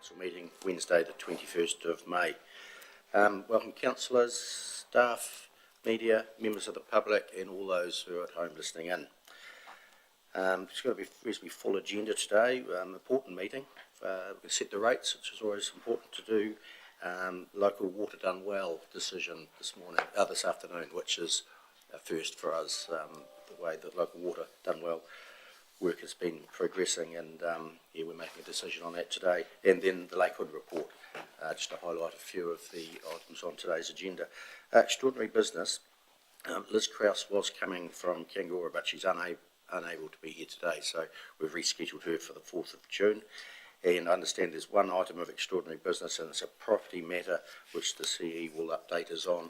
Council meeting Wednesday the 21st of May. Welcome councillors, staff, media, members of the public and all those who are at home listening in. It's going to be a reasonably full agenda today, important meeting. We can set the rates, which is always important to do. Local water done well decision this afternoon, which is a first for us, the way that local water done well work has been progressing, and we're making a decision on that today. And then the Lakehood report, just to highlight a few of the items on today's agenda. Extraordinary business. Liz Krause was coming from Kangora, but she's unable to be here today, so we've rescheduled her for the 4th of June. And I understand there's one item of extraordinary business, and it's a property matter which the CE will update us on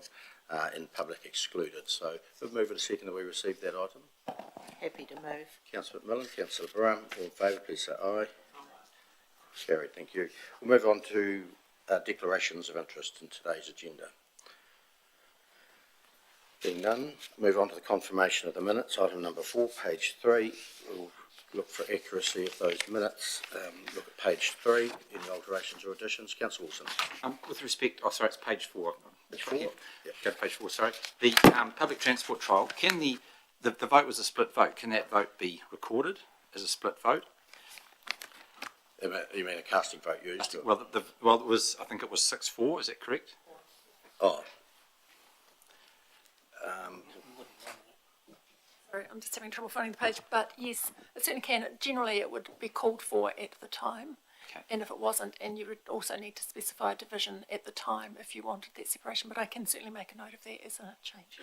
in public excluded. So we'll move in a second that we receive that item. Happy to move. Councillor McMillan, Councillor Brown, all in favour, please say aye. Carried, thank you. We'll move on to declarations of interest in today's agenda. Being none, move on to the confirmation of the minutes. Item number 4, page 3. We'll look for accuracy of those minutes. Look at page 3. Any alterations or additions? Councillor Wilson. With respect, it's page 4. Page 4? Yep. Go to page 4, sorry. The public transport trial, can the vote was a split vote. Can that vote be recorded as a split vote? You mean a casting vote used? Well, it was, I think it was 6-4, is that correct? Oh. Sorry, I'm just having trouble finding the page, but yes, it certainly can. Generally, it would be called for at the time. Okay. And if it wasn't, and you would also need to specify a division at the time if you wanted that separation, but I can certainly make a note of that as a change.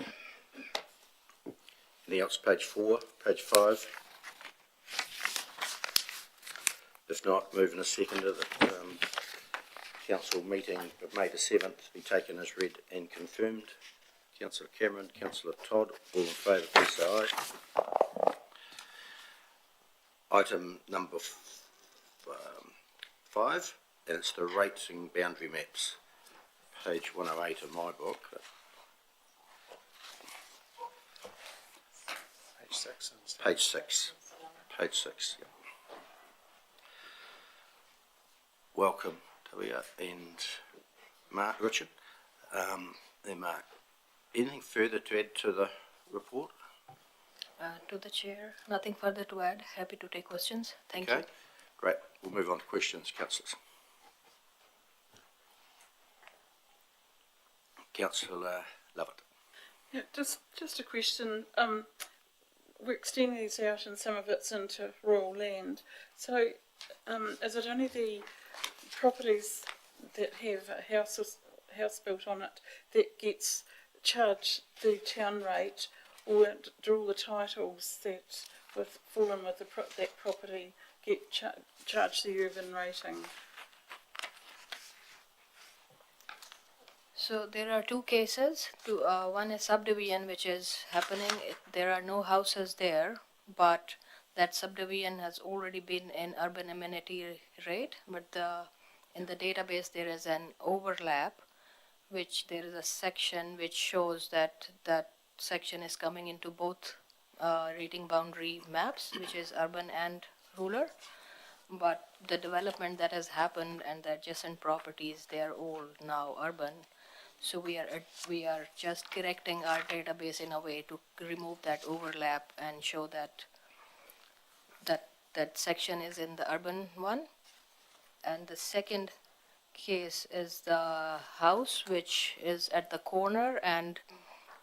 Anything else? Page 4, page 5. If not, move in a second to the council meeting of May the 7th be taken as read and confirmed. Councillor Cameron, Councillor Todd, all in favour, please say aye. Item number 5, and it's the rating boundary maps, page 108 of my book. page 6. Page 6. Page 6, yeah. Welcome, Tabia and Richard. And Mark, anything further to add to the report? To the chair, nothing further to add. Happy to take questions. Thank you. Great. We'll move on to questions, councillors. Councillor Lovett. Yeah, just a question. We're extending these out, and some of it's into rural land. So, is it only the properties that have a house built on it that gets charged the town rate, or do all the titles that fall in with that property get charged the urban rating? So there are two cases. One is subdivision, which is happening. There are no houses there, but that subdivision has already been in urban amenity rate. But in the database there is an overlap, which there is a section which shows that that section is coming into both rating boundary maps, which is urban and rural. But the development that has happened and the adjacent properties, they are all now urban. So we are just correcting our database in a way to remove that overlap and show that that section is in the urban one. And the second case is the house, which is at the corner, and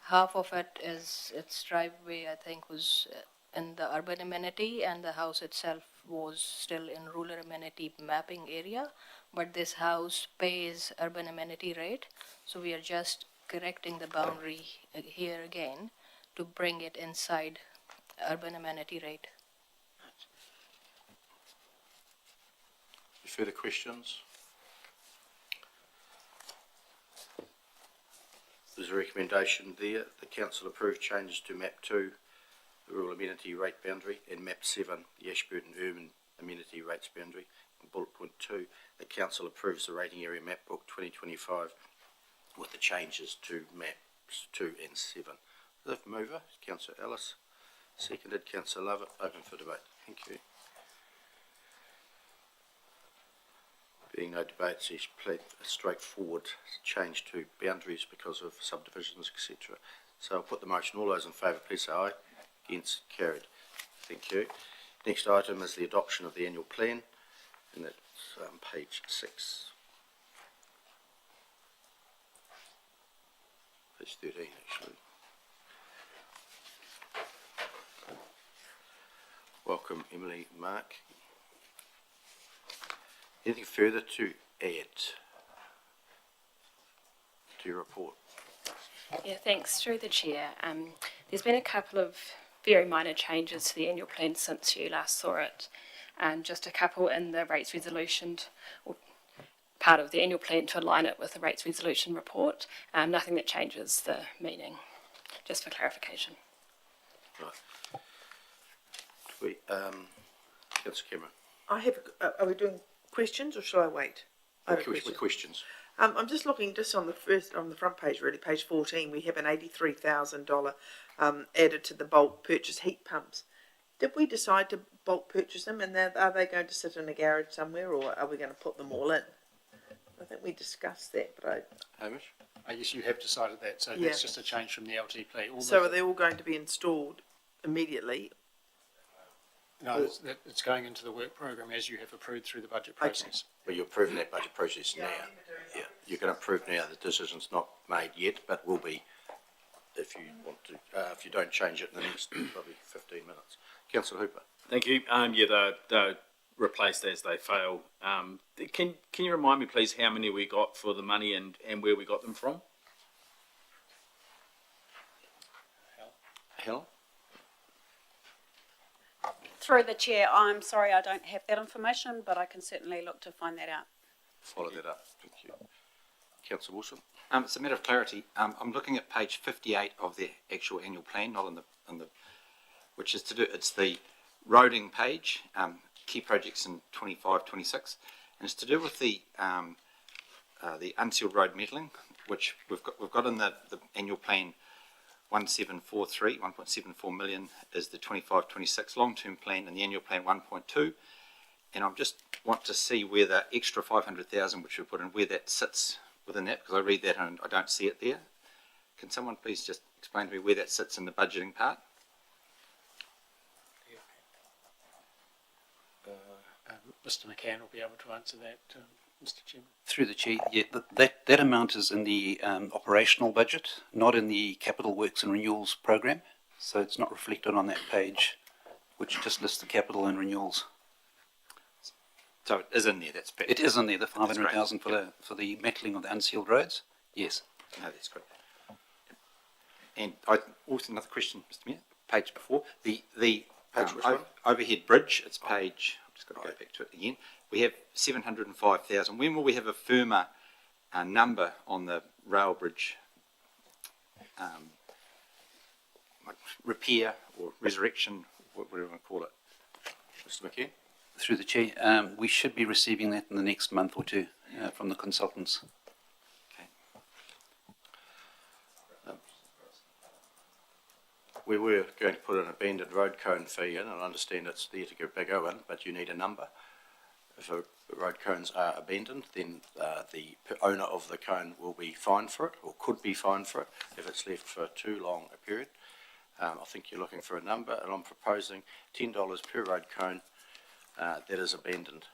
half of it is its driveway, I think, was in the urban amenity, and the house itself was still in rural amenity mapping area. But this house pays urban amenity rate, so we are just correcting the boundary here again to bring it inside urban amenity rate. Further questions? There's a recommendation there. The council approved changes to map 2, the rural amenity rate boundary, and map 7, the Ashburton urban amenity rates boundary. In bullet point 2, the council approves the rating area map book 2025 with the changes to maps 2 and 7. The mover, Councillor Ellis. Seconded, Councillor Lovett. Open for debate. Thank you. Being no debate, so you should play a straightforward change to boundaries because of subdivisions, etc. So I'll put the motion. All those in favour, please say aye. Against, carried. Thank you. Next item is the adoption of the annual plan, and that's page 6. Page 13, actually. Welcome, Emily, Mark. Anything further to add to your report? Yeah, thanks. Through the chair, there's been a couple of very minor changes to the annual plan since you last saw it. Just a couple in the rates resolution, or part of the annual plan to align it with the rates resolution report. Nothing that changes the meaning, just for clarification. Right. Councillor Cameron. I have, are we doing questions or shall I wait? I have a question. Questions. I'm just looking on the front page really, page 14, we have an $83,000 added to the bulk purchase heat pumps. Did we decide to bulk purchase them, and are they going to sit in a garage somewhere, or are we going to put them all in? I think we discussed that, but Hamish? Yes, you have decided that, so Yeah. that's just a change from the LTP. so are they all going to be installed immediately? No, it's going into the work program as you have approved through the budget process. Well, you're approving that budget process now. Yeah, you can approve now. The decision's not made yet, but will be if you want to. If you don't change it in the next probably 15 minutes. Councillor Hooper. Thank you. Yeah, they're replaced as they fail. Can you remind me, please, how many we got for the money and where we got them from? Helen? Through the chair, I'm sorry I don't have that information, but I can certainly look to find that out. Follow that up. Thank you. Councillor Wilson. It's a matter of clarity. I'm looking at page 58 of the actual annual plan, not in the, which is to do, it's the roading page, key projects in 25, 26, and it's to do with the unsealed road metalling, which we've got in the annual plan. 1.74 million is the 25-26 long-term plan, and the annual plan 1.2. And I just want to see where the extra 500,000 which we put in, where that sits within that, because I read that and I don't see it there. Can someone please just explain to me where that sits in the budgeting part? Mr McCann will be able to answer that, Mr Chairman. Through the chair, yeah, that amount is in the operational budget, not in the capital works and renewals program. So it's not reflected on that page, which just lists the capital and renewals. So it is in there. That's better. It is in there, the 500,000 for the metaling of the unsealed roads. Yes. No, that's good. And also another question, Mr Mayor. Page before the Page which one? overhead bridge. It's page. I've just got to go back to it again. We have 705,000. When will we have a firmer number on the rail bridge repair or resurrection, whatever you want to call it? Mr McKeon? Through the chair, we should be receiving that in the next month or two from the consultants. Okay. We were going to put an abandoned road cone fee in, and I understand it's there to go big O in, but you need a number. If road cones are abandoned, then the owner of the cone will be fined for it, or could be fined for it, if it's left for too long a period. I think you're looking for a number, and I'm proposing $10 per road cone that is abandoned.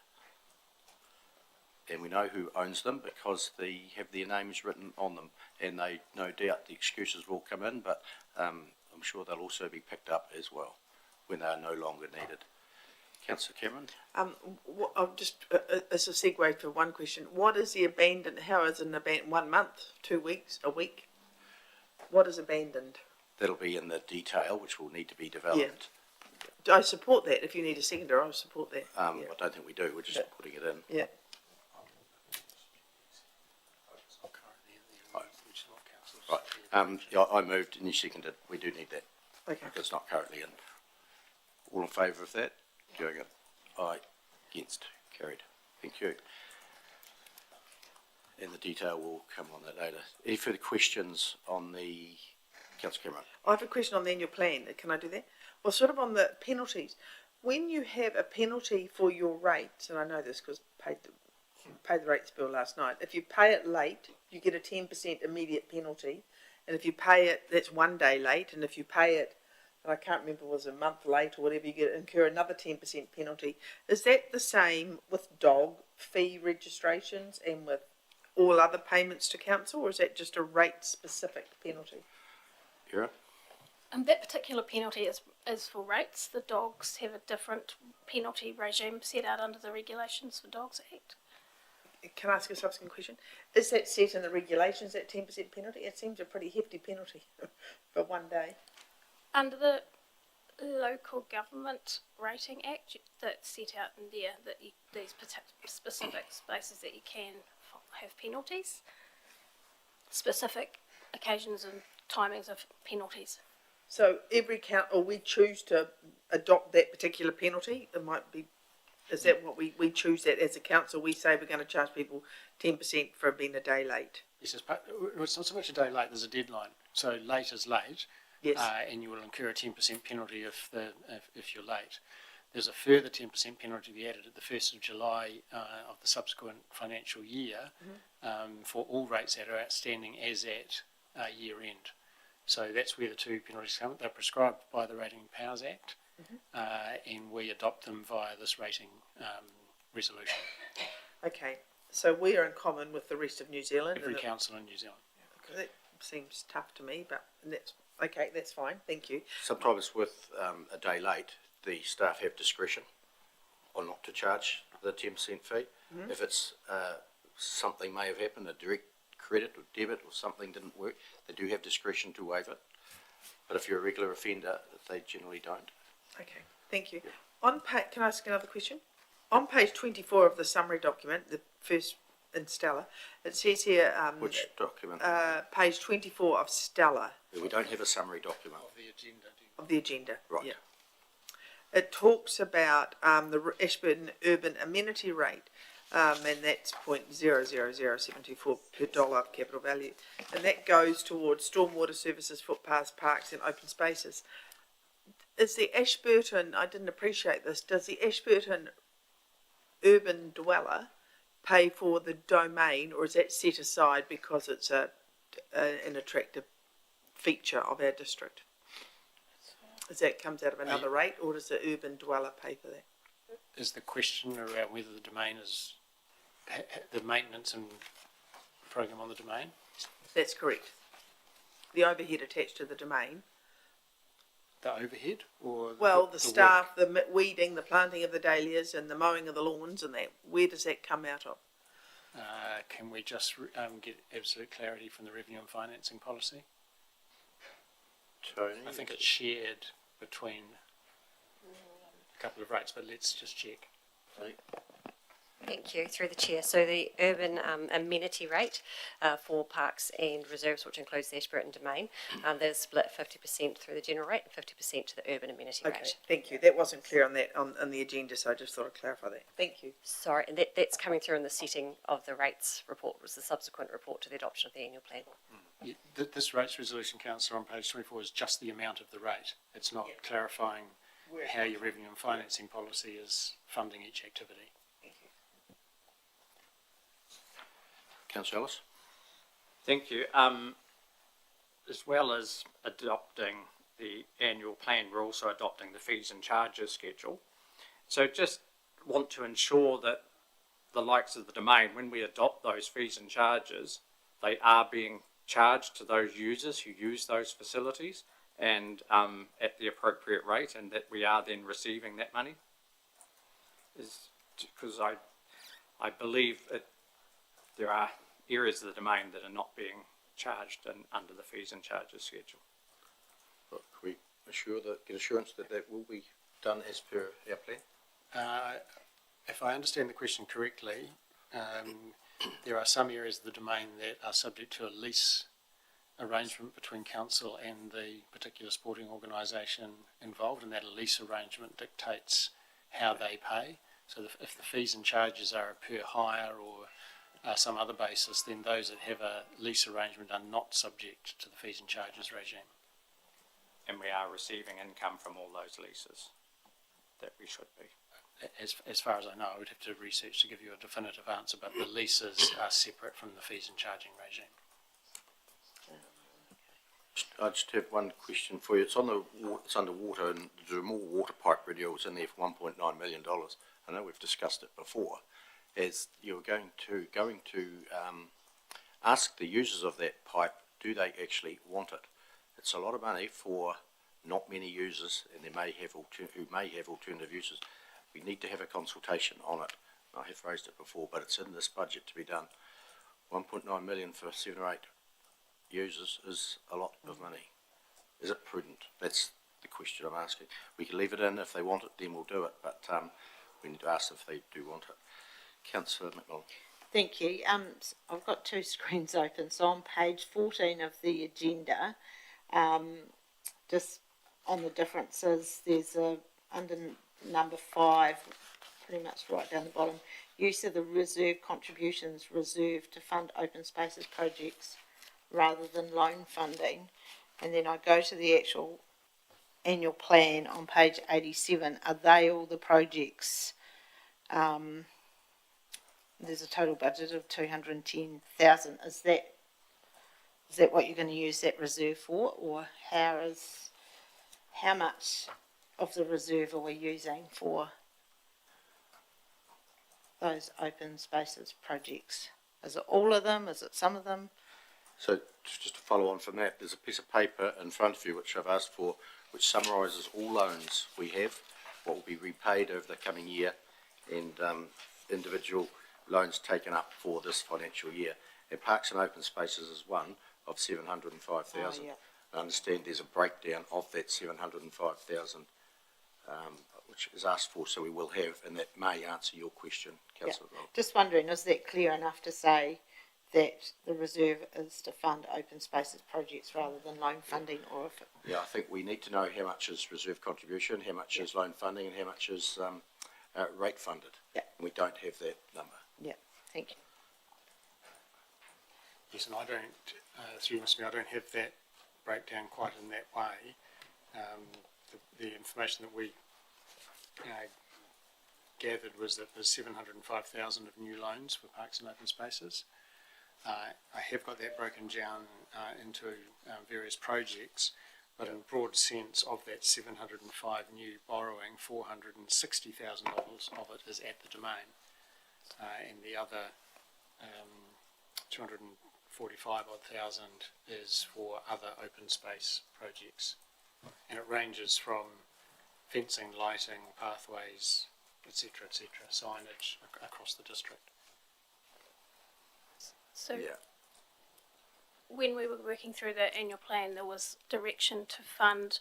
And we know who owns them because they have their names written on them, and they no doubt the excuses will come in, but I'm sure they'll also be picked up as well when they are no longer needed. Councillor Cameron? I'll just, as a segue for one question, what is the abandoned, how is an abandoned, 1 month, 2 weeks, a week? What is abandoned? That'll be in the detail, which will need to be developed. I support that. If you need a seconder, I'll support that. I don't think we do, we're just putting it in. Yeah. Right. Yeah, I moved and you seconded. We do need that. Okay. It's not currently in. All in favour of that? Going it. Aye. Against. Carried. Thank you. And the detail will come on that later. Any further questions on the... Councillor Cameron? I have a question on the annual plan. Can I do that? Well, sort of on the penalties. When you have a penalty for your rates, and I know this because I paid pay the rates bill last night. If you pay it late, you get a 10% immediate penalty. And if you pay it, that's 1 day late. And if you pay it, and I can't remember, was a month late or whatever, you incur another 10% penalty. Is that the same with dog fee registrations and with all other payments to council, or is that just a rate-specific penalty? Kira? That particular penalty is for rates. The dogs have a different penalty regime set out under the Regulations for Dogs Act. Can I ask a subsequent question? Is that set in the regulations, that 10% penalty? It seems a pretty hefty penalty for 1 day. Under the Local Government Rating Act, that's set out in there that these specific spaces that you can have penalties, specific occasions and timings of penalties. So every or we choose to adopt that particular penalty. It might be, is that what we choose that as a council? We say we're going to charge people 10% for being a day late. Yes, it's not so much a day late, there's a deadline. So late is late. Yes. And you will incur a 10% penalty if you're late. There's a further 10% penalty to be added at the 1st of July of the subsequent financial year for all rates that are outstanding as at year end. So that's where the two penalties come. They're prescribed by the Rating Powers Act, and we adopt them via this rating resolution. Okay, so we are in common with the rest of New Zealand. Every council in New Zealand. That seems tough to me, but that's okay. That's fine. Thank you. Sometimes with a day late, the staff have discretion on not to charge the 10% fee. If it's something may have happened, a direct credit or debit or something didn't work, they do have discretion to waive it. But if you're a regular offender, they generally don't. Okay, thank you. On page, can I ask another question? On page 24 of the summary document, the first in Stella, it says here. Which document? Page 24 of Stella. We don't have a summary document. Of the agenda. Right. Yeah. It talks about the Ashburton urban amenity rate, and that's 0.000724 per dollar of capital value, and that goes towards stormwater services, footpaths, parks, and open spaces. Is the Ashburton? I didn't appreciate this. Does the Ashburton urban dweller pay for the domain, or is that set aside because it's an attractive feature of our district? Is that comes out of another rate, or does the urban dweller pay for that? Is the question around whether the domain is the maintenance and program on the domain? That's correct. The overhead attached to the domain. The overhead, or the staff, work? The weeding, the planting of the dahlias, and the mowing of the lawns, and that. Where does that come out of? Can we just get absolute clarity from the revenue and financing policy? Tony? I think it's shared between a couple of rates, but let's just check. Tony? Thank you, through the chair. So the urban amenity rate for parks and reserves, which includes the Ashburton domain, that is split 50% through the general rate and 50% to the urban amenity rate. Thank you. That wasn't clear on that on the agenda, so I just thought I'd clarify that. Thank you. Sorry, and that's coming through in the setting of the rates report, was the subsequent report to the adoption of the annual plan. Yeah, this rates resolution, councillor, on page 24 is just the amount of the rate. It's not clarifying how your revenue and financing policy is funding each activity. Councillor Ellis? Thank you. As well as adopting the annual plan, we're also adopting the fees and charges schedule. So just want to ensure that the likes of the domain, when we adopt those fees and charges, they are being charged to those users who use those facilities and at the appropriate rate, and that we are then receiving that money. Because I believe there are areas of the domain that are not being charged under the fees and charges schedule. Well, can we get assurance that that will be done as per our plan? If I understand the question correctly, there are some areas of the domain that are subject to a lease arrangement between council and the particular sporting organisation involved, and that lease arrangement dictates how they pay. So if the fees and charges are a per hire or some other basis, then those that have a lease arrangement are not subject to the fees and charges regime. And we are receiving income from all those leases that we should be. as far as I know, I would have to research to give you a definitive answer, but the leases are separate from the fees and charging regime. I just have one question for you. It's under water, and there are more water pipe renewals in there for $1.9 million. I know we've discussed it before. As you're going to ask the users of that pipe, do they actually want it? It's a lot of money for not many users, and who may have alternative uses. We need to have a consultation on it. I have raised it before, but it's in this budget to be done. 1.9 million for 7 or 8 users is a lot of money. Is it prudent? That's the question I'm asking. We can leave it in. If they want it, then we'll do it, but we need to ask if they do want it. Councillor McMillan. Thank you. I've got two screens open. So on page 14 of the agenda, just on the differences, there's under number 5, pretty much right down the bottom, use of the reserve contributions reserved to fund open spaces projects rather than loan funding. And then I go to the actual annual plan on page 87. Are they all the projects? There's a total budget of 210,000. Is that what you're going to use that reserve for, or how much of the reserve are we using for those open spaces projects? Is it all of them? Is it some of them? So just to follow on from that, there's a piece of paper in front of you which I've asked for, which summarises all loans we have, what will be repaid over the coming year, and individual loans taken up for this financial year. And Parks and Open Spaces is one of 705,000. Oh, yeah. I understand there's a breakdown of that 705,000 which is asked for, so we will have, and that may answer your question, Councillor. Yeah. Just wondering, is that clear enough to say that the reserve is to fund open spaces projects rather than loan funding, or if it... Yeah, I think we need to know how much is reserve contribution, how much is loan funding, and how much is rate funded. Yeah. And we don't have that number. Yeah, thank you. Yes, and I don't have that breakdown quite in that way. The information that we gathered was that there's 705,000 of new loans for Parks and Open Spaces. I have got that broken down into various projects, but in a broad sense of that 705 new borrowing, $460,000 of it is at the domain, and the other 245 odd thousand is for other open space projects, and it ranges from fencing, lighting, pathways, etc., signage across the district. So Yeah. when we were working through the annual plan, there was direction to fund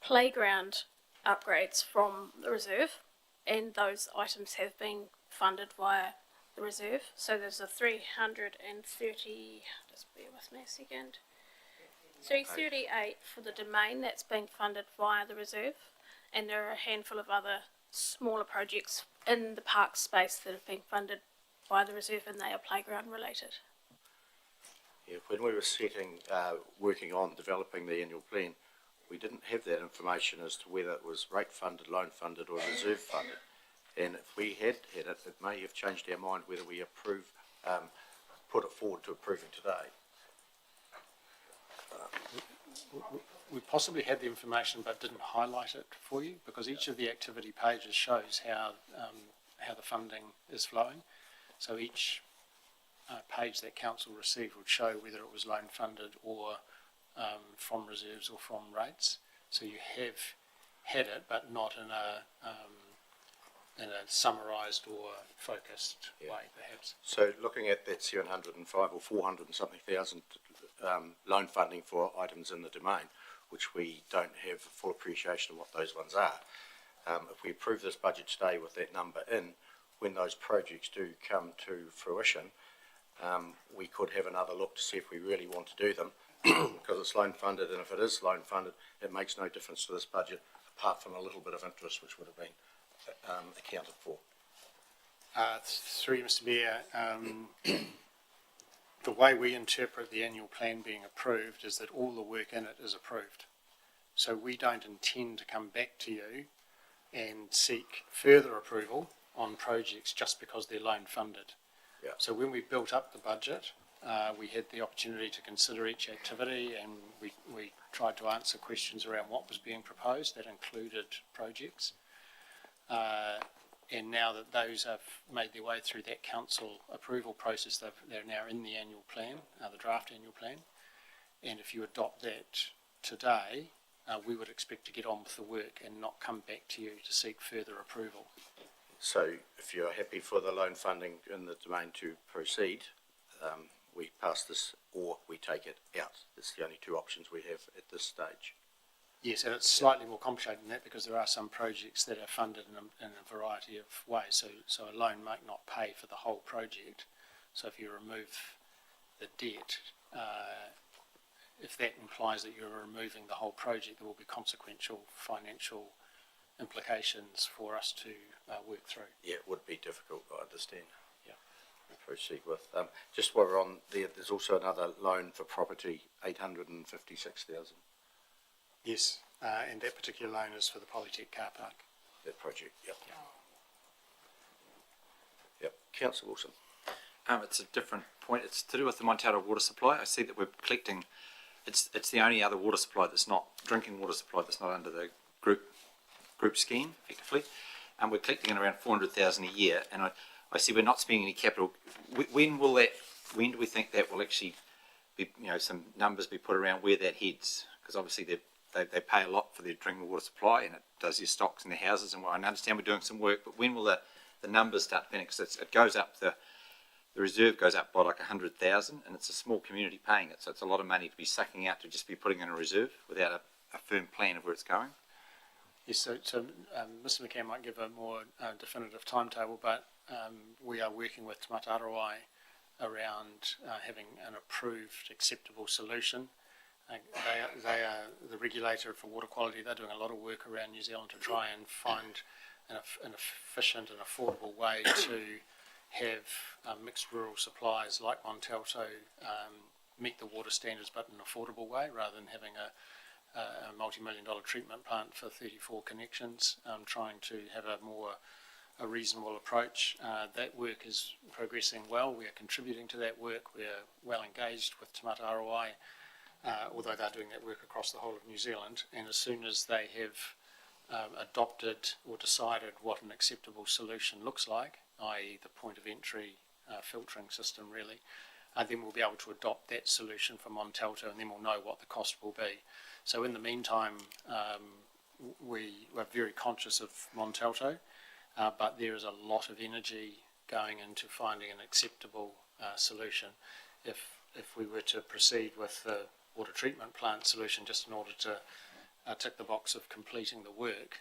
playground upgrades from the reserve, and those items have been funded via the reserve. So there's a 330, just bear with me a second, 338 for the domain that's being funded via the reserve, and there are a handful of other smaller projects in the park space that have been funded by the reserve, and they are playground related. Yeah, when we were working on developing the annual plan, we didn't have that information as to whether it was rate funded, loan funded, or reserve funded. And if we had it, it may have changed our mind whether we put it forward to approving today. We possibly had the information but didn't highlight it for you, because each of the activity pages shows how the funding is flowing. So each page that council received would show whether it was loan funded or from reserves or from rates. So you have had it, but not in a summarised or focused way, perhaps. So looking at that 705 or 400 and something thousand loan funding for items in the domain, which we don't have a full appreciation of what those ones are. If we approve this budget today with that number in, when those projects do come to fruition, we could have another look to see if we really want to do them, because it's loan funded, and if it is loan funded, it makes no difference to this budget, apart from a little bit of interest which would have been accounted for. Through you, Mr. Mayor, the way we interpret the annual plan being approved is that all the work in it is approved. So we don't intend to come back to you and seek further approval on projects just because they're loan funded. Yeah. So when we built up the budget, we had the opportunity to consider each activity, and we tried to answer questions around what was being proposed. That included projects. And now that those have made their way through that council approval process, they're now in the annual plan, the draft annual plan. And if you adopt that today, we would expect to get on with the work and not come back to you to seek further approval. So if you're happy for the loan funding in the domain to proceed, we pass this or we take it out. It's the only two options we have at this stage. Yes, and it's slightly more complicated than that because there are some projects that are funded in a variety of ways. So a loan might not pay for the whole project. So if you remove the debt, if that implies that you're removing the whole project, there will be consequential financial implications for us to work through. Yeah, it would be difficult, I understand. Yeah. Proceed with. Just while we're on there, there's also another loan for property, 856,000. Yes, and that particular loan is for the Polytech car park. That project, yep. Yep. Councillor Wilson. It's a different point. It's to do with the Montalto water supply. I see that we're collecting. It's the only other water supply that's not drinking water supply that's not under the group scheme, effectively, and we're collecting in around 400,000 a year. And I see we're not spending any capital. When will that? When do we think that will actually be? Some numbers be put around where that heads? Because obviously they pay a lot for their drinking water supply, and it does their stocks in their houses. And I understand we're doing some work, but when will the numbers start to finish? Because it goes up the reserve goes up by like 100,000, and it's a small community paying it, so it's a lot of money to be sucking out to just be putting in a reserve without a firm plan of where it's going. Yes, so Mr McCann might give a more definitive timetable, but we are working with Te Matarawai around having an approved, acceptable solution. They are the regulator for water quality. They're doing a lot of work around New Zealand to try and find an efficient and affordable way to have mixed rural supplies like Montalto meet the water standards but in an affordable way, rather than having a multi-million-dollar treatment plant for 34 connections, trying to have a reasonable approach. That work is progressing well. We are contributing to that work. We are well engaged with Te Matarawai, although they're doing that work across the whole of New Zealand. And as soon as they have adopted or decided what an acceptable solution looks like, i.e. the point of entry filtering system really, then we'll be able to adopt that solution for Montalto, and then we'll know what the cost will be. So in the meantime, we are very conscious of Montalto, but there is a lot of energy going into finding an acceptable solution. If we were to proceed with the water treatment plant solution just in order to tick the box of completing the work,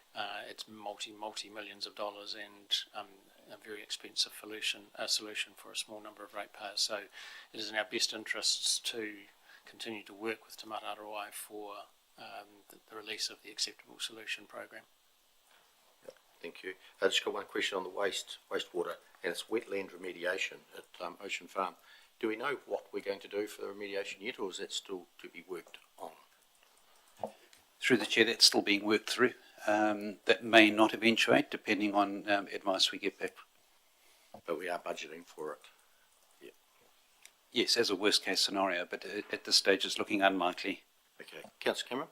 it's multi-millions of dollars and a very expensive solution for a small number of ratepayers. So it is in our best interests to continue to work with Te Matarawai for the release of the acceptable solution program. Yep, thank you. I just got one question on the wastewater, and it's wetland remediation at Ocean Farm. Do we know what we're going to do for the remediation yet, or is that still to be worked on? Through the chair, that's still being worked through. That may not eventuate, depending on advice we get back. But we are budgeting for it. Yeah. Yes, as a worst case scenario, but at this stage it's looking unlikely. Okay. Councillor Cameron?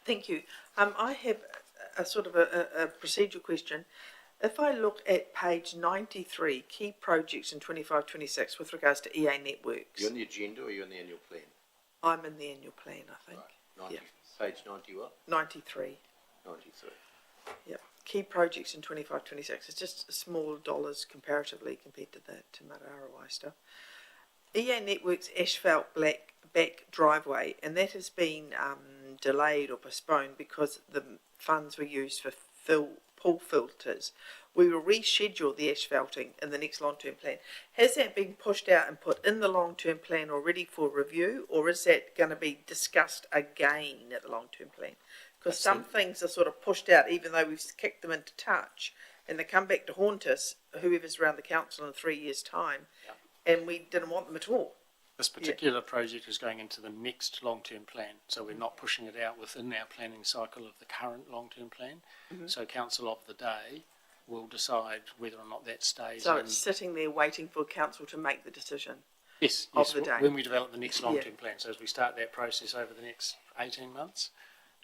Thank you. I have a sort of a procedural question. If I look at page 93, key projects in 25-26 with regards to EA networks. You're on the agenda or you're in the annual plan? I'm in the annual plan, I think. Right. 90, yeah. Page 90 what? 93. 93. Yeah. Key projects in 25-26. It's just small dollars comparatively compared to that Te Matarawai stuff. EA Networks asphalt back driveway, and that has been delayed or postponed because the funds were used for pool filters. We will reschedule the asphalting in the next long-term plan. Has that been pushed out and put in the long-term plan already for review, or is that going to be discussed again at the long-term plan? Because some things are sort of pushed out even though we've kicked them into touch, and they come back to haunt us, whoever's around the council in 3 years' time, and we didn't want them at all. This particular project is going into the next long-term plan, so we're not pushing it out within our planning cycle of the current long-term plan. So council of the day will decide whether or not that stays. So it's sitting there waiting for council to make the decision. Yes, of the day. when we develop the next long-term plan. So as we start that process over the next 18 months,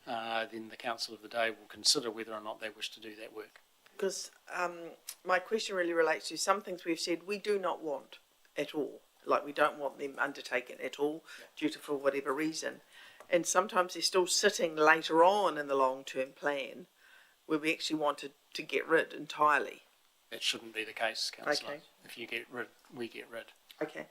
then the council of the day will consider whether or not they wish to do that work. Because my question really relates to some things we've said we do not want at all. Like we don't want them undertaken at all due to for whatever reason. And sometimes they're still sitting later on in the long-term plan where we actually wanted to get rid entirely. That shouldn't be the case, councillor. Okay. If you get rid, we get rid. Okay.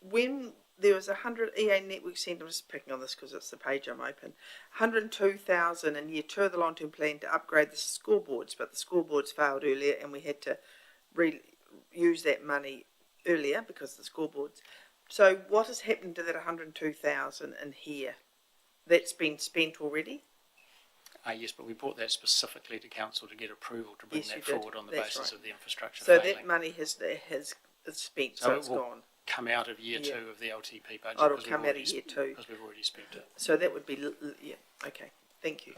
When there was 100 EA Network Centre, I'm just picking on this because it's the page I'm open, 102,000 in year 2 of the long-term plan to upgrade the scoreboards, but the scoreboards failed earlier and we had to use that money earlier because of the scoreboards. So what has happened to that 102,000 in here? That's been spent already? Yes, but we brought that specifically to council to get approval to bring Yes, you that did. forward on the That's basis right. of the infrastructure So failing. that money has spent, So so it it's will gone. come out of year Yeah. 2 of the LTP budget. Oh, it'll because we've come out already of year 2. Because we've already spent it. So that would be, yeah, okay, thank you.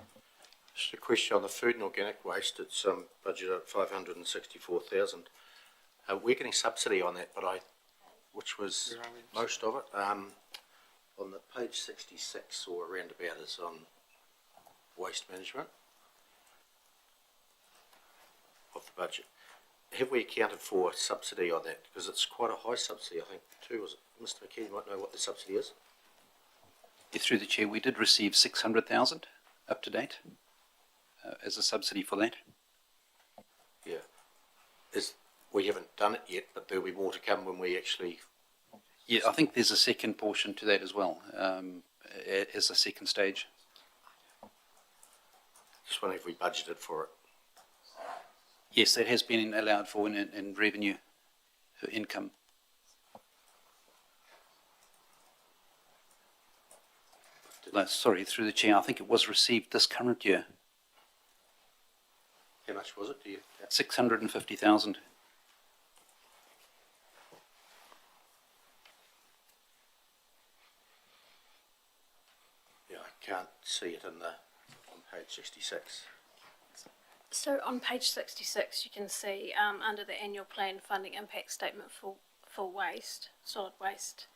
Just a question on the food and organic waste. It's budgeted at 564,000. We're getting subsidy on that, which was Where are we? most of it. On the page 66 or around about is on waste management of the budget. Have we accounted for subsidy on that? Because it's quite a high subsidy, I think, too. Was it? Mr. McKee, you might know what the subsidy is. Through the chair, we did receive 600,000 up to date as a subsidy for that. Yeah. We haven't done it yet, but there'll be more to come when we actually... Yeah, I think there's a second portion to that as well, as a second stage. Just wondering if we budgeted for it. Yes, that has been allowed for in revenue income. No, sorry, through the chair, I think it was received this current year. How much was it, do you? 650,000. Yeah, I can't see it on page 66. So on page 66, you can see under the annual plan funding impact statement for waste, solid waste,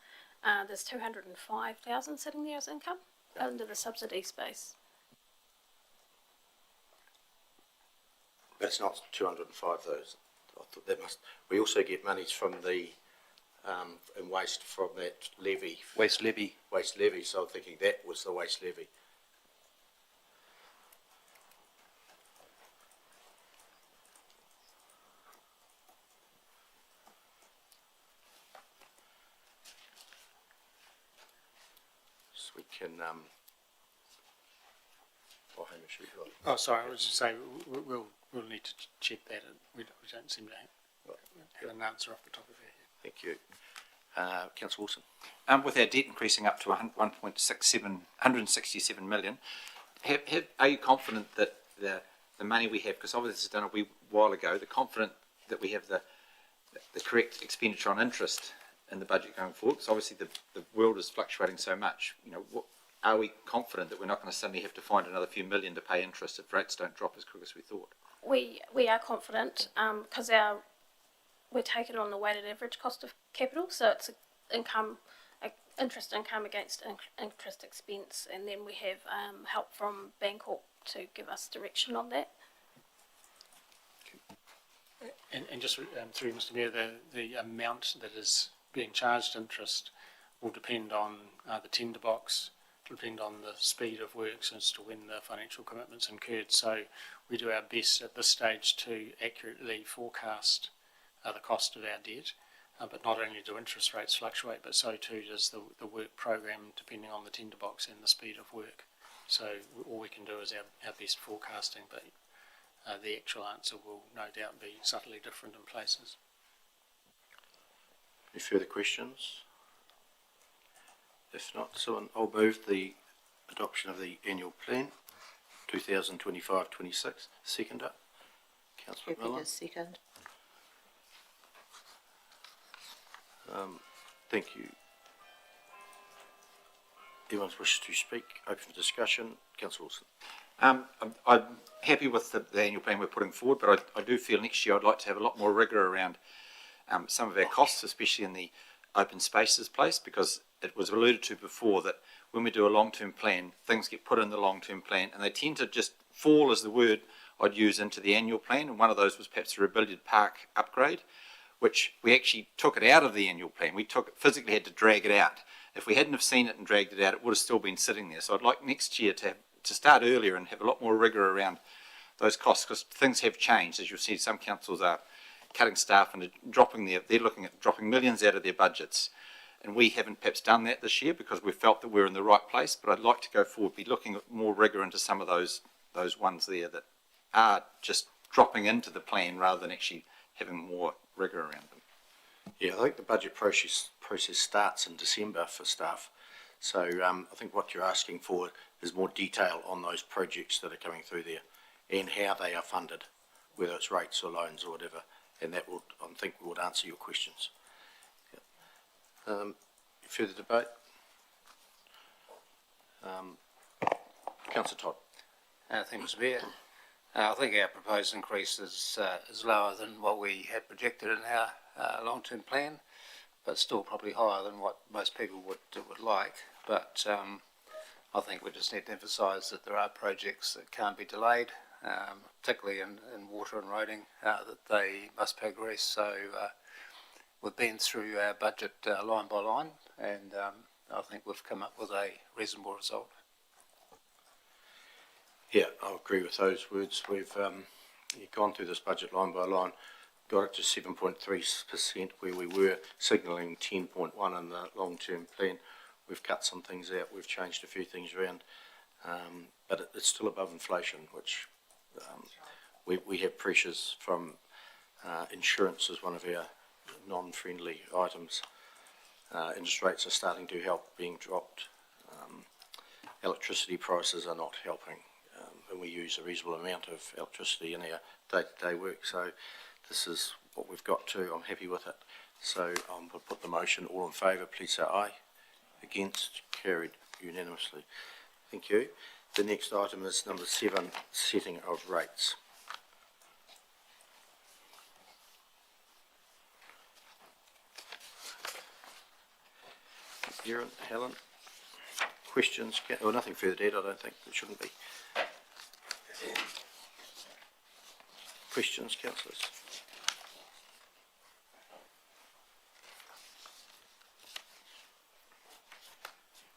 there's 205,000 sitting there as income under the subsidy space. But it's not 205 though. I thought that must... We also get monies from the in waste from that levy. Waste levy. Waste levy, so I'm thinking that was the waste levy. So we can... Oh, Hamish, you've got... Oh, sorry, I was just saying, we'll need to check that. We don't seem to have an answer off the top of our head. Thank you. Councillor Wilson. With our debt increasing up to 167 million, are you confident that the money we have, because obviously this was done a wee while ago, confident that we have the correct expenditure on interest in the budget going forward? Because obviously the world is fluctuating so much. You know, are we confident that we're not going to suddenly have to find another few million to pay interest if rates don't drop as quick as we thought? We are confident because we're taking on the weighted average cost of capital, so it's interest income against interest expense, and then we have help from Bancorp to give us direction on that. And just through Mr. Mayor, the amount that is being charged interest will depend on the tender box, depend on the speed of works as to when the financial commitments incurred. So we do our best at this stage to accurately forecast the cost of our debt, but not only do interest rates fluctuate, but so too does the work program, depending on the tender box and the speed of work. So all we can do is our best forecasting, but the actual answer will no doubt be subtly different in places. Any further questions? If not, so I'll move the adoption of the annual plan 2025-26. Seconder, Councillor Miller. Second. Thank you, Anyone wishes to speak? Open for discussion. Councillor Wilson. I'm happy with the annual plan we're putting forward, but I do feel next year I'd like to have a lot more rigour around some of our costs, especially in the open spaces place, because it was alluded to before that when we do a long-term plan, things get put in the long-term plan and they tend to just fall, as the word I'd use, into the annual plan. And one of those was perhaps the Rebellion Park upgrade, which we actually took it out of the annual plan. We physically had to drag it out. If we hadn't have seen it and dragged it out, it would have still been sitting there. So I'd like next year to start earlier and have a lot more rigour around those costs, because things have changed. As you'll see, some councils are cutting staff and they're looking at dropping millions out of their budgets. And we haven't perhaps done that this year because we felt that we're in the right place, but I'd like to go forward, be looking at more rigour into some of those ones there that are just dropping into the plan rather than actually having more rigour around them. Yeah, I think the budget process starts in December for staff. So I think what you're asking for is more detail on those projects that are coming through there and how they are funded, whether it's rates or loans or whatever, and that will, I think, would answer your questions. Further debate? Councillor Todd. Thank you, Mr. Mayor. I think our proposed increase is lower than what we had projected in our long-term plan, but still probably higher than what most people would like. But I think we just need to emphasise that there are projects that can't be delayed, particularly in water and roading, that they must progress. So we've been through our budget line by line, and I think we've come up with a reasonable result. Yeah, I agree with those words. We've gone through this budget line by line, got it to 7.3% where we were signalling 10.1 in the long-term plan. We've cut some things out, we've changed a few things around, but it's still above inflation, which we have pressures from insurance as one of our non-friendly items. Interest rates are starting to help, being dropped. Electricity prices are not helping, and we use a reasonable amount of electricity in our day-to-day work. So this is what we've got to. I'm happy with it. So we'll put the motion. All in favour, please say aye. Against, carried unanimously. Thank you. The next item is number 7, setting of rates. Erin, Helen, questions? Well, nothing further to add, I don't think. There shouldn't be. Questions, councillors?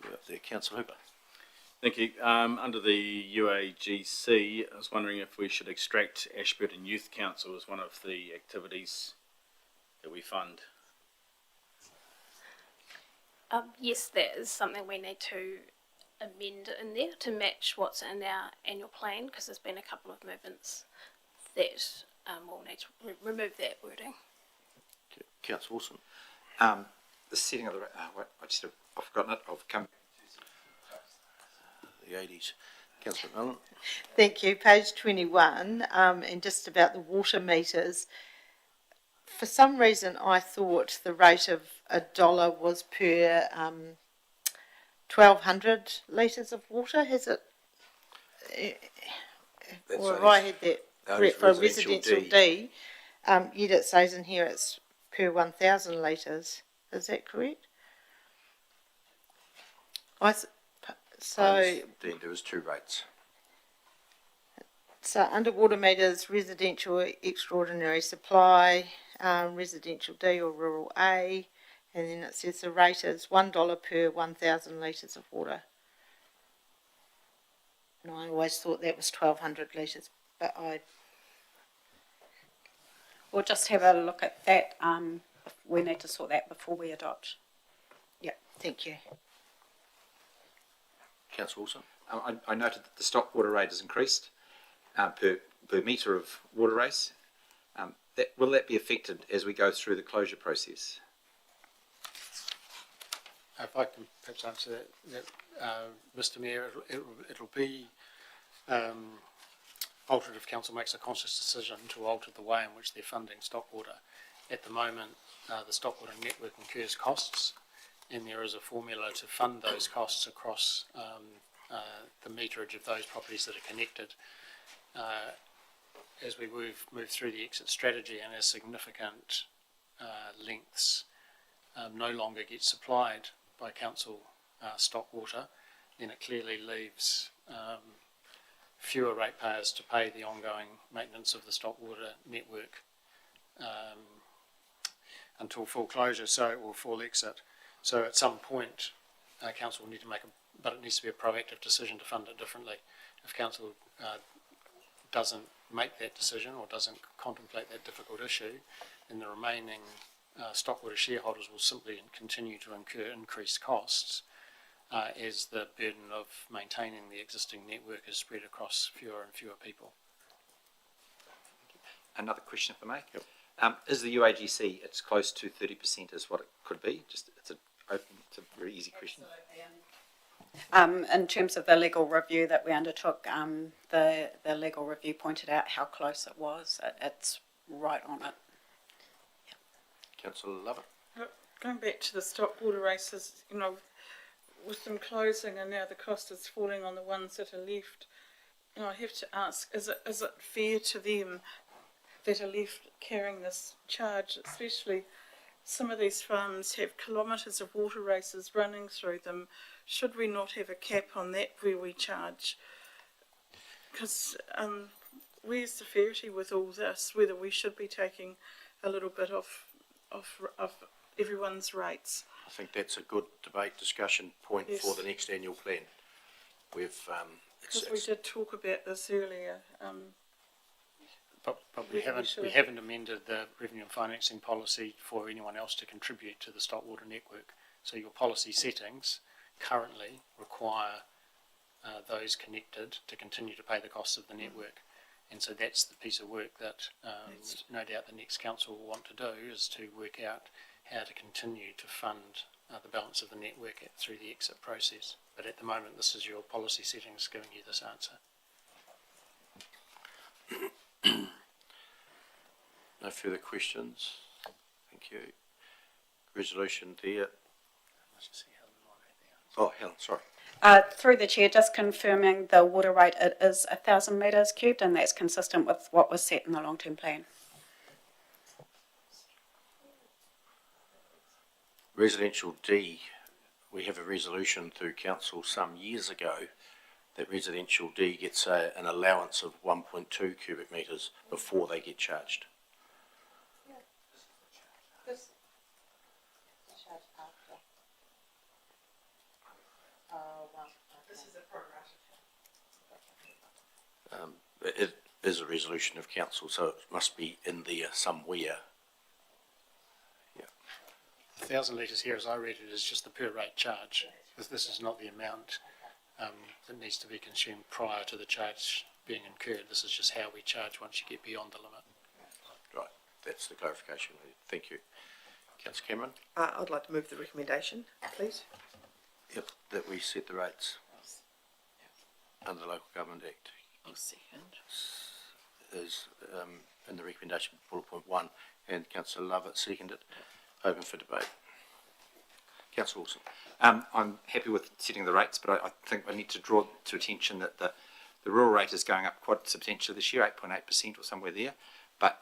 We're up there, Councillor Hooper. Thank you. Under the UAGC, I was wondering if we should extract Ashburton Youth Council as one of the activities that we fund. Yes, that is something we need to amend in there to match what's in our annual plan, because there's been a couple of movements that we'll need to remove that wording. Okay. Councillor Wilson. The setting of the I've forgotten it. I've come. The 80s. Councillor Allen. Thank you. Page 21, and just about the water meters. For some reason, I thought the rate of $1 was per 1,200 litres of water. Has it? Or I had that correct for a residential D. Yet it says in here it's per 1,000 litres. Is that correct? Then there was 2 rates. So underwater meters, residential extraordinary supply, residential D or rural A, and then it says the rate is $1 per 1,000 litres of water. And I always thought that was 1,200 litres, but We'll just have a look at that. We need to sort that before we adopt. Yeah, thank you. Councillor Wilson. I noted that the stock water rate has increased per metre of water race. Will that be affected as we go through the closure process? If I can perhaps answer that, Mr. Mayor, it'll be altered if council makes a conscious decision to alter the way in which they're funding stock water. At the moment, the stock water network incurs costs, and there is a formula to fund those costs across the meterage of those properties that are connected. As we move through the exit strategy and as significant lengths no longer get supplied by council stock water, then it clearly leaves fewer ratepayers to pay the ongoing maintenance of the stock water network until full closure, or full exit. So at some point, council will need to but it needs to be a proactive decision to fund it differently. If council doesn't make that decision or doesn't contemplate that difficult issue, then the remaining stockwater shareholders will simply continue to incur increased costs as the burden of maintaining the existing network is spread across fewer and fewer people. Another question, if I may. Yep. Is the UAGC, it's close to 30% is what it could be? It's a very easy question. In terms of the legal review that we undertook, the legal review pointed out how close it was. It's right on it. Councillor Lovett. Going back to the stockwater races, with them closing and now the cost is falling on the ones that are left, I have to ask, is it fair to them that are left carrying this charge, especially some of these farms have kilometres of water races running through them? Should we not have a cap on that where we charge? Because where's the fairity with all this, whether we should be taking a little bit off everyone's rates? I think that's a good debate discussion point for the next annual plan. Because we did talk about this earlier. But we haven't amended the revenue and financing policy for anyone else to contribute to the stockwater network. So your policy settings currently require those connected to continue to pay the costs of the network. And so that's the piece of work that no doubt the next council will want to do, is to work out how to continue to fund the balance of the network through the exit process. But at the moment, this is your policy settings giving you this answer. No further questions. Thank you. Resolution there. Oh, Helen, sorry. Through the chair, just confirming the water rate, it is 1,000 metres cubed, and that's consistent with what was set in the long-term plan. Residential D, we have a resolution through council some years ago that residential D gets an allowance of 1.2 cubic metres before they get charged. It is a resolution of council, so it must be in there somewhere. 1,000 litres here, as I read it, is just the per rate charge. This is not the amount that needs to be consumed prior to the charge being incurred. This is just how we charge once you get beyond the limit. Right, that's the clarification. Thank you. Councillor Cameron? I'd like to move the recommendation, please. Yep, that we set the rates under the Local Government Act. I'll second. Is in the recommendation bullet point 1, and Councillor Lovett seconded. Open for debate. Councillor Wilson. I'm happy with setting the rates, but I think I need to draw to attention that the rural rate is going up quite substantially this year, 8.8% or somewhere there, but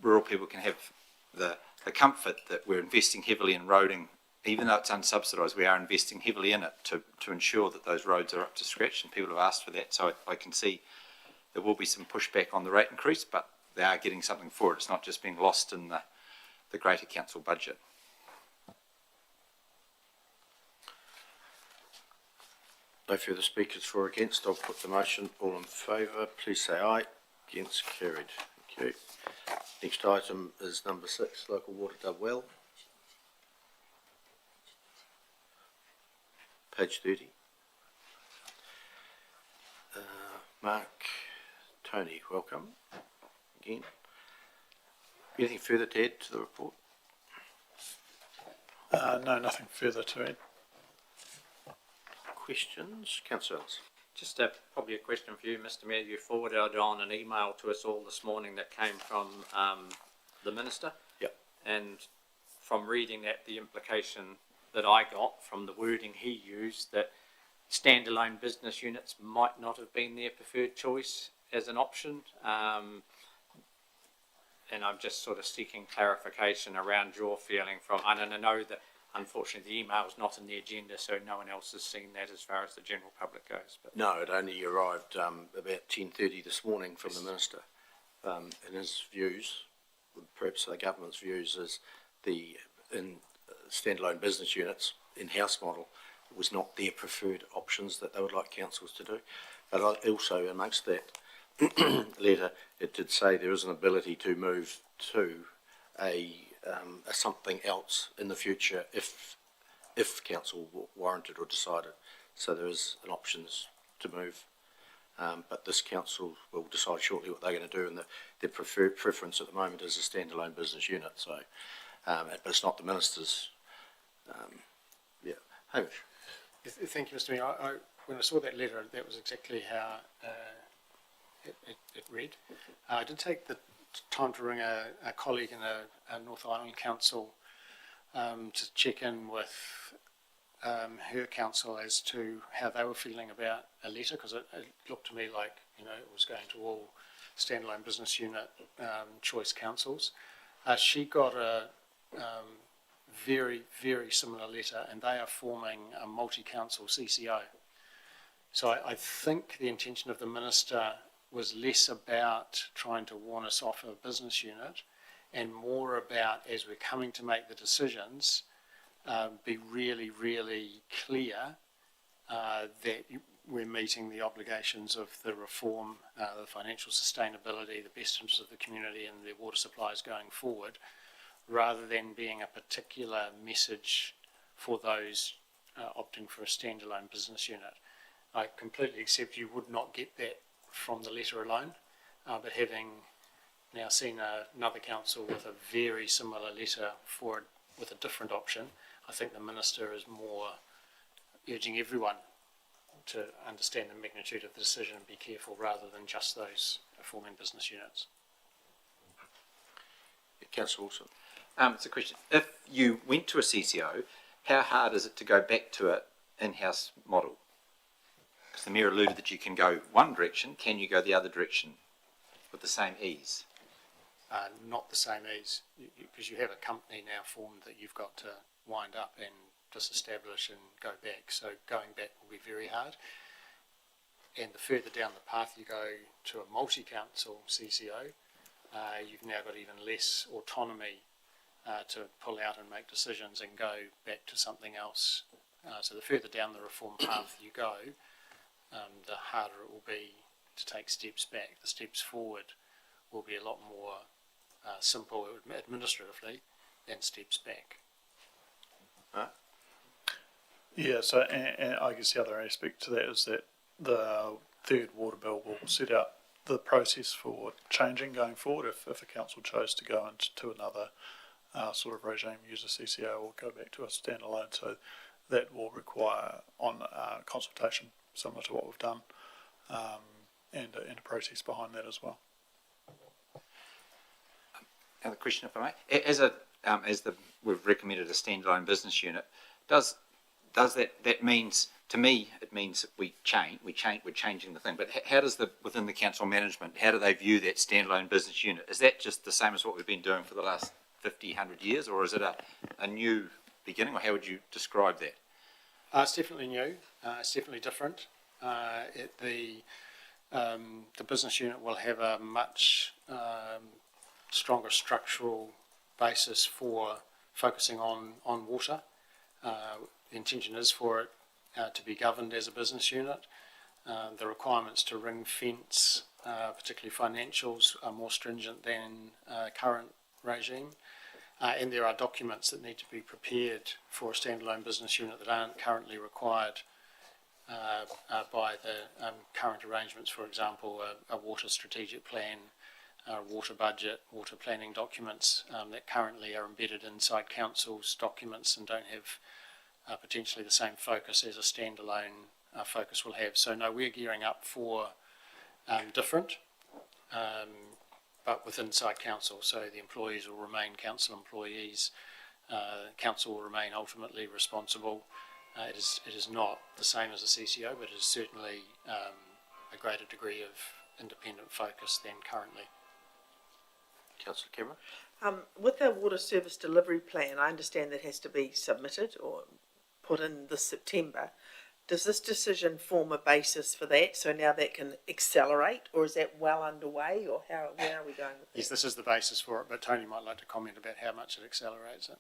rural people can have the comfort that we're investing heavily in roading. Even though it's unsubsidised, we are investing heavily in it to ensure that those roads are up to scratch, and people have asked for that. So I can see there will be some pushback on the rate increase, but they are getting something for it. It's not just being lost in the greater council budget. No further speakers for or against. I'll put the motion. All in favour, please say aye. Against, carried. Thank you. Next item is number 6, local water dug well. Page 30. Mark, Tony, welcome again. Anything further to add to the report? No, nothing further to add. Questions? Councillors? Just probably a question for you, Mr Mayor. You forwarded on an email to us all this morning that came from the Minister. Yep. And from reading that, the implication that I got from the wording he used, that standalone business units might not have been their preferred choice as an option. And I'm just sort of seeking clarification around your feeling from, and I know that unfortunately the email is not in the agenda, so no one else has seen that as far as the general public goes. But No, it only arrived about 10:30 this morning from the Minister. And his views, perhaps the government's views, is the standalone business units in-house model was not their preferred options that they would like councils to do. But also amongst that letter, it did say there is an ability to move to a something else in the future if council warranted or decided. So there is an options to move. But this council will decide shortly what they're going to do, and their preference at the moment is a standalone business unit. So, but it's not the minister's. Hamish. Thank you, Mr. Mayor. When I saw that letter, that was exactly how it read. I did take the time to ring a colleague in a North Island council to check in with her council as to how they were feeling about a letter, because it looked to me like, you know, it was going to all standalone business unit choice councils. She got a very, very similar letter, and they are forming a multi-council CCO. So I think the intention of the minister was less about trying to warn us off a business unit and more about, as we're coming to make the decisions, be really, really clear that we're meeting the obligations of the reform, the financial sustainability, the best interests of the community and their water supplies going forward, rather than being a particular message for those opting for a standalone business unit. I completely accept you would not get that from the letter alone, but having now seen another council with a very similar letter with a different option, I think the minister is more urging everyone to understand the magnitude of the decision and be careful, rather than just those forming business units. Councillor Wilson. It's a question. If you went to a CCO, how hard is it to go back to an in-house model? Because the Mayor alluded that you can go one direction. Can you go the other direction with the same ease? Not the same ease, because you have a company now formed that you've got to wind up and disestablish and go back. So going back will be very hard. And the further down the path you go to a multi-council CCO, you've now got even less autonomy to pull out and make decisions and go back to something else. So the further down the reform path you go, the harder it will be to take steps back. The steps forward will be a lot more simple administratively than steps back. Yeah, so and I guess the other aspect to that is that the third water bill will set out the process for changing going forward if a council chose to go into another sort of regime, use a CCO or go back to a standalone. So that will require consultation similar to what we've done, and a process behind that as well. Another question, if I may. We've recommended a standalone business unit. Does that means, to me, it means we're changing the thing. But how does within the council management, how do they view that standalone business unit? Is that just the same as what we've been doing for the last 50, 100 years, or is it a new beginning, or how would you describe that? It's definitely new. It's definitely different. The business unit will have a much stronger structural basis for focusing on water. The intention is for it to be governed as a business unit. The requirements to ring fence, particularly financials, are more stringent than current regime. And there are documents that need to be prepared for a standalone business unit that aren't currently required by the current arrangements. For example, a water strategic plan, water budget, water planning documents that currently are embedded inside council's documents and don't have potentially the same focus as a standalone focus will have. So no, we're gearing up for different, but with inside council. So the employees will remain council employees. council will remain ultimately responsible. It is not the same as a CCO, but it is certainly a greater degree of independent focus than currently. Councillor Cameron? With our water service delivery plan, I understand that has to be submitted or put in this September. Does this decision form a basis for that? So now that can accelerate, or is that well underway, or where are we going with that? Yes, this is the basis for it, but Tony might like to comment about how much it accelerates it.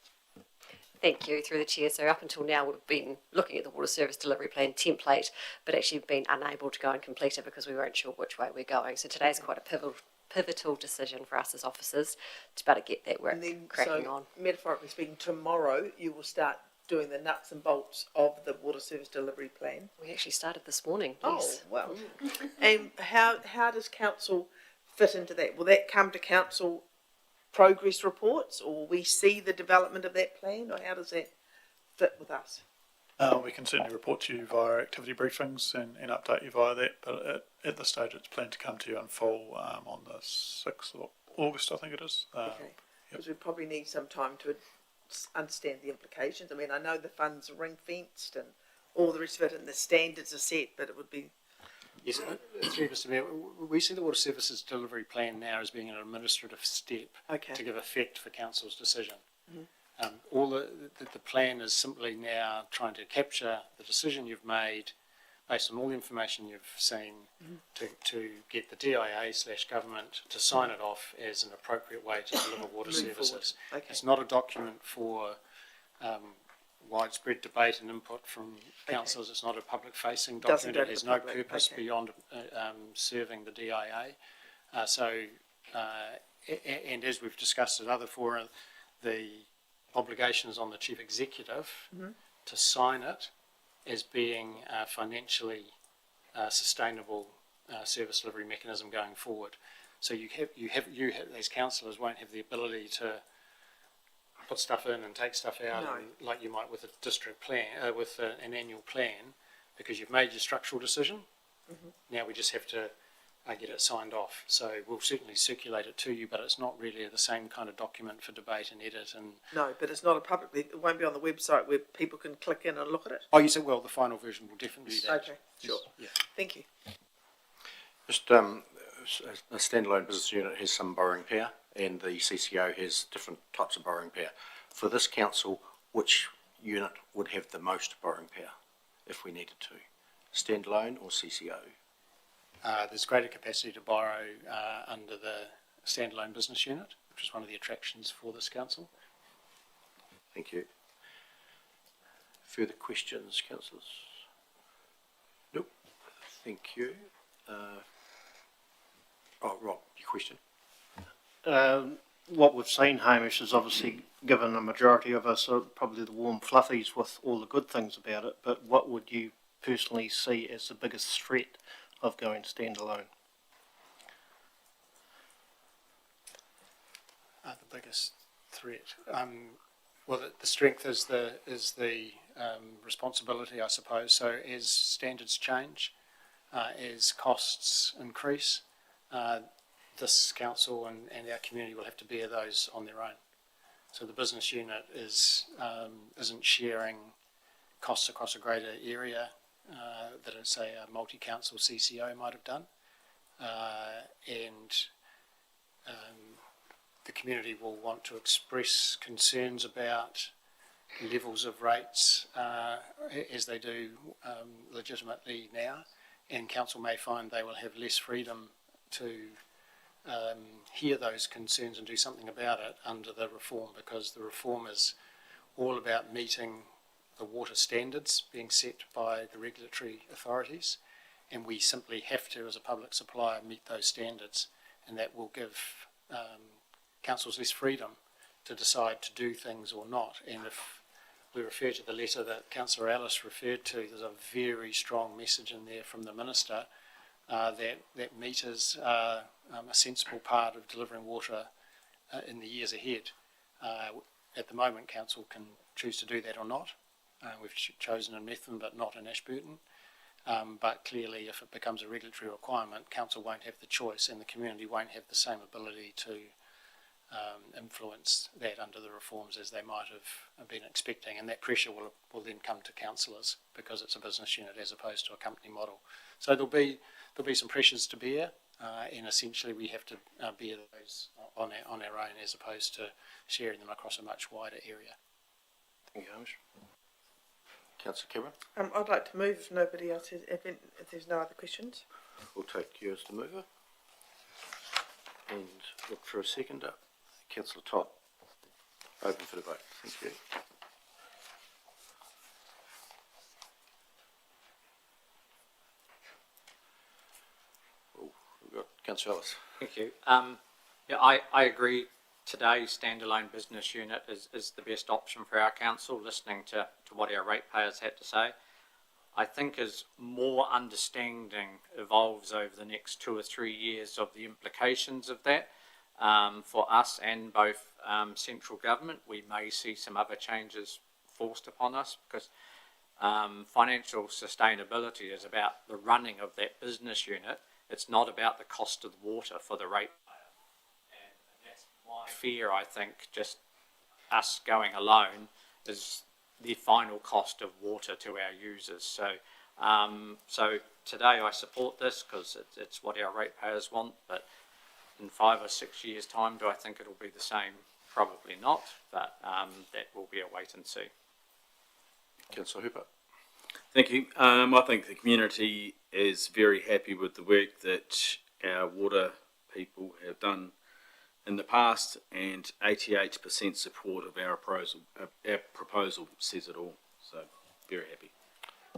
Thank you, through the chair. So up until now, we've been looking at the water service delivery plan template, but actually been unable to go and complete it because we weren't sure which way we're going. So today's quite a pivotal decision for us as officers to be able to get that work cracking on. Metaphorically speaking, tomorrow you will start doing the nuts and bolts of the water service delivery plan. We actually started this morning. Yes. Oh, well. And how does council fit into that? Will that come to council progress reports, or will we see the development of that plan, or how does that fit with us? We can certainly report to you via activity briefings and update you via that, but at this stage it's planned to come to you in full on the 6th of August, I think it is. Okay, because we probably need some time to understand the implications. I mean, I know the funds are ring-fenced and all the rest of it and the standards are set, but it would be... Yes, through Mr Mayor, we see the water services delivery plan now as being an administrative step to give effect for council's decision. All the plan is simply now trying to capture the decision you've made based on all the information you've seen to get the DIA/government to sign it off as an appropriate way to deliver water services. Okay. It's not a document for widespread debate and input from councillors. It's not a public-facing document. It has no purpose beyond serving the DIA. And as we've discussed at other fora, the obligations on the Chief Executive to sign it as being a financially sustainable service delivery mechanism going forward. So you as councillors won't have the ability to put stuff in and take stuff out like you might with a district plan, with an annual plan, because you've made your structural decision. Now we just have to get it signed off. So we'll certainly circulate it to you, but it's not really the same kind of document for debate and edit. And no, but it's not it won't be on the website where people can click in and look at it? Oh, you said, well, the final version will definitely be that. Okay, sure. Yeah. Thank you. Just a standalone business unit has some borrowing power, and the CCO has different types of borrowing power. For this council, which unit would have the most borrowing power if we needed to? Standalone or CCO? There's greater capacity to borrow under the standalone business unit, which is one of the attractions for this council. Thank you. Further questions, councillors? Nope. Thank you. Rob, your question? What we've seen, Hamish, is obviously given a majority of us are probably the warm fluffies with all the good things about it, but what would you personally see as the biggest threat of going standalone? The biggest threat. Well, the strength is the responsibility, I suppose. So as standards change, as costs increase, this council and our community will have to bear those on their own. So the business unit isn't sharing costs across a greater area that, say, a multi-council CCO might have done, and the community will want to express concerns about levels of rates as they do legitimately now, and council may find they will have less freedom to hear those concerns and do something about it under the reform, because the reform is all about meeting the water standards being set by the regulatory authorities, and we simply have to, as a public supplier, meet those standards, and that will give councils less freedom to decide to do things or not. And if we refer to the letter that Councillor Ellis referred to, there's a very strong message in there from the Minister that meters are a sensible part of delivering water in the years ahead. At the moment, council can choose to do that or not. We've chosen in Methven but not in Ashburton. But clearly, if it becomes a regulatory requirement, council won't have the choice, and the community won't have the same ability to influence that under the reforms as they might have been expecting, and that pressure will then come to councillors because it's a business unit as opposed to a company model. So there'll be some pressures to bear, and essentially we have to bear those on our own as opposed to sharing them across a much wider area. Thank you, Hamish. Councillor Cameron? I'd like to move if nobody else has, if there's no other questions. We'll take you as the mover. And look for a seconder. Councillor Todd. Open for the vote. Thank you. Oh, we've got Councillor Ellis. Thank you. Yeah, I agree. Today's standalone business unit is the best option for our council, listening to what our ratepayers had to say. I think as more understanding evolves over the next 2 or 3 years of the implications of that, for us and both central government, we may see some other changes forced upon us, because financial sustainability is about the running of that business unit. It's not about the cost of the water for the ratepayer. And that's my fear, I think, just us going alone is the final cost of water to our users. So today I support this because it's what our ratepayers want, but in 5 or 6 years' time, do I think it'll be the same? Probably not, but that will be a wait and see. Councillor Hooper. Thank you. I think the community is very happy with the work that our water people have done in the past, and 88% support of our proposal says it all. So, very happy.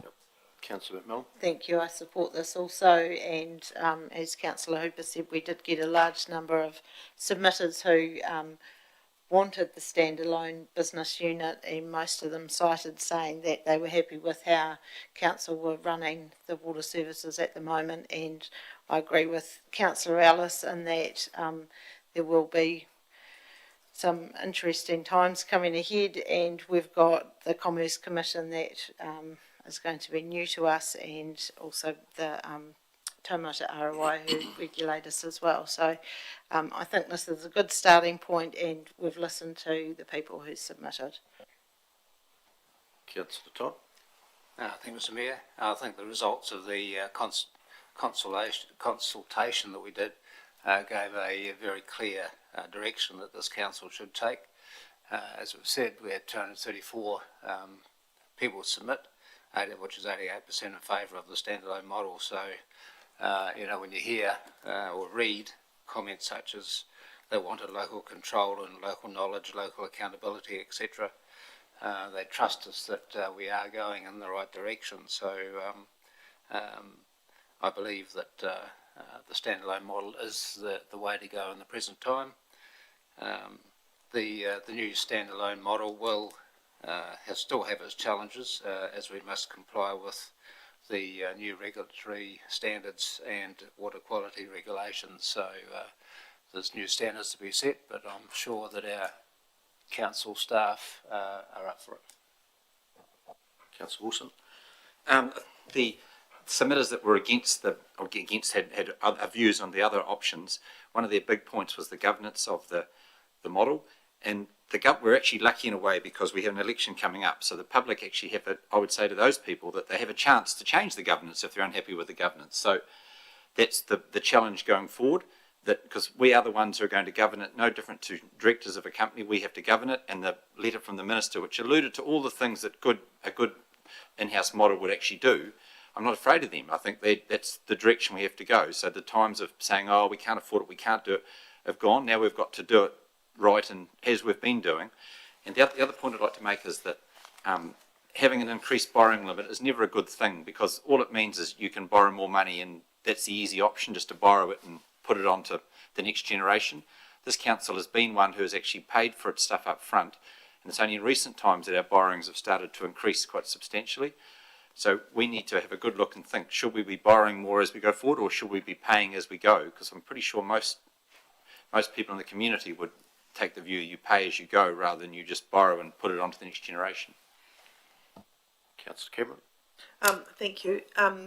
Yep. Councillor McMillan. Thank you. I support this also, and as Councillor Hooper said, we did get a large number of submitters who wanted the standalone business unit, and most of them cited saying that they were happy with how council were running the water services at the moment. And I agree with Councillor Ellis in that there will be some interesting times coming ahead, and we've got the Commerce Commission that is going to be new to us, and also the Taumata ROI who regulate us as well. So I think this is a good starting point, and we've listened to the people who submitted. Councillor Todd. Thank you, Mr Mayor. I think the results of the consultation that we did gave a very clear direction that this council should take. As we've said, we had 234 people submit, which is 88% in favour of the standalone model. So, when you hear or read comments such as they wanted local control and local knowledge, local accountability, etc., they trust us that we are going in the right direction. So I believe that the standalone model is the way to go in the present time. The new standalone model will still have its challenges, as we must comply with the new regulatory standards and water quality regulations. So there's new standards to be set, but I'm sure that our council staff are up for it. Councillor Wilson. The submitters that were against had other views on the other options. One of their big points was the governance of the model, and we're actually lucky in a way because we have an election coming up, so the public actually have I would say to those people that they have a chance to change the governance if they're unhappy with the governance. So that's the challenge going forward, that because we are the ones who are going to govern it, no different to directors of a company, we have to govern it. And the letter from the minister, which alluded to all the things that a good in-house model would actually do, I'm not afraid of them. I think that's the direction we have to go. So the times of saying, oh, we can't afford it, we can't do it, have gone. Now we've got to do it right, and as we've been doing. And the other point I'd like to make is that having an increased borrowing limit is never a good thing, because all it means is you can borrow more money, and that's the easy option, just to borrow it and put it on to the next generation. This council has been one who has actually paid for its stuff up front, and it's only in recent times that our borrowings have started to increase quite substantially. So we need to have a good look and think, should we be borrowing more as we go forward, or should we be paying as we go? Because I'm pretty sure most people in the community would take the view you pay as you go rather than you just borrow and put it onto the next generation. Councillor Cameron. Thank you.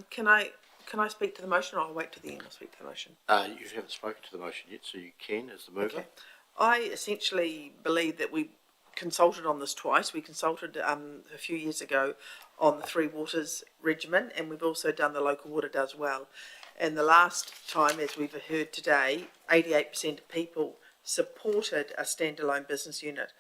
Can I speak to the motion, or I'll wait to the end? I'll speak to the motion. You haven't spoken to the motion yet, so you can as the mover. I essentially believe that we consulted on this twice. We consulted a few years ago on the Three Waters regimen, and we've also done the Local Water Does Well. And the last time, as we've heard today, 88% of people supported a standalone business unit.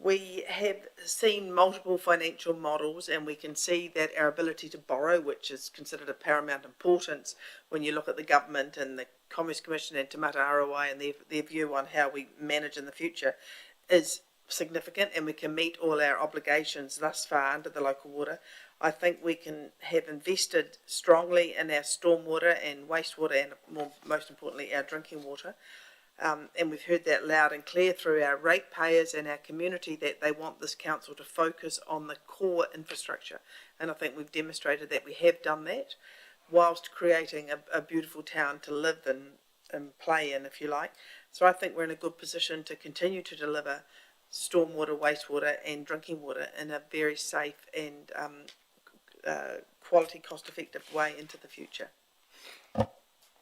We have seen multiple financial models, and we can see that our ability to borrow, which is considered of paramount importance when you look at the government and the Commerce Commission and Te Mata ROI and their view on how we manage in the future, is significant, and we can meet all our obligations thus far under the local water. I think we can have invested strongly in our stormwater and wastewater, and most importantly our drinking water. And we've heard that loud and clear through our ratepayers and our community that they want this council to focus on the core infrastructure. And I think we've demonstrated that we have done that, whilst creating a beautiful town to live and play in, if you like. So I think we're in a good position to continue to deliver stormwater, wastewater and drinking water in a very safe and quality, cost-effective way into the future.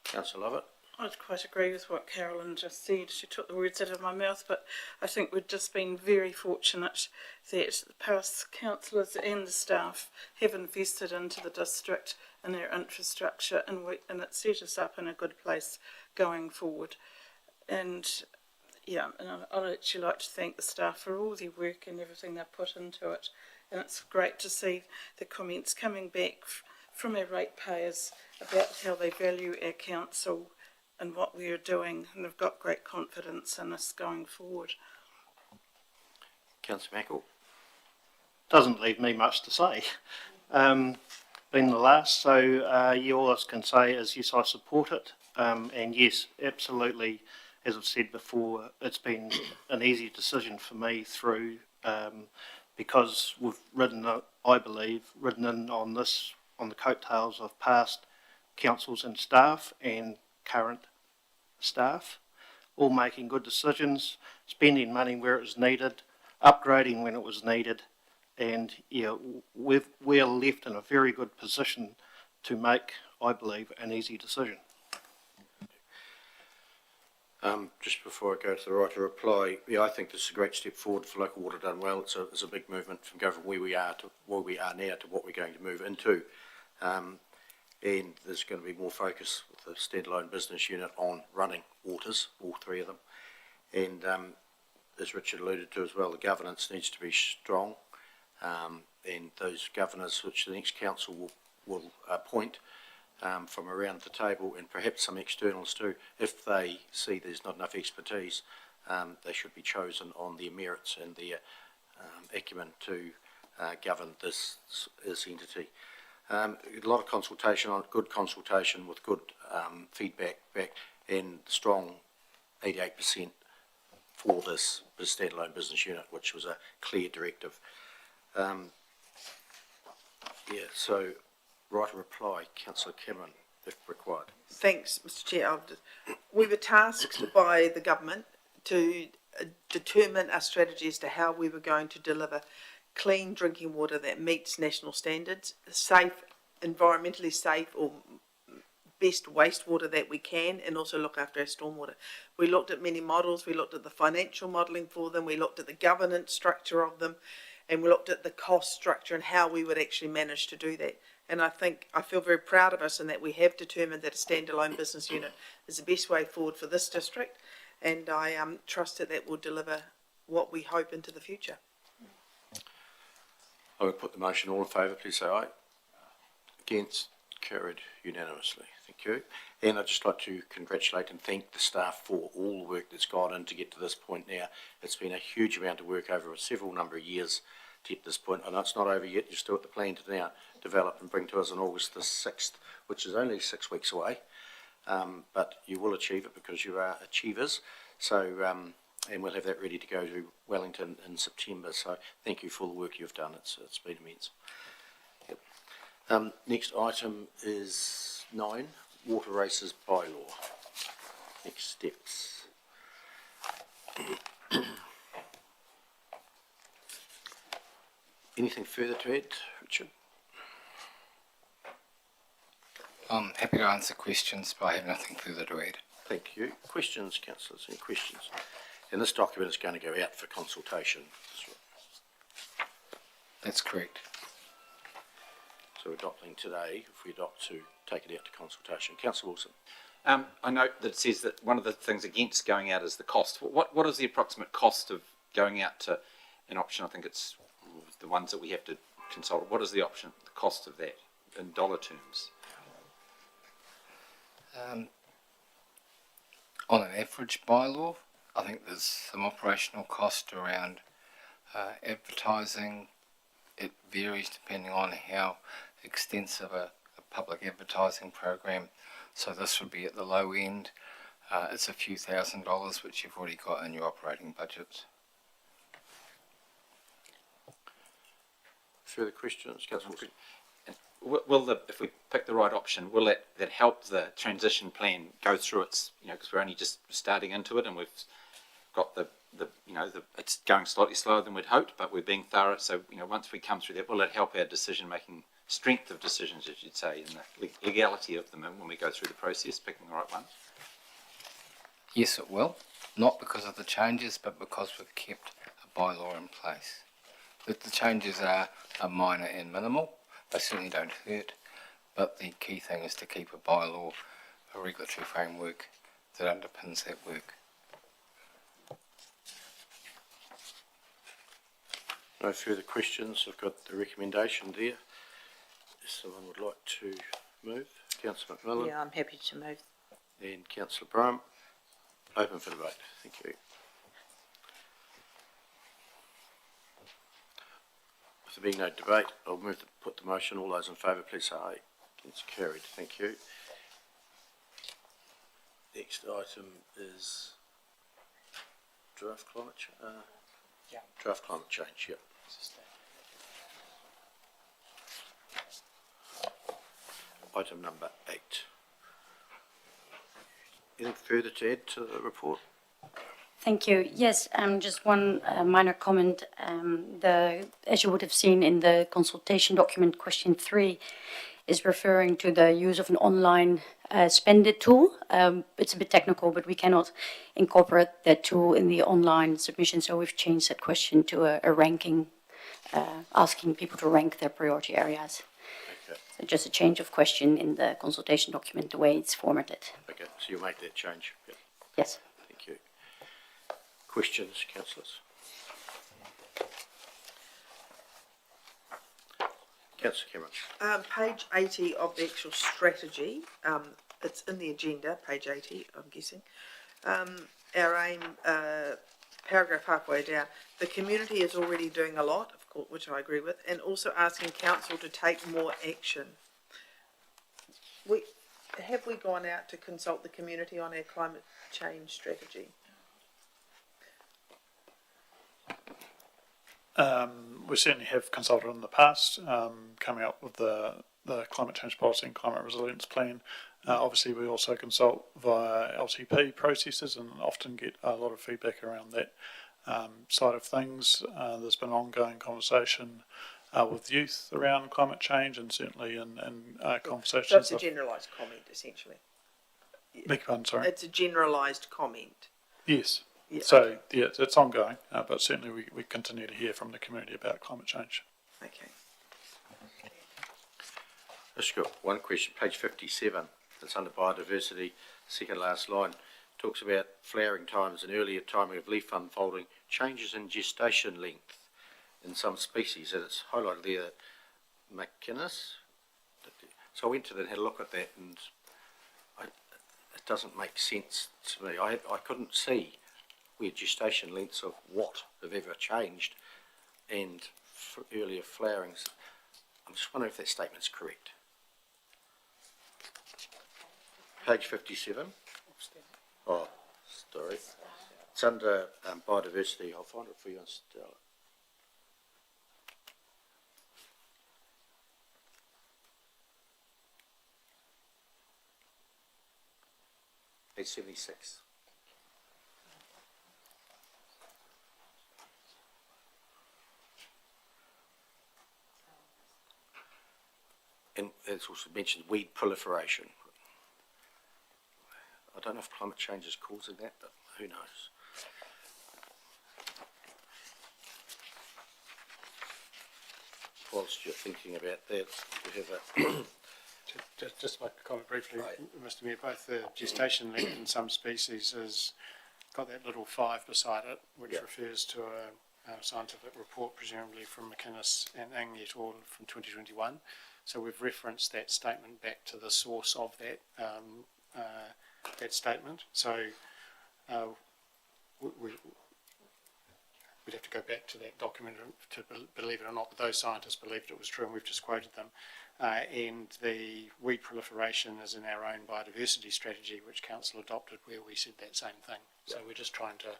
Councillor Lovett? I'd quite agree with what Carolyn just said. She took the words out of my mouth, but I think we've just been very fortunate that the past councillors and the staff have invested into the district and their infrastructure, and it set us up in a good place going forward. And yeah, and I'd actually like to thank the staff for all their work and everything they've put into it. And it's great to see the comments coming back from our ratepayers about how they value our council and what we are doing, and they've got great confidence in us going forward. Councillor Mackel? Doesn't leave me much to say. Been the last, so all I can say is yes, I support it, and yes, absolutely, as I've said before, it's been an easy decision for me through, because we've ridden, I believe, in on the coattails of past councils and staff and current staff, all making good decisions, spending money where it was needed, upgrading when it was needed, and yeah, we're left in a very good position to make, I believe, an easy decision. Just before I go to the right to reply, yeah, I think this is a great step forward for local water done well. It's a big movement from going from where we are now to what we're going to move into. And there's going to be more focus with the standalone business unit on running waters, all three of them. And as Richard alluded to as well, the governance needs to be strong. And those governors, which the next council will appoint from around the table, and perhaps some externals too, if they see there's not enough expertise, they should be chosen on their merits and their acumen to govern this entity. A lot of consultation on good consultation with good feedback back, and strong 88% for this standalone business unit, which was a clear directive. Yeah, so right to reply, Councillor Cameron, if required. Thanks, Mr. Chair. We were tasked by the government to determine a strategy as to how we were going to deliver clean drinking water that meets national standards, safe, environmentally safe, or best wastewater that we can, and also look after our stormwater. We looked at many models. We looked at the financial modelling for them. We looked at the governance structure of them, and we looked at the cost structure and how we would actually manage to do that. And I feel very proud of us in that we have determined that a standalone business unit is the best way forward for this district, and I trust that will deliver what we hope into the future. I will put the motion. All in favour, please say aye. Against? Carried unanimously. Thank you. And I'd just like to congratulate and thank the staff for all the work that's gone in to get to this point now. It's been a huge amount of work over a several number of years to get to this point. I know it's not over yet. You're still at the plan to now develop and bring to us on August the 6th, which is only 6 weeks away. But you will achieve it because you are achievers. So, and we'll have that ready to go to Wellington in September. So thank you for the work you've done. It's been immense. Yep. Next item is 9, Water Races Bylaw. Next steps. Anything further to add, Richard? I'm happy to answer questions, but I have nothing further to add. Thank you. Questions, councillors? Any questions? And this document is going to go out for consultation. That's correct. So we're adopting today, if we adopt to take it out to consultation. Councillor Wilson. I note that it says that one of the things against going out is the cost. What is the approximate cost of going out to an option? I think it's the ones that we have to consult. What is the option, the cost of that in dollar terms? On an average bylaw, I think there's some operational cost around advertising. It varies depending on how extensive a public advertising program. So this would be at the low end. It's a few $1,000s, which you've already got in your operating budget. Further questions, Councillor Wilson? Will if we pick the right option, will that help the transition plan go through its, because we're only just starting into it and we've got it's going slightly slower than we'd hoped, but we're being thorough. So, once we come through that, will it help our decision making, strength of decisions, as you'd say, and the legality of them when we go through the process, picking the right one? Yes, it will. Not because of the changes, but because we've kept a bylaw in place. The changes are minor and minimal. They certainly don't hurt, but the key thing is to keep a bylaw, a regulatory framework that underpins that work. No further questions. I've got the recommendation there. If someone would like to move. Councillor McMillan. Yeah, I'm happy to move. And Councillor Brown. Open for debate. Thank you. If there being no debate, I'll move to put the motion. All those in favour, please say aye. It's carried. Thank you. Next item is draft climate change. Draft climate change, yeah. Item number 8. Anything further to add to the report? Thank you. Yes, just one minor comment. As you would have seen in the consultation document, question 3 is referring to the use of an online spend it tool. It's a bit technical, but we cannot incorporate that tool in the online submission, so we've changed that question to a ranking, asking people to rank their priority areas. Okay. So just a change of question in the consultation document, the way it's formatted. Okay, so you'll make that change? Yeah. Yes. Thank you. Questions, councillors? Councillor Cameron. Page 80 of the actual strategy, it's in the agenda, page 80, I'm guessing. Our aim, paragraph halfway down, the community is already doing a lot, of course, which I agree with, and also asking council to take more action. Have we gone out to consult the community on our climate change strategy? We certainly have consulted in the past, coming up with the climate change policy and climate resilience plan. Obviously, we also consult via LTP processes and often get a lot of feedback around that side of things. There's been ongoing conversation with youth around climate change, and certainly in conversations. So it's a generalised comment, essentially. Beg your pardon, sorry. It's a generalised comment. Yes. Yeah, So, okay. yeah, it's ongoing, but certainly we continue to hear from the community about climate change. Okay. I've just got one question, page 57. It's under biodiversity, second last line. Talks about flowering times and earlier timing of leaf unfolding, changes in gestation length in some species, and it's highlighted there that McInnes. So I went to that and had a look at that, and it doesn't make sense to me. I couldn't see where gestation lengths of what have ever changed, and for earlier flowerings. I'm just wondering if that statement's correct. Page 57. Oh, sorry. It's under biodiversity. I'll find it for you on Stella. Page 76. And it's also mentioned weed proliferation. I don't know if climate change is causing that, but who knows? Whilst you're thinking about that, you have a Just like to comment briefly, Mr Mayor, both the gestation length in some species has got that little 5 beside it, which refers to a scientific report, presumably from McInnes and Ng et al. From 2021. So we've referenced that statement back to the source of that that statement. So we'd have to go back to that document to believe it or not, but those scientists believed it was true, and we've just quoted them. And the weed proliferation is in our own biodiversity strategy, which Council adopted, where we said that same thing. So we're just trying to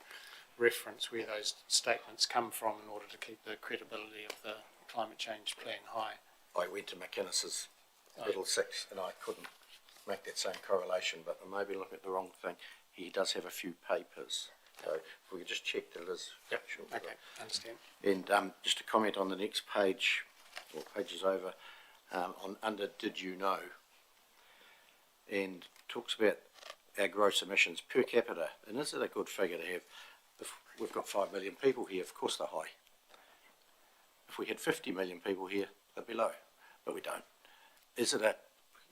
reference where those statements come from in order to keep the credibility of the climate change plan high. I went to McInnes's Little Six and I couldn't make that same correlation, but I may be looking at the wrong thing. He does have a few papers. So if we could just check that it is. Yep, sure. okay, understand. And just to comment on the next page, or pages over, on under Did You Know? And talks about our gross emissions per capita. And is it a good figure to have? If we've got 5 million people here, of course they're high. If we had 50 million people here, they'd be low, but we don't. Is it a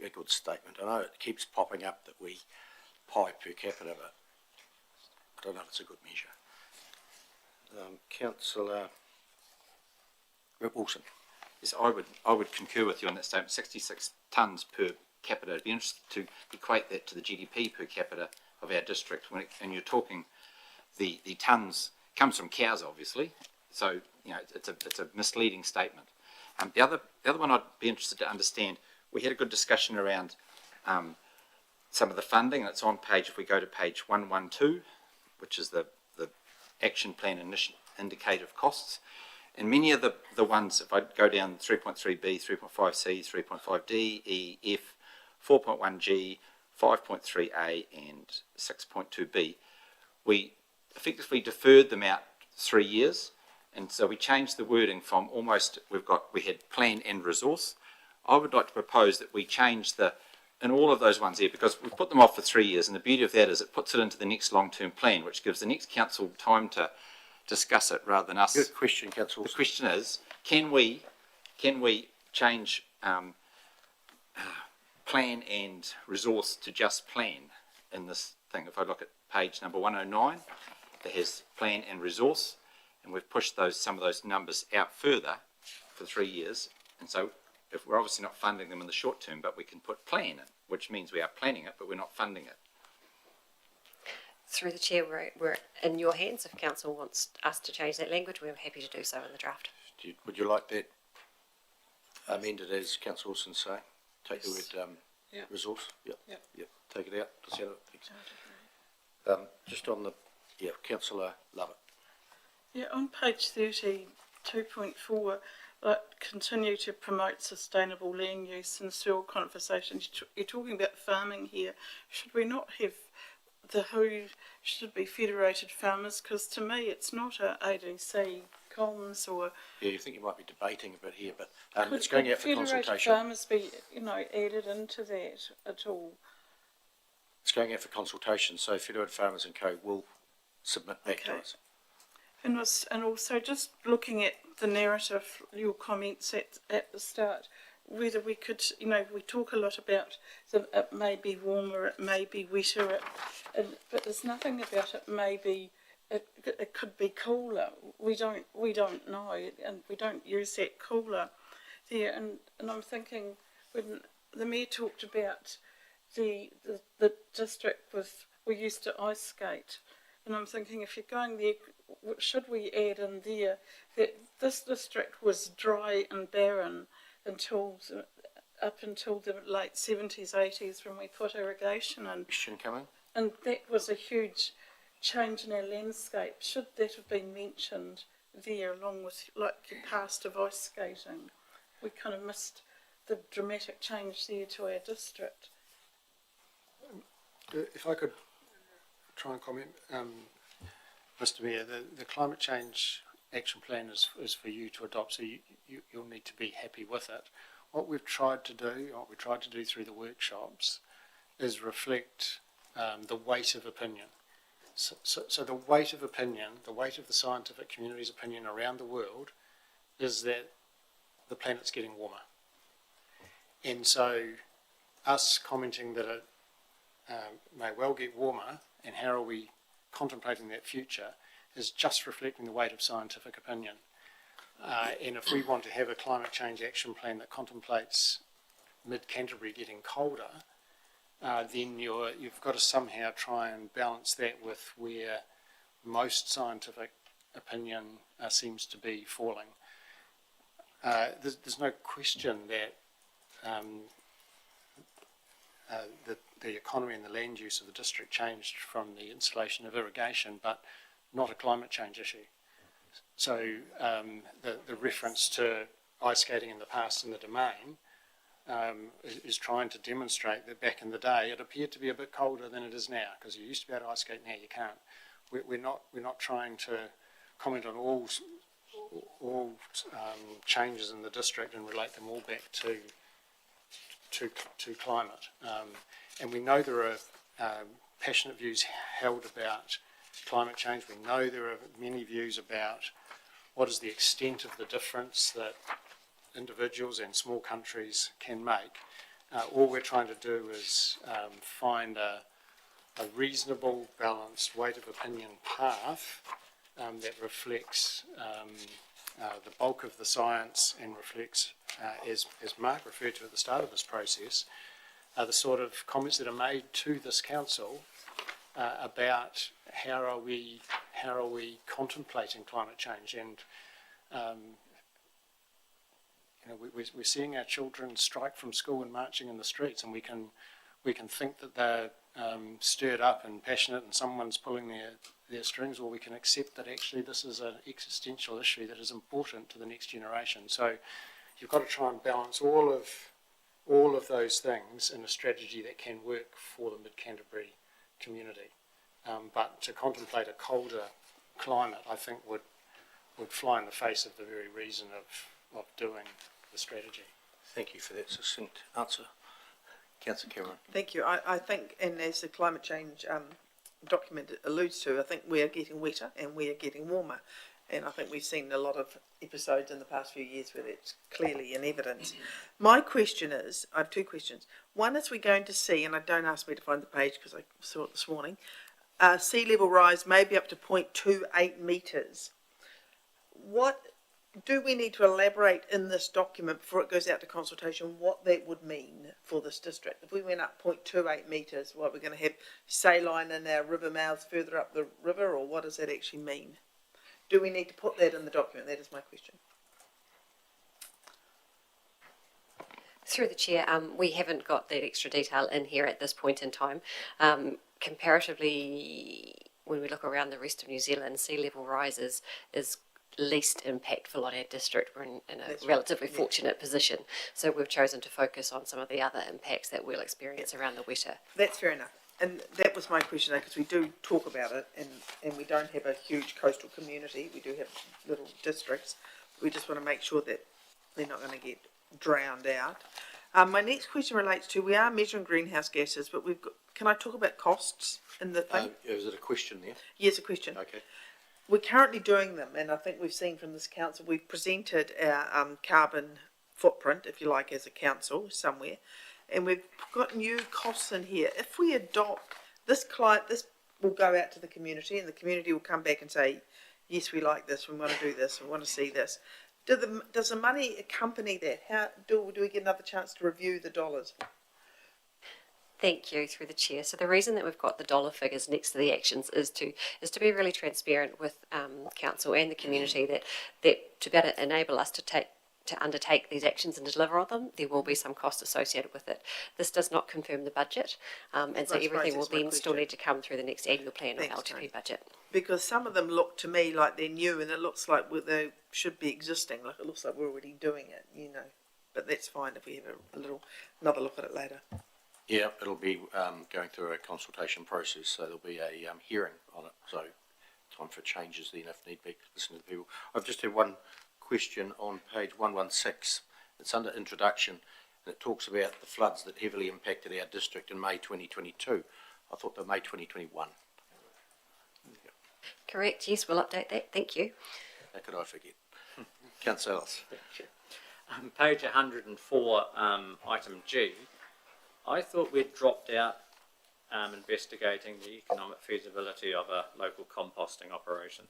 good statement? I know it keeps popping up that we high per capita, but I don't know if it's a good measure. Councillor Wilson. Yes, I would concur with you on that statement. 66 tonnes per capita. It'd be interesting to equate that to the GDP per capita of our district. And you're talking, the tonnes comes from cows, obviously. So you know it's a misleading statement. The other one I'd be interested to understand. We had a good discussion around some of the funding. And it's on page. If we go to page 112, which is the action plan indicative costs. And many of the ones, if I go down 3.3b, 3.5c, 3.5d, E, F, 4.1g, 5.3a and 6.2b, we effectively deferred them out 3 years. And so we changed the wording from we had plan and resource. I would like to propose that we change in all of those ones here, because we put them off for 3 years, and the beauty of that is it puts it into the next long-term plan, which gives the next council time to discuss it rather than us. Good question, Councillor. The question is, can we change plan and resource to just plan in this thing? If I look at page number 109, it has plan and resource, and we've pushed some of those numbers out further for 3 years, and so if we're obviously not funding them in the short term, but we can put plan in, which means we are planning it, but we're not funding it. Through the chair, we're in your hands. If council wants us to change that language, we're happy to do so in the draft. Would you like that amended as Councillor Wilson say? Take the word resource? Yep. Take it out. Does that just on the Councillor Lovett. Yeah, on page 30, 2.4, continue to promote sustainable land use and soil conservation. You're talking about farming here. Should we not have who should be federated farmers? Because to me it's not a ADC comms or... Yeah, you think you might be debating a bit here, but it's going out for consultation. Federated farmers be, added into that at all? It's going out for consultation, so Federated Farmers and Co will submit back to us. And also just looking at the narrative, your comments at the start, whether we could, we talk a lot about it may be warmer, it may be wetter, but there's nothing about it could be cooler. We don't know, and we don't use that cooler there. And I'm thinking when the Mayor talked about the district we used to ice skate, and I'm thinking if you're going there, should we add in there that this district was dry and barren up until the late 70s, 80s when we put irrigation in. Question coming. And that was a huge change in our landscape. Should that have been mentioned there along with your past of ice skating? We kind of missed the dramatic change there to our district. If I could try and comment, Mr Mayor, the climate change action plan is for you to adopt, so you'll need to be happy with it. What we tried to do through the workshops is reflect the weight of opinion. So the weight of opinion, the weight of the scientific community's opinion around the world is that the planet's getting warmer. And so us commenting that it may well get warmer and how are we contemplating that future is just reflecting the weight of scientific opinion. And if we want to have a climate change action plan that contemplates mid-Canterbury getting colder, then you've got to somehow try and balance that with where most scientific opinion seems to be falling. There's no question that the economy and the land use of the district changed from the installation of irrigation, but not a climate change issue. So the reference to ice skating in the past in the Domain is trying to demonstrate that back in the day it appeared to be a bit colder than it is now, because you used to be able to ice skate, now you can't. We're not trying to comment on all changes in the district and relate them all back to climate. And we know there are passionate views held about climate change. We know there are many views about what is the extent of the difference that individuals and small countries can make. All we're trying to do is find a reasonable, balanced, weight of opinion path that reflects the bulk of the science and reflects, as Mark referred to at the start of this process, the sort of comments that are made to this council about how are we contemplating climate change. And we're seeing our children strike from school and marching in the streets, and we can think that they're stirred up and passionate and someone's pulling their strings, or we can accept that actually this is an existential issue that is important to the next generation. So you've got to try and balance all of those things in a strategy that can work for the Mid-Canterbury community. But to contemplate a colder climate, I think would fly in the face of the very reason of doing the strategy. Thank you for that succinct answer. Councillor Cameron. Thank you. I think, and as the climate change document alludes to, I think we are getting wetter and we are getting warmer. And I think we've seen a lot of episodes in the past few years where that's clearly in evidence. My question is, I have two questions. One is, we're going to see, and don't ask me to find the page because I saw it this morning, sea level rise maybe up to 0.28 metres. What do we need to elaborate in this document before it goes out to consultation what that would mean for this district? If we went up 0.28 metres, what, we're going to have saline in our river mouths further up the river, or what does that actually mean? Do we need to put that in the document? That is my question. Through the chair, we haven't got that extra detail in here at this point in time. Comparatively, when we look around the rest of New Zealand, sea level rises is least impactful on our district. We're in a relatively fortunate position, so we've chosen to focus on some of the other impacts that we'll experience around the wetter. That's fair enough. And that was my question, because we do talk about it, and we don't have a huge coastal community. We do have little districts. We just want to make sure that they're not going to get drowned out. My next question relates to, we are measuring greenhouse gases, but we've got, can I talk about costs in the thing? Is it a question there? Yes, a question. Okay. We're currently doing them, and I think we've seen from this council, we've presented our carbon footprint, if you like, as a council somewhere, and we've got new costs in here. If we adopt this this will go out to the community, and the community will come back and say, yes, we like this, we want to do this, we want to see this. Does the money accompany that? How do we get another chance to review the dollars? Thank you, through the chair. So the reason that we've got the dollar figures next to the actions is to be really transparent with council and the community that to be able to enable us to undertake these actions and deliver on them, there will be some cost associated with it. This does not confirm the budget, and so everything will then still need to come through the next annual plan or LTP budget. Because some of them look to me like they're new, and it looks like they should be existing. Like it looks like we're already doing it, you know. But that's fine if we have another look at it later. Yeah, it'll be going through a consultation process, so there'll be a hearing on it. So time for changes then if need be. Listen to the people. I've just had one question on page 116. It's under introduction, and it talks about the floods that heavily impacted our district in May 2022. I thought they were May 2021. Correct, yes, we'll update that, thank you. How could I forget? Councillor Ellis. Thank you. Page 104, item G, I thought we'd dropped out investigating the economic feasibility of a local composting operation.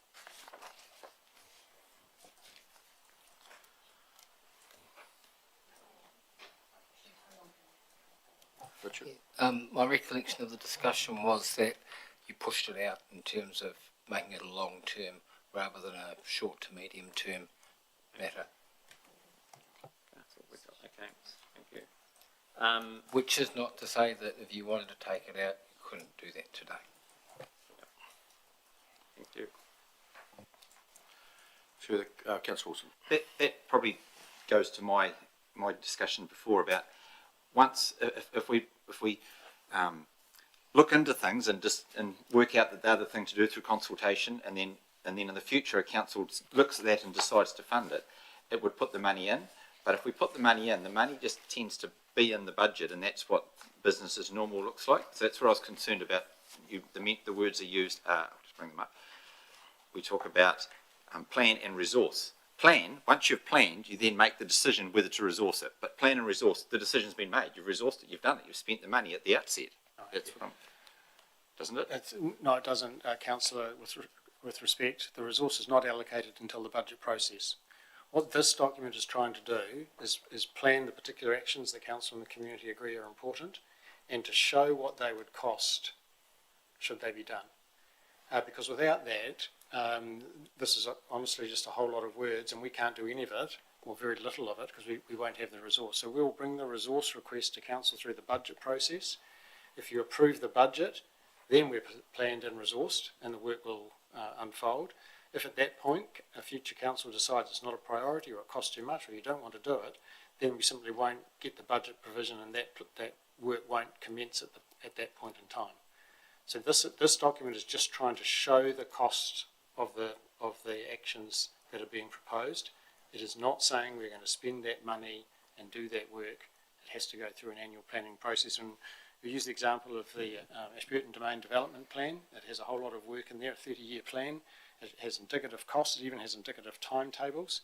Richard? My recollection of the discussion was that you pushed it out in terms of making it a long-term rather than a short to medium-term matter. I thought we got, okay, thank you. Which is not to say that if you wanted to take it out, you couldn't do that today. Thank you. Further, Councillor Wilson. That probably goes to my discussion before about once if we look into things and work out that the other thing to do through consultation, and then in the future a council looks at that and decides to fund it, it would put the money in. But if we put the money in, the money just tends to be in the budget, and that's what business as normal looks like. So that's what I was concerned about. The words are used. I'll just bring them up. We talk about plan and resource. Plan, once you've planned, you then make the decision whether to resource it. But plan and resource, the decision's been made. You've resourced it, you've done it, you've spent the money at the outset. That's what doesn't it? No, it doesn't, Councillor, with respect. The resource is not allocated until the budget process. What this document is trying to do is plan the particular actions the council and the community agree are important, and to show what they would cost should they be done. Because without that, this is honestly just a whole lot of words, and we can't do any of it, or very little of it, because we won't have the resource. So we'll bring the resource request to council through the budget process. If you approve the budget, then we're planned and resourced, and the work will unfold. If at that point a future council decides it's not a priority, or it costs too much, or you don't want to do it, then we simply won't get the budget provision, and that work won't commence at that point in time. So this document is just trying to show the cost of the actions that are being proposed. It is not saying we're going to spend that money and do that work. It has to go through an annual planning process. And we use the example of the Ashburton Domain Development Plan. It has a whole lot of work in there, a 30-year plan. It has indicative costs. It even has indicative timetables.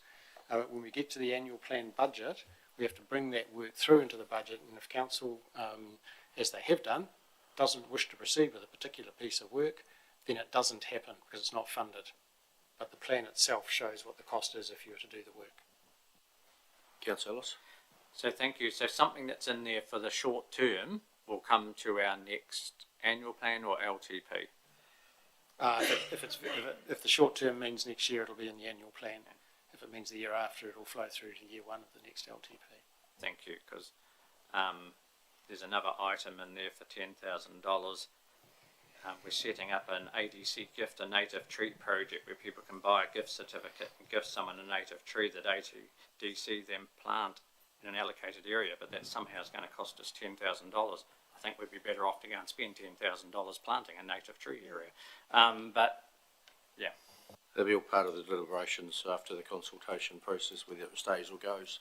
When we get to the annual plan budget, we have to bring that work through into the budget. And if council, as they have done, doesn't wish to proceed with a particular piece of work, then it doesn't happen because it's not funded. But the plan itself shows what the cost is if you were to do the work. Councillor Ellis. So thank you. So something that's in there for the short term will come to our next annual plan or LTP? If the short term means next year, it'll be in the annual plan. If it means the year after, it'll flow through to year one of the next LTP. Thank you, because there's another item in there for $10,000. We're setting up an ADC gift a native tree project where people can buy a gift certificate and gift someone a native tree that ADC then plant in an allocated area, but that somehow is going to cost us $10,000. I think we'd be better off to go and spend $10,000 planting a native tree area. But yeah. That'll be all part of the deliberations after the consultation process, whether it stays or goes.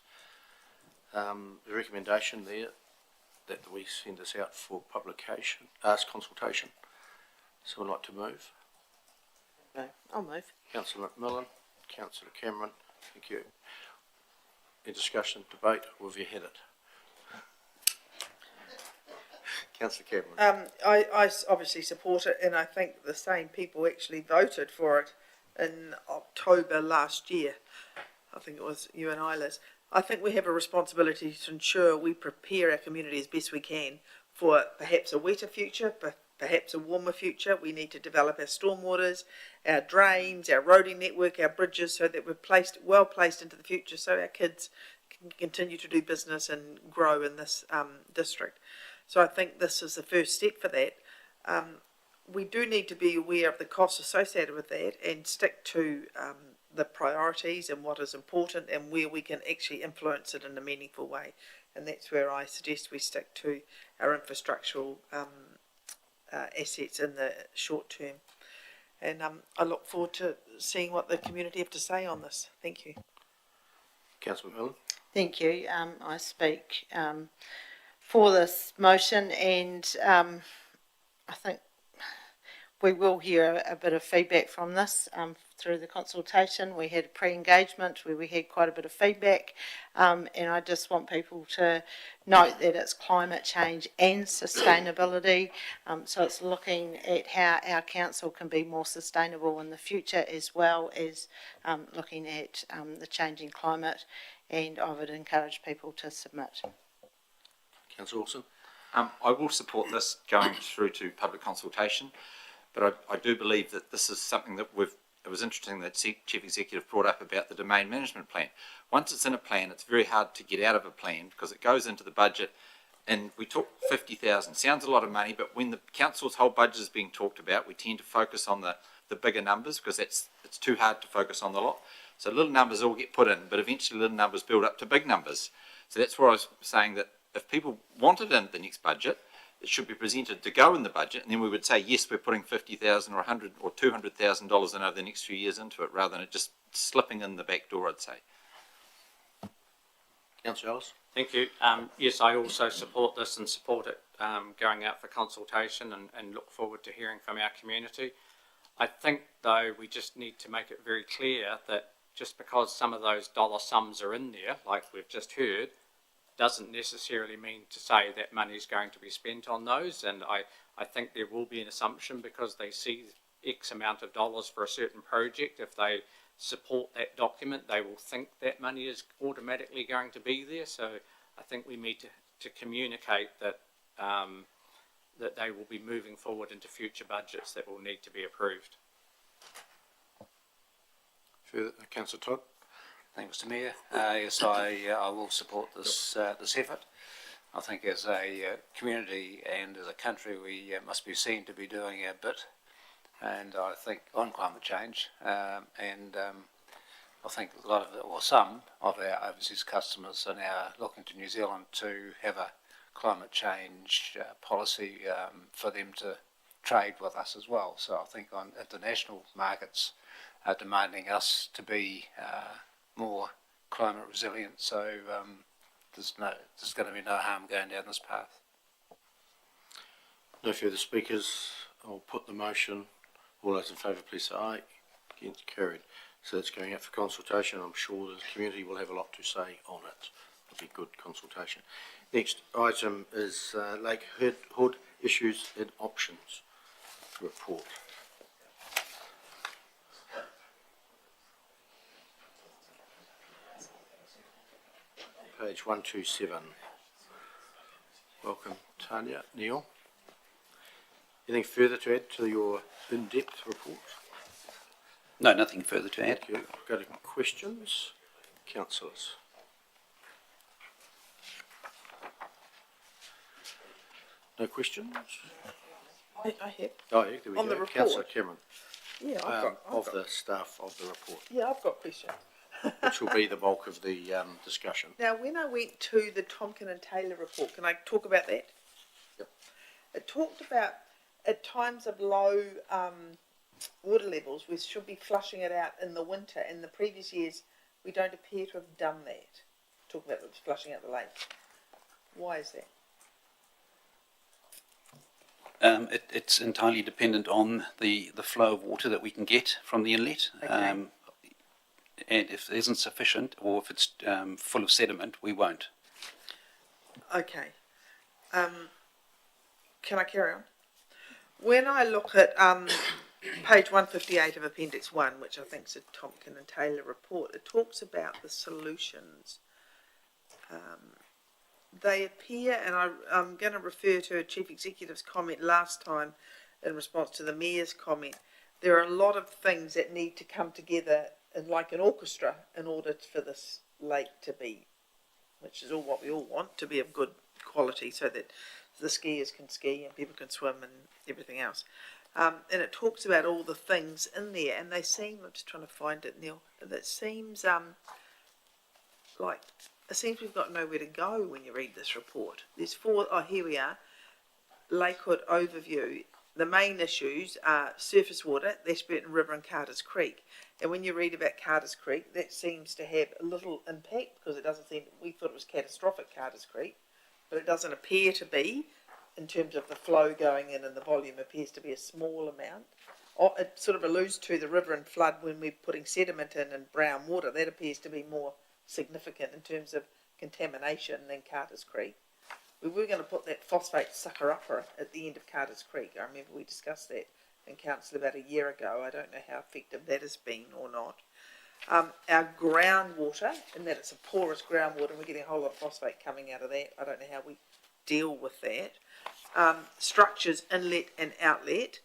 The recommendation there that we send this out for publication, consultation. So I'd like to move. No, I'll move. Councillor McMillan, Councillor Cameron, thank you. Any discussion, debate, or have you had it? Councillor Cameron. I obviously support it, and I think the same people actually voted for it in October last year. I think it was you and I, Liz. I think we have a responsibility to ensure we prepare our community as best we can for perhaps a wetter future, but perhaps a warmer future. We need to develop our stormwaters, our drains, our roading network, our bridges, so that we're well placed into the future, so our kids can continue to do business and grow in this district. So I think this is the first step for that. We do need to be aware of the costs associated with that and stick to the priorities and what is important and where we can actually influence it in a meaningful way. And that's where I suggest we stick to our infrastructural assets in the short term. And I look forward to seeing what the community have to say on this. Thank you. Councillor McMillan. Thank you. I speak for this motion, and I think we will hear a bit of feedback from this through the consultation. We had pre-engagement where we had quite a bit of feedback, and I just want people to note that it's climate change and sustainability. So it's looking at how our council can be more sustainable in the future, as well as looking at the changing climate, and I would encourage people to submit. Councillor Wilson? I will support this going through to public consultation, but I do believe that this is something that it was interesting that Chief Executive brought up about the domain management plan. Once it's in a plan, it's very hard to get out of a plan because it goes into the budget, and we talk 50,000. Sounds a lot of money, but when the council's whole budget is being talked about, we tend to focus on the bigger numbers because it's too hard to focus on the lot. So little numbers all get put in, but eventually little numbers build up to big numbers. So that's where I was saying that if people want it in the next budget, it should be presented to go in the budget, and then we would say, yes, we're putting 50,000 or 100 or $200,000 in over the next few years into it, rather than it just slipping in the back door, I'd say. Councillor Ellis? Thank you. Yes, I also support this and support it going out for consultation and look forward to hearing from our community. I think, though, we just need to make it very clear that just because some of those dollar sums are in there, like we've just heard, doesn't necessarily mean to say that money is going to be spent on those. And I think there will be an assumption because they see X amount of dollars for a certain project. If they support that document, they will think that money is automatically going to be there. So I think we need to communicate that that they will be moving forward into future budgets that will need to be approved. Further, Councillor Todd? Thanks, Mr. Mayor. Yes, I will support this effort. I think as a community and as a country, we must be seen to be doing our bit. And I think on climate change, and I think a lot of it, or some of our overseas customers are now looking to New Zealand to have a climate change policy for them to trade with us as well. So I think on international markets are demanding us to be more climate resilient, so there's going to be no harm going down this path. No further speakers. I'll put the motion. All those in favour, please say aye. Against, carried. So that's going out for consultation. I'm sure the community will have a lot to say on it. It'll be good consultation. Next item is Lake Hood issues and options report. Page 127. Welcome, Tanya. Neil? Anything further to add to your in-depth report? No, nothing further to add. Thank you. Go to questions. Councillors? No questions? I have. Oh, yeah, there we On go. the report. Councillor Cameron. Yeah, the staff of the report, Yeah, I've got questions. which will be the bulk of the discussion. Now, when I went to the Tompkin and Taylor report, can I talk about that? Yep. It talked about at times of low water levels, we should be flushing it out in the winter. In the previous years, we don't appear to have done that. Talk about flushing out the lake. Why is that? It's entirely dependent on the flow of water that we can get from the inlet. Okay. And if there isn't sufficient, or if it's full of sediment, we won't. Okay. Can I carry on? When I look at page 158 of Appendix 1, which I think is a Tompkin and Taylor report, it talks about the solutions. They appear, and I'm going to refer to a Chief Executive's comment last time in response to the Mayor's comment, there are a lot of things that need to come together in like an orchestra in order for this lake to be, which is all what we all want, to be of good quality so that the skiers can ski and people can swim and everything else. And it talks about all the things in there, and they seem, I'm just trying to find it, Neil, that seems like, it seems we've got nowhere to go when you read this report. There's four, oh, here we are, Lakewood overview. The main issues are surface water, the Ashburton River and Carter's Creek. And when you read about Carter's Creek, that seems to have a little impact because it doesn't seem, we thought it was catastrophic, Carter's Creek, but it doesn't appear to be. in terms of the flow going in and the volume appears to be a small amount. Oh, it sort of alludes to the river and flood when we're putting sediment in and brown water. That appears to be more significant in terms of contamination than Carter's Creek. We were going to put that phosphate sucker upper at the end of Carter's Creek. I remember we discussed that in council about a year ago. I don't know how effective that has been or not. Our groundwater, in that it's a porous groundwater, and we're getting a whole lot of phosphate coming out of that. I don't know how we deal with that. Structures, inlet and outlet.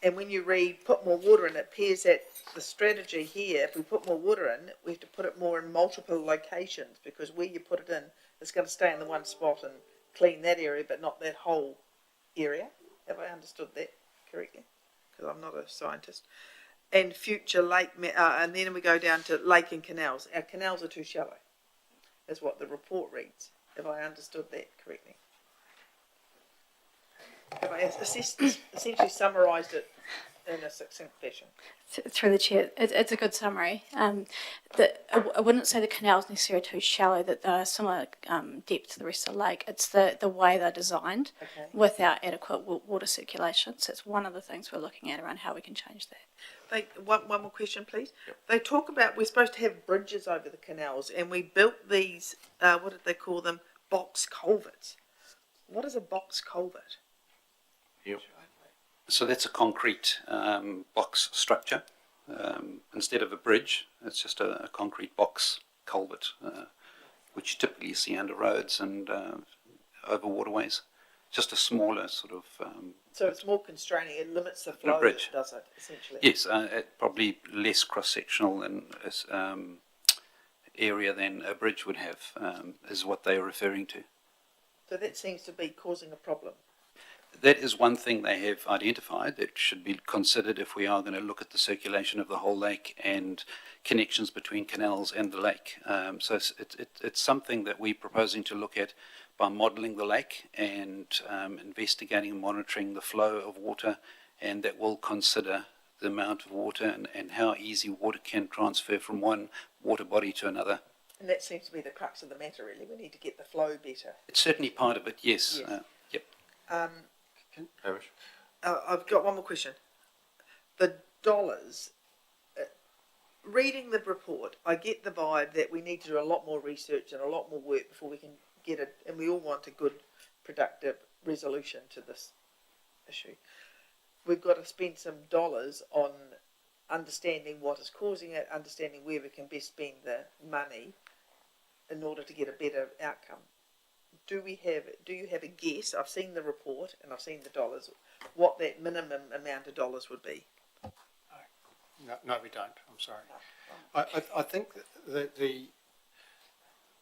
And when you read put more water in, it appears that the strategy here, if we put more water in, we have to put it more in multiple locations, because where you put it in, it's going to stay in the one spot and clean that area, but not that whole area. Have I understood that correctly? Because I'm not a scientist. And future lake, and then we go down to lake and canals. Our canals are too shallow, is what the report reads. Have I understood that correctly? Have I essentially summarised it in a succinct fashion? Through the chair, it's a good summary. I wouldn't say the canal's necessarily too shallow, that they're similar depth to the rest of the lake. It's the way they're designed without adequate water circulation. So it's one of the things we're looking at around how we can change that. One more question, please. They talk about we're supposed to have bridges over the canals, and we built these, what did they call them? Box culverts. What is a box culvert? Yep. So that's a concrete box structure. Instead of a bridge, it's just a concrete box culvert, which you typically see under roads and over waterways. Just a smaller sort of... so it's more constraining, it limits the flow, bridge. Does it, essentially? Yes, probably less cross-sectional and area than a bridge would have, is what they are referring to. So that seems to be causing a problem. That is one thing they have identified that should be considered if we are going to look at the circulation of the whole lake and connections between canals and the lake. So it's something that we're proposing to look at by modelling the lake and investigating and monitoring the flow of water, and that will consider the amount of water and how easy water can transfer from one water body to another. And that seems to be the crux of the matter, really. We need to get the flow better. It's certainly part of it, yes. Yep. I've got one more question. The dollars, reading the report, I get the vibe that we need to do a lot more research and a lot more work before we can get it, and we all want a good, productive resolution to this issue. We've got to spend some dollars on understanding what is causing it, understanding where we can best spend the money in order to get a better outcome. Do you have a guess? I've seen the report and I've seen the dollars, what that minimum amount of dollars would be? No, we don't. I'm sorry. I think that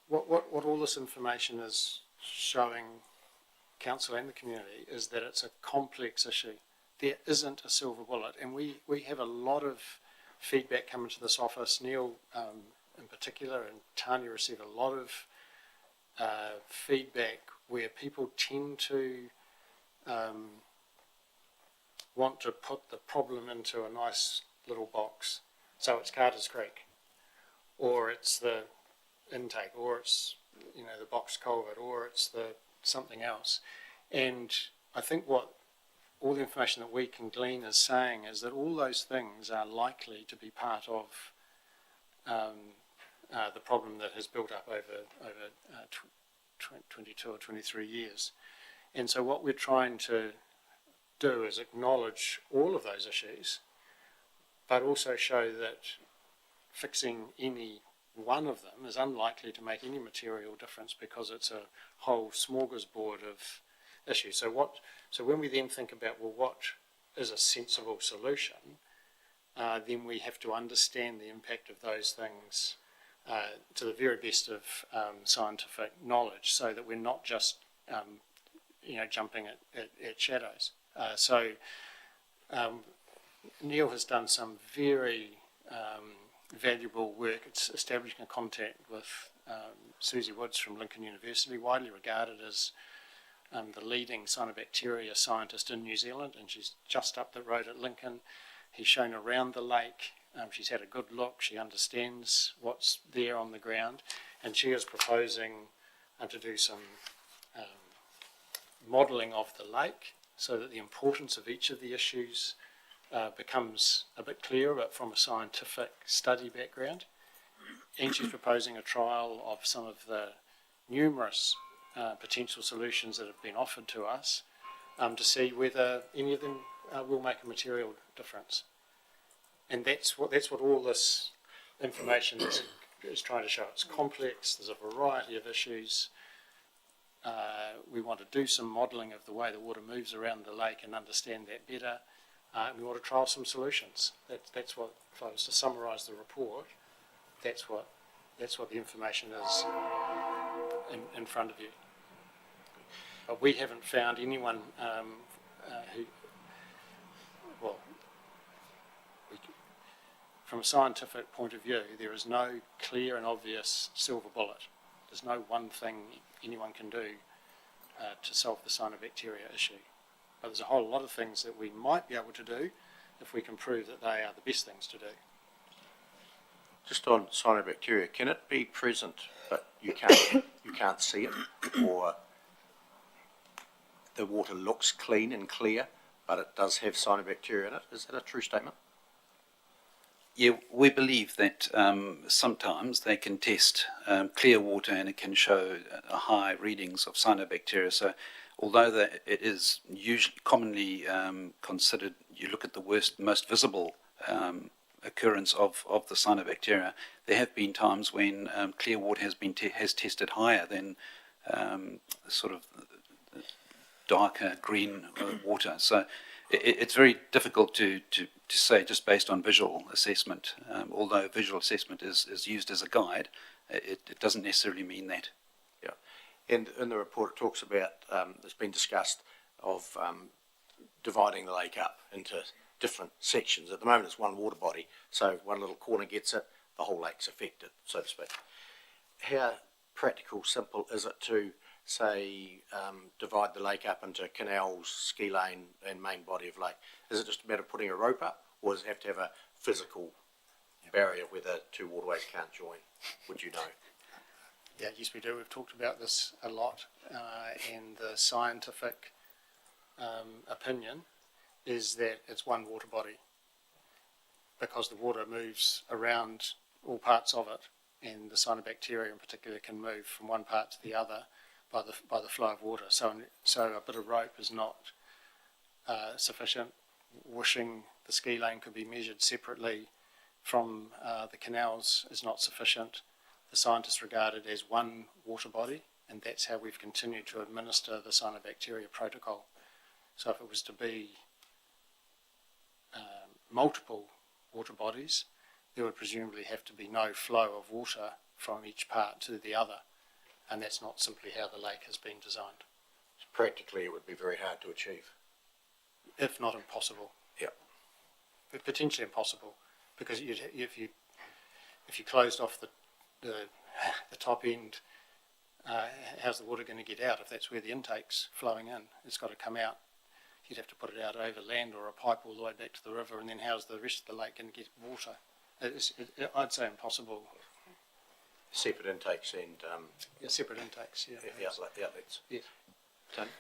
what all this information is showing council and the community is that it's a complex issue. There isn't a silver bullet, and we have a lot of feedback coming to this office. Neil, in particular, and Tanya receive a lot of feedback where people tend to want to put the problem into a nice little box. So it's Carter's Creek, or it's the intake, or it's the box culvert, or it's the something else. And I think what all the information that we can glean is saying is that all those things are likely to be part of the problem that has built up over 22 or 23 years. And so what we're trying to do is acknowledge all of those issues, but also show that fixing any one of them is unlikely to make any material difference, because it's a whole smorgasbord of issues. So when we then think about, well, what is a sensible solution, then we have to understand the impact of those things to the very best of scientific knowledge, so that we're not just jumping at shadows. Neil has done some very valuable work. It's establishing a contact with Susie Woods from Lincoln University, widely regarded as the leading cyanobacteria scientist in New Zealand, and she's just up the road at Lincoln. He's shown around the lake. She's had a good look. She understands what's there on the ground, and she is proposing to do some modelling of the lake so that the importance of each of the issues becomes a bit clearer, but from a scientific study background. And she's proposing a trial of some of the numerous potential solutions that have been offered to us to see whether any of them will make a material difference. And that's what all this information is trying to show. It's complex, there's a variety of issues. We want to do some modelling of the way the water moves around the lake and understand that better. We want to trial some solutions. That's what, if I was to summarise the report, that's what the information is in front of you. But we haven't found anyone from a scientific point of view, there is no clear and obvious silver bullet. There's no one thing anyone can do to solve the cyanobacteria issue. But there's a whole lot of things that we might be able to do if we can prove that they are the best things to do. Just on cyanobacteria, can it be present but you can't see it, or the water looks clean and clear but it does have cyanobacteria in it? Is that a true statement? Yeah, we believe that sometimes they can test clear water and it can show high readings of cyanobacteria. So although that it is usually commonly considered, you look at the most visible occurrence of the cyanobacteria, there have been times when clear water has tested higher than sort of darker green water. So it's very difficult to say just based on visual assessment. Although visual assessment is used as a guide, it doesn't necessarily mean that. Yeah, and in the report it talks about, it's been discussed, of dividing the lake up into different sections. At the moment it's one water body, so one little corner gets it, the whole lake's affected, so to speak. How practical, simple is it to, say, divide the lake up into canals, ski lane and main body of lake? Is it just a matter of putting a rope up, or does it have to have a physical barrier where the two waterways can't join? Would you know? Yeah, yes we do. We've talked about this a lot, and the scientific opinion is that it's one water body because the water moves around all parts of it, and the cyanobacteria in particular can move from one part to the other by the flow of water. So a bit of rope is not sufficient. Wishing the ski lane could be measured separately from the canals is not sufficient. The scientists regard it as one water body, and that's how we've continued to administer the cyanobacteria protocol. So if it was to be multiple water bodies, there would presumably have to be no flow of water from each part to the other, and that's not simply how the lake has been designed. Practically it would be very hard to achieve. If not impossible. Yeah. But potentially impossible, because if you closed off the top end, how's the water going to get out if that's where the intake's flowing in? It's got to come out. You'd have to put it out over land or a pipe all the way back to the river, and then how's the rest of the lake going to get water? I'd say impossible. Separate intakes and... separate intakes, yeah. The outlets. Yes. Tony?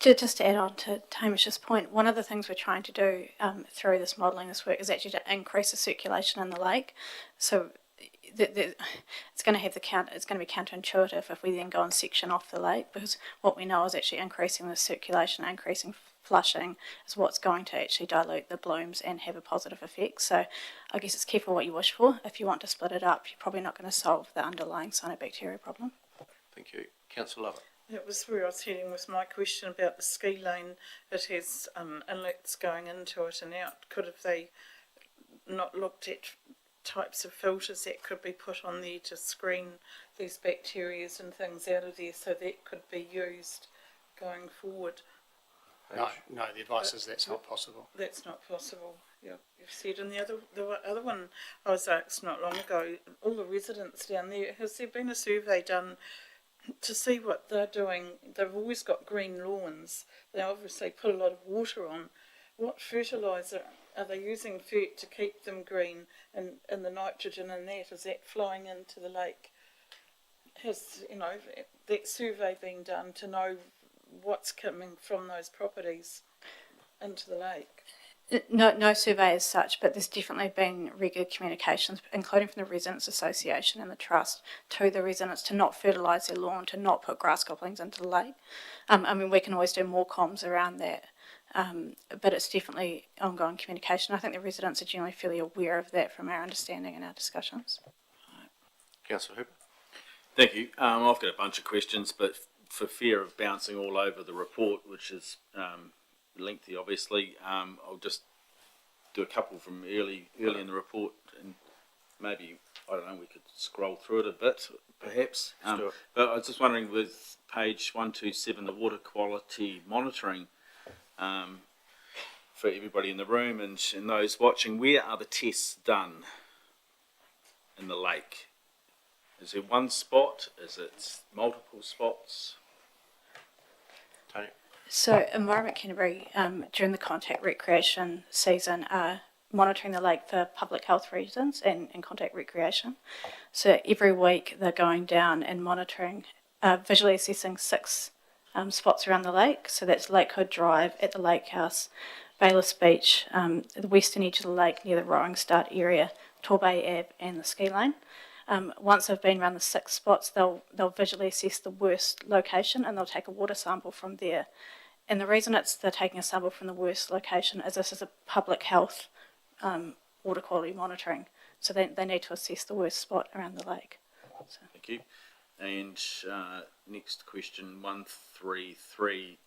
Just to add on to Hamish's point, one of the things we're trying to do through this modelling, this work, is actually to increase the circulation in the lake. So it's going to be counterintuitive if we then go and section off the lake, because what we know is actually increasing the circulation, increasing flushing is what's going to actually dilute the blooms and have a positive effect. So I guess it's careful what you wish for. If you want to split it up, you're probably not going to solve the underlying cyanobacteria problem. Thank you. Councillor Lovett. That was where I was heading with my question about the ski lane. It has inlets going into it and out. Could have they not looked at types of filters that could be put on there to screen these bacteria and things out of there, so that could be used going forward? No, the advice is that's not possible. That's not possible. Yeah, you've said. And the other one I was asked not long ago, all the residents down there, has there been a survey done to see what they're doing? They've always got green lawns. They obviously put a lot of water on. What fertiliser are they using to keep them green, and the nitrogen in that, is that flowing into the lake? Has that survey been done to know what's coming from those properties into the lake? No survey as such, but there's definitely been regular communications, including from the Residents Association and the Trust, to the residents to not fertilise their lawn, to not put grass clippings into the lake. I mean, we can always do more comms around that, but it's definitely ongoing communication. I think the residents are generally fairly aware of that from our understanding and our discussions. Councillor Hooper. Thank you. I've got a bunch of questions, but for fear of bouncing all over the report, which is lengthy, obviously, I'll just do a couple from early in the report, and maybe, I don't know, we could scroll through it a bit, perhaps. But I was just wondering, with page 127, the water quality monitoring, for everybody in the room and those watching, where are the tests done in the lake? Is there one spot? Is it multiple spots? Tony? So Environment Canterbury, during the contact recreation season, are monitoring the lake for public health reasons and contact recreation. So every week they're going down and monitoring, visually assessing 6 spots around the lake. So that's Lake Hood Drive at the Lake House, Bayless Beach, the western edge of the lake near the Rowing Start area, Torbay Ave and the ski lane. Once they've been around the 6 spots, they'll visually assess the worst location and they'll take a water sample from there. And the reason they're taking a sample from the worst location is this is a public health water quality monitoring. So they need to assess the worst spot around the lake. So. Thank you. And next question, 133.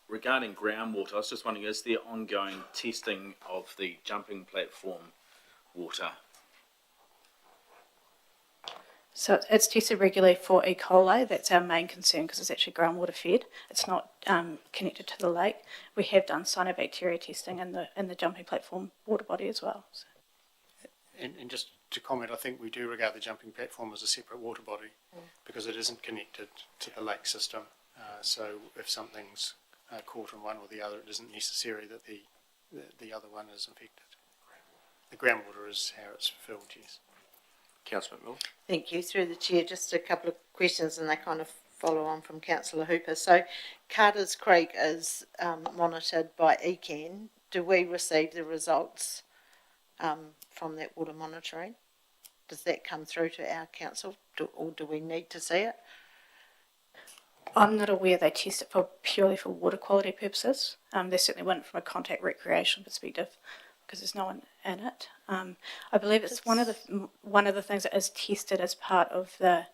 Regarding groundwater, I was just wondering, is there ongoing testing of the jumping platform water? So it's tested regularly for E. coli. That's our main concern because it's actually groundwater fed. It's not connected to the lake. We have done cyanobacteria testing in the jumping platform water body as well. So. And just to comment, I think we do regard the jumping platform as a separate water body because it isn't connected to the lake system. So if something's caught in one or the other, it isn't necessary that the other one is infected. The groundwater is how it's filled, yes. Councillor McMillan. Thank you. Through the chair, just a couple of questions and they kind of follow on from Councillor Hooper. So Carter's Creek is monitored by ECAN. Do we receive the results from that water monitoring? Does that come through to our council or do we need to see it? I'm not aware they test it purely for water quality purposes. They certainly wouldn't from a contact recreation perspective because there's no one in it. I believe it's one of the things that is tested as part of the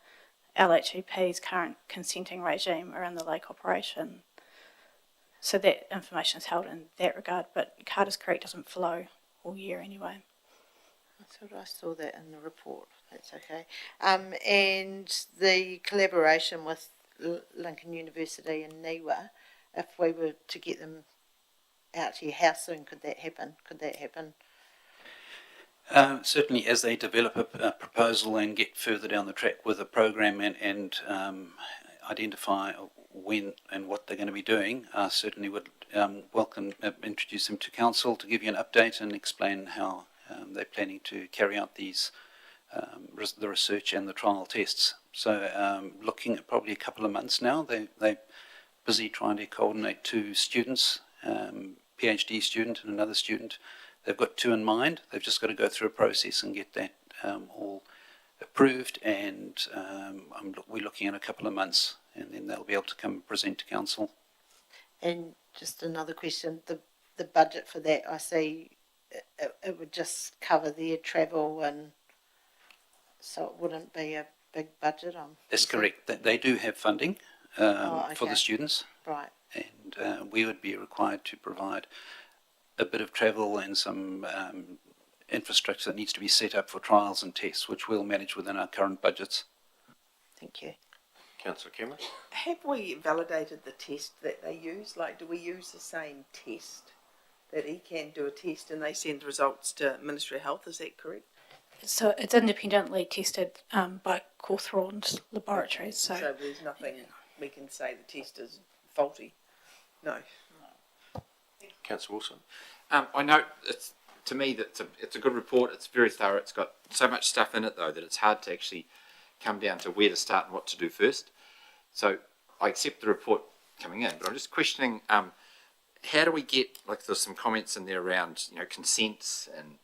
LHEP's current consenting regime around the lake operation. So that information is held in that regard, but Carter's Creek doesn't flow all year anyway. I thought I saw that in the report. That's okay. And the collaboration with Lincoln University and NIWA, if we were to get them out here, how soon could that happen? Certainly as they develop a proposal and get further down the track with a program and identify when and what they're going to be doing, I certainly would welcome, introduce them to council to give you an update and explain how they're planning to carry out these the research and the trial tests. So looking at probably a couple of months now, they're busy trying to coordinate 2 students, PhD student and another student. They've got 2 in mind. They've just got to go through a process and get that all approved, and we're looking at a couple of months, and then they'll be able to come and present to council. And just another question, the budget for that, I see it would just cover their travel, and so it wouldn't be a big budget. That's correct. They do have funding for the students. Right. And we would be required to provide a bit of travel and some infrastructure that needs to be set up for trials and tests, which we'll manage within our current budgets. Thank you. Councillor Cameron. Have we validated the test that they use? Like, do we use the same test that ECAN do a test and they send results to Ministry of Health? Is that correct? So it's independently tested by Cawthorne's laboratories. So there's nothing we can say the test is faulty? No. Councillor Wilson. I know to me that it's a good report. It's very thorough. It's got so much stuff in it though that it's hard to actually come down to where to start and what to do first. So I accept the report coming in, but I'm just questioning, how do we get, like, there's some comments in there around, consents and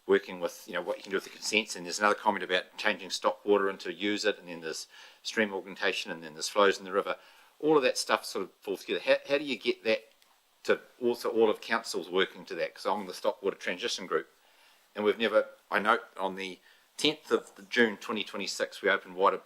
working with, what you can do with the consents, and there's another comment about changing stock water into use it, and then there's stream augmentation, and then there's flows in the river. All of that stuff sort of falls together. How do you get that to also all of councils working to that? Because I'm in the stock water transition group, and we've never, I note on the 10th of June 2026, we opened wider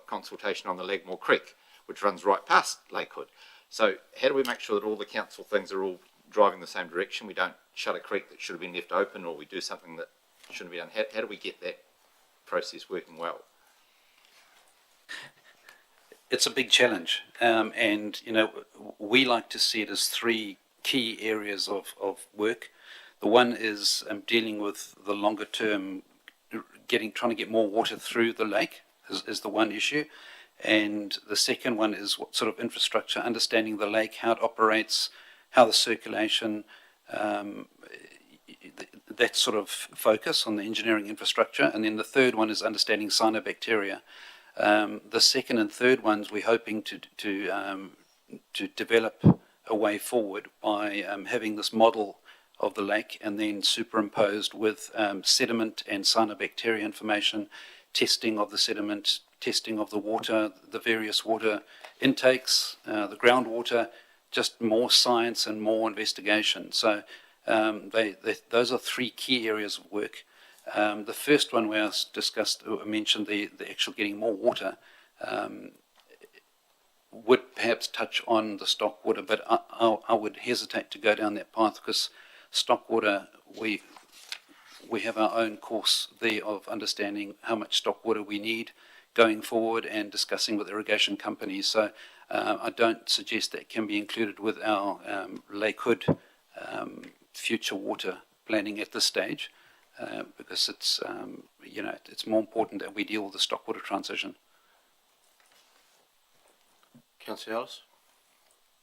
consultation on the Legmore Creek, which runs right past Lakehood. So how do we make sure that all the council things are all driving the same direction? We don't shut a creek that should have been left open, or we do something that shouldn't be done. How do we get that process working well? It's a big challenge, and we like to see it as three key areas of work. The one is dealing with the longer term, trying to get more water through the lake is the one issue. And the second one is what sort of infrastructure, understanding the lake, how it operates, how the circulation, that sort of focus on the engineering infrastructure. And then the third one is understanding cyanobacteria. The second and third ones we're hoping to develop a way forward by having this model of the lake and then superimposed with sediment and cyanobacteria information, testing of the sediment, testing of the water, the various water intakes, the groundwater, just more science and more investigation. So those are three key areas of work. The first one where I mentioned the actual getting more water would perhaps touch on the stock water, but I would hesitate to go down that path because stock water, we have our own course there of understanding how much stock water we need going forward and discussing with irrigation companies. So I don't suggest that can be included with our Lakehood future water planning at this stage because it's it's more important that we deal with the stock water transition. Councillor Ellis?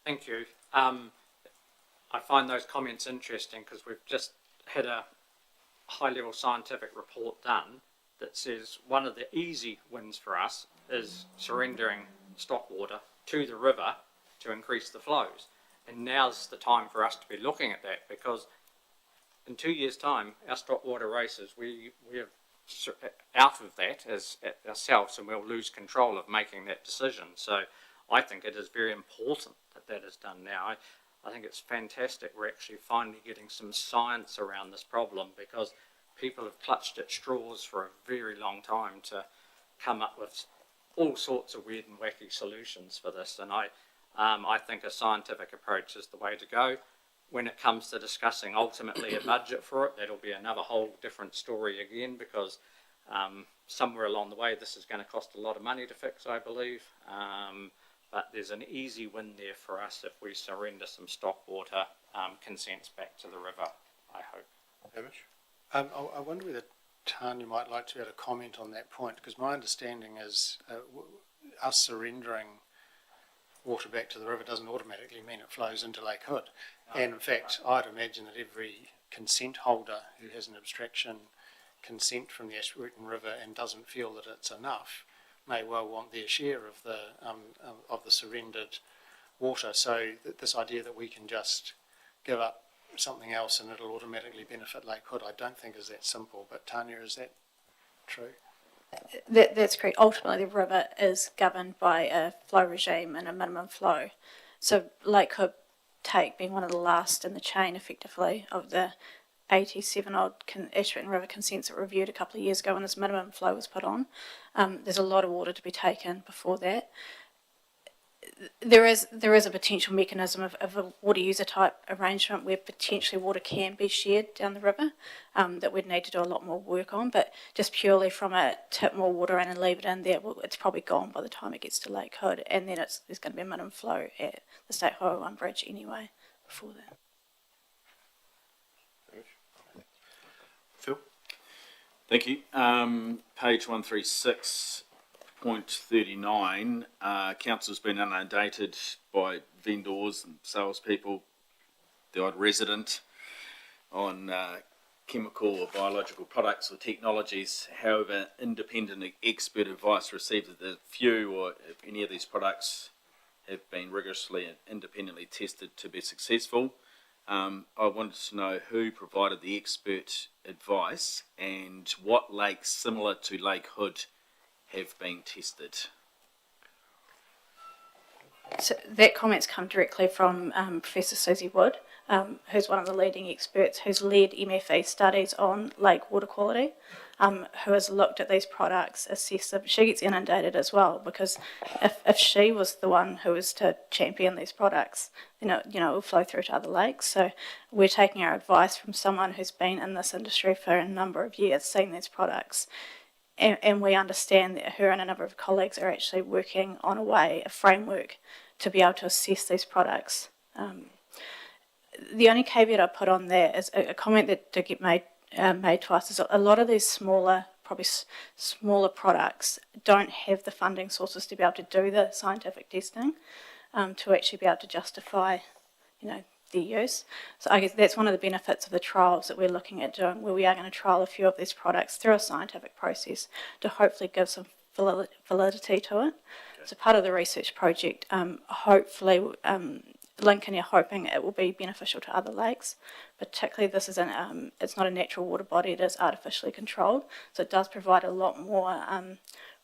Thank you. I find those comments interesting because we've just had a high-level scientific report done that says one of the easy wins for us is surrendering stock water to the river to increase the flows. And now's the time for us to be looking at that, because in 2 years' time, our stock water races, we are out of that as ourselves, and we'll lose control of making that decision. So I think it is very important that that is done now. I think it's fantastic we're actually finally getting some science around this problem, because people have clutched at straws for a very long time to come up with all sorts of weird and wacky solutions for this. And I think a scientific approach is the way to go. When it comes to discussing ultimately a budget for it, that'll be another whole different story again, because somewhere along the way this is going to cost a lot of money to fix, I believe. But there's an easy win there for us if we surrender some stock water consents back to the river, I hope. Hamish? I wonder whether Tanya might like to be able to comment on that point, because my understanding is us surrendering water back to the river doesn't automatically mean it flows into Lakehood. And in fact, I'd imagine that every consent holder who has an abstraction consent from the Ashburton River and doesn't feel that it's enough may well want their share of the surrendered water. So this idea that we can just give up something else and it'll automatically benefit Lakehood, I don't think is that simple. But Tanya, is that true? That's correct. Ultimately, the river is governed by a flow regime and a minimum flow. So Lakehood being one of the last in the chain, effectively, of the 87 odd Ashburton River consents that were reviewed a couple of years ago when this minimum flow was put on. There's a lot of water to be taken before that. There is a potential mechanism of a water user type arrangement where potentially water can be shared down the river that we'd need to do a lot more work on, but just purely from a tip more water in and leave it in there, well, it's probably gone by the time it gets to Lakehood, and then there's going to be a minimum flow at the State Highway 1 bridge anyway before that. Phil? Thank you. Page 136.39, council's been inundated by vendors and salespeople, the odd resident, on chemical or biological products or technologies. However, independent expert advice received that the few or if any of these products have been rigorously and independently tested to be successful. I wanted to know who provided the expert advice and what lakes similar to Lake Hood have been tested. So that comment's come directly from Professor Susie Wood, who's one of the leading experts who's led MFE studies on lake water quality, who has looked at these products, assessed them. She gets inundated as well, because if she was the one who was to champion these products, then it will flow through to other lakes. So we're taking our advice from someone who's been in this industry for a number of years, seen these products, and we understand that her and a number of colleagues are actually working on a framework to be able to assess these products. The only caveat I put on there is a comment that did get made to us is a lot of these smaller products don't have the funding sources to be able to do the scientific testing to actually be able to justify, their use. So I guess that's one of the benefits of the trials that we're looking at doing, where we are going to trial a few of these products through a scientific process to hopefully give some validity to it. Okay. So part of the research project, hopefully, Lincoln are hoping it will be beneficial to other lakes. Particularly, this is it's not a natural water body; it is artificially controlled. So it does provide a lot more,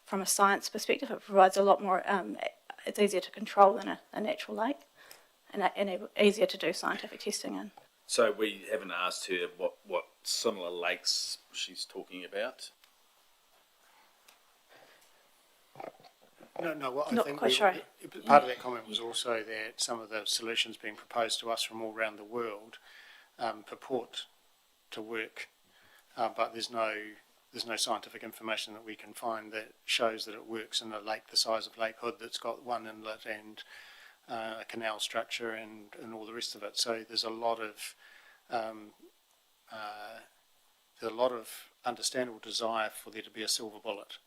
from a science perspective. It provides a lot more. It's easier to control than a natural lake, and easier to do scientific testing in. So we haven't asked her what similar lakes she's talking about. No, what Not I think quite sure. Part of that comment was also that some of the solutions being proposed to us from all around the world purport to work, but there's no scientific information that we can find that shows that it works in a lake the size of Lake Hood that's got one inlet and a canal structure and all the rest of it. So there's a lot of understandable desire for there to be a silver bullet.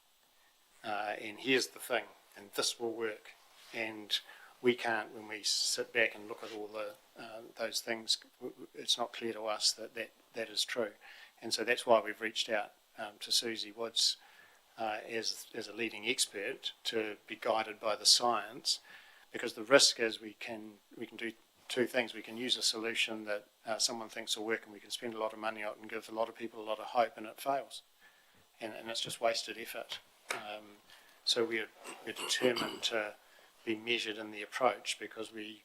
And here's the thing, and this will work. And we can't, when we sit back and look at all those things, it's not clear to us that is true. And so that's why we've reached out to Susie Woods as a leading expert to be guided by the science, because the risk is we can do two things. We can use a solution that someone thinks will work, and we can spend a lot of money on it and give a lot of people a lot of hope, and it fails. And it's just wasted effort. So we're determined to be measured in the approach, because we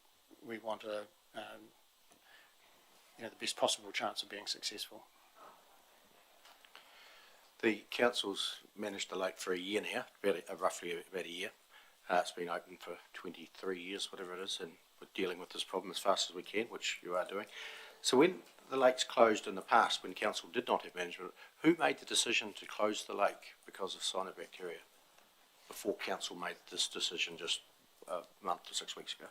want the best possible chance of being successful. The council's managed the lake for a year now, roughly about a year. It's been open for 23 years, whatever it is, and we're dealing with this problem as fast as we can, which you are doing. So when the lake's closed in the past, when council did not have management, who made the decision to close the lake because of cyanobacteria before council made this decision just a month to 6 weeks ago?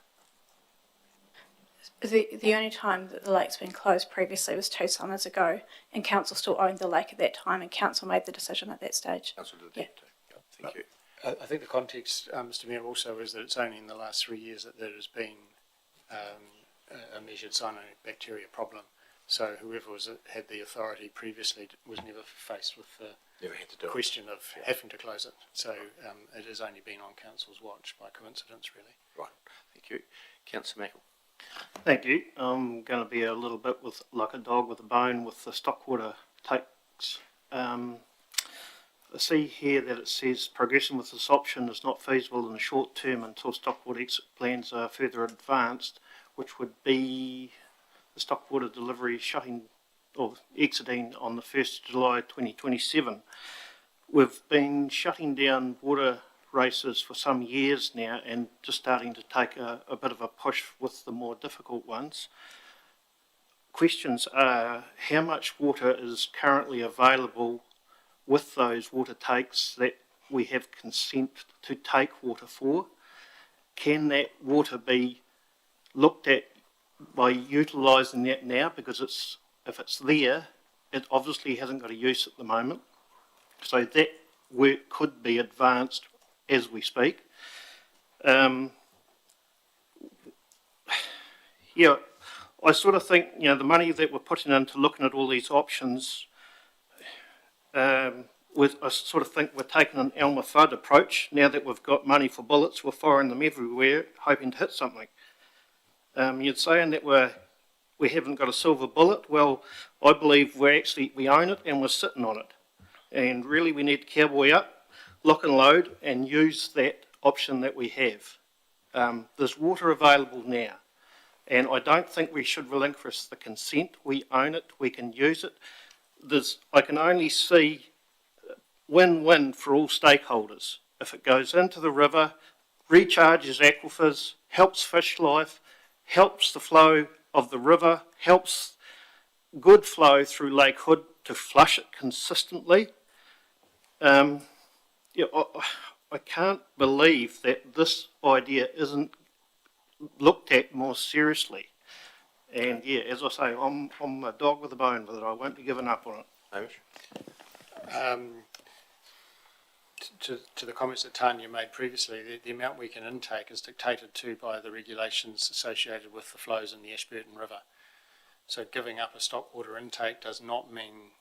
The only time that the lake's been closed previously was 2 summers ago, and council still owned the lake at that time, and council made the decision at that stage. Council did that too. Yeah, thank you. I think the context, Mr. Mayor, also is that it's only in the last 3 years that there has been a measured cyanobacteria problem. So whoever had the authority previously was never faced with the question of having to close it. So it has only been on council's watch by coincidence, really. Right, thank you. Councillor Mackle. Thank you. I'm going to be a little bit like a dog with a bone with the stockwater takes. I see here that it says progressing with this option is not feasible in the short term until stockwater exit plans are further advanced, which would be the stockwater delivery shutting or exiting on the 1st of July 2027. We've been shutting down water races for some years now and just starting to take a bit of a push with the more difficult ones. Questions are, how much water is currently available with those water takes that we have consent to take water for? Can that water be looked at by utilising that now? Because if it's there, it obviously hasn't got a use at the moment. So that work could be advanced as we speak. Yeah, I sort of think, the money that we're putting into looking at all these options, I sort of think we're taking an Elmer Fudd approach. Now that we've got money for bullets, we're firing them everywhere, hoping to hit something. You're saying that we haven't got a silver bullet. Well, I believe we own it and we're sitting on it. And really we need to cowboy up, lock and load, and use that option that we have. There's water available now. And I don't think we should relinquish the consent. We own it, we can use it. I can only see win-win for all stakeholders. If it goes into the river, recharges aquifers, helps fish life, helps the flow of the river, helps good flow through Lake Hood to flush it consistently. I can't believe that this idea isn't looked at more seriously. And yeah, as I say, I'm a dog with a bone with it. I won't be giving up on it. Um, to the comments that Tanya made previously, the amount we can intake is dictated to by the regulations associated with the flows in the Ashburton River. So giving up a stock water intake does not mean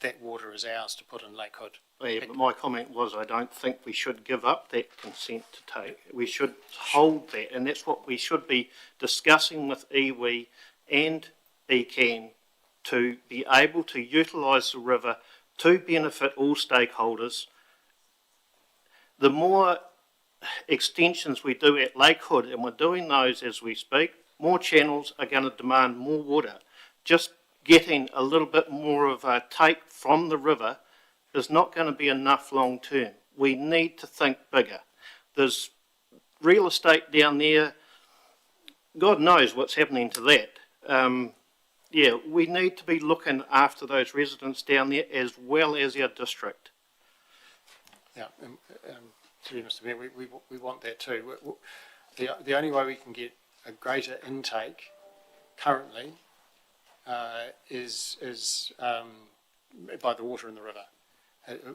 that water is ours to put in Lake Hood. Yeah, but my comment was I don't think we should give up that consent to take. We should hold that, and that's what we should be discussing with iwi and ECAN to be able to utilise the river to benefit all stakeholders. The more extensions we do at Lake Hood, and we're doing those as we speak, more channels are going to demand more water. Just getting a little bit more of a take from the river is not going to be enough long term. We need to think bigger. There's real estate down there. God knows what's happening to that. Yeah, we need to be looking after those residents down there as well as our district. Yeah, to be Mr. Mayor, we want that too. The only way we can get a greater intake currently is by the water in the river.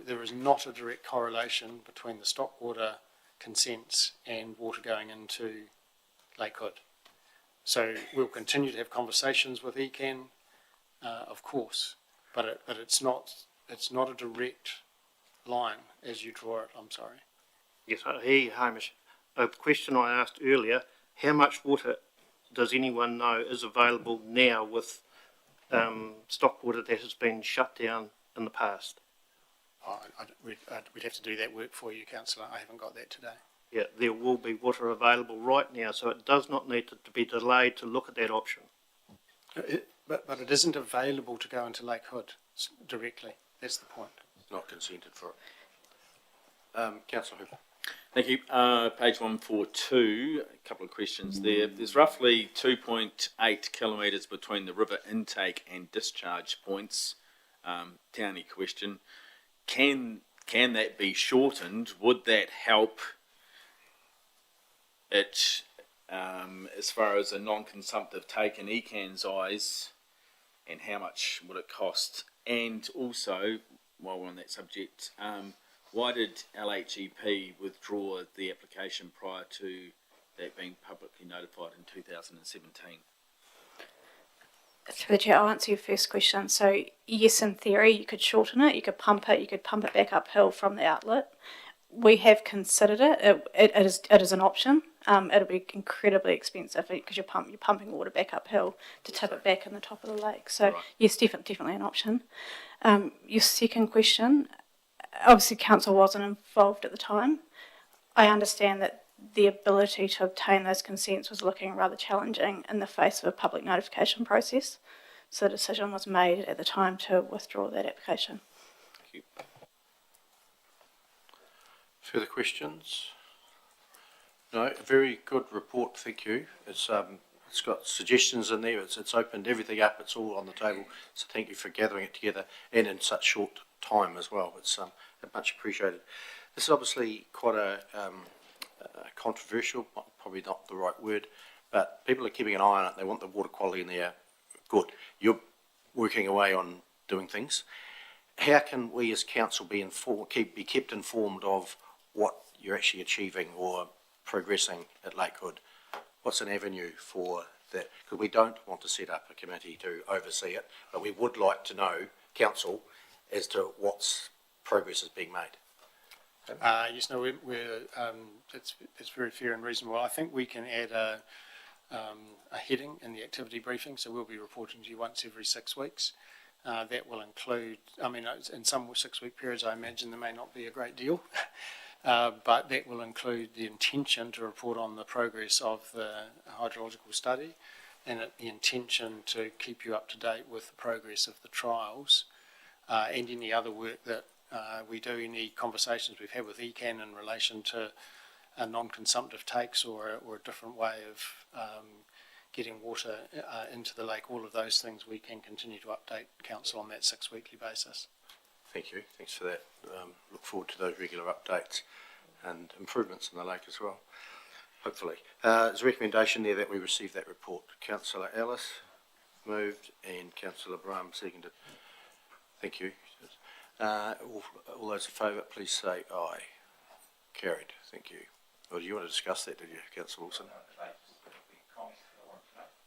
There is not a direct correlation between the stock water consents and water going into Lake Hood. So we'll continue to have conversations with ECAN, of course, but it's not a direct line as you draw it. I'm sorry. Yes, I hear you, Hamish. A question I asked earlier: how much water does anyone know is available now with stock water that has been shut down in the past? We'd have to do that work for you, Councillor. I haven't got that today. Yeah, there will be water available right now, so it does not need to be delayed to look at that option. But it isn't available to go into Lake Hood directly. That's the point. Not consented for it. Councillor Hooper. Thank you. Page 142, a couple of questions there. There's roughly 2.8 kilometres between the river intake and discharge points. Townie question. Can that be shortened? Would that help it as far as a non-consumptive take in ECAN's eyes, and how much would it cost? And also, while we're on that subject, why did LHEP withdraw the application prior to that being publicly notified in 2017? Through the chair, I'll answer your first question. So yes, in theory, you could shorten it, you could pump it back uphill from the outlet. We have considered it. It is an option. It'll be incredibly expensive because you're pumping water back uphill to tip it back in the top of the lake. So right. Yes, definitely an option. Your second question, obviously council wasn't involved at the time. I understand that the ability to obtain those consents was looking rather challenging in the face of a public notification process. So the decision was made at the time to withdraw that application. Thank you. Further questions? No, a very good report, thank you. It's got suggestions in there, it's opened everything up, it's all on the table, so thank you for gathering it together and in such short time as well. It's much appreciated. This is obviously quite a controversial, probably not the right word, but people are keeping an eye on it. They want the water quality in there. Good. You're working away on doing things. How can we as council be kept informed of what you're actually achieving or progressing at Lake Hood? What's an avenue for that? Because we don't want to set up a committee to oversee it, but we would like to know, council, as to what's progress is being made. Yes, no, it's very fair and reasonable. I think we can add a heading in the activity briefing, so we'll be reporting to you once every 6 weeks. That will include, I mean, in some 6-week periods, I imagine there may not be a great deal, but that will include the intention to report on the progress of the hydrological study and the intention to keep you up to date with the progress of the trials and any other work that we do, any conversations we've had with ECAN in relation to non-consumptive takes or a different way of getting water into the lake. All of those things we can continue to update council on that 6-weekly basis. Thank you. Thanks for that. Look forward to those regular updates and improvements in the lake as well, hopefully. There's a recommendation there that we receive that report. Councillor Ellis moved and Councillor Brown seconded. Thank you. All those in favour, please say aye. Carried. Thank you. Well, do you want to discuss that, did you, Councillor Wilson?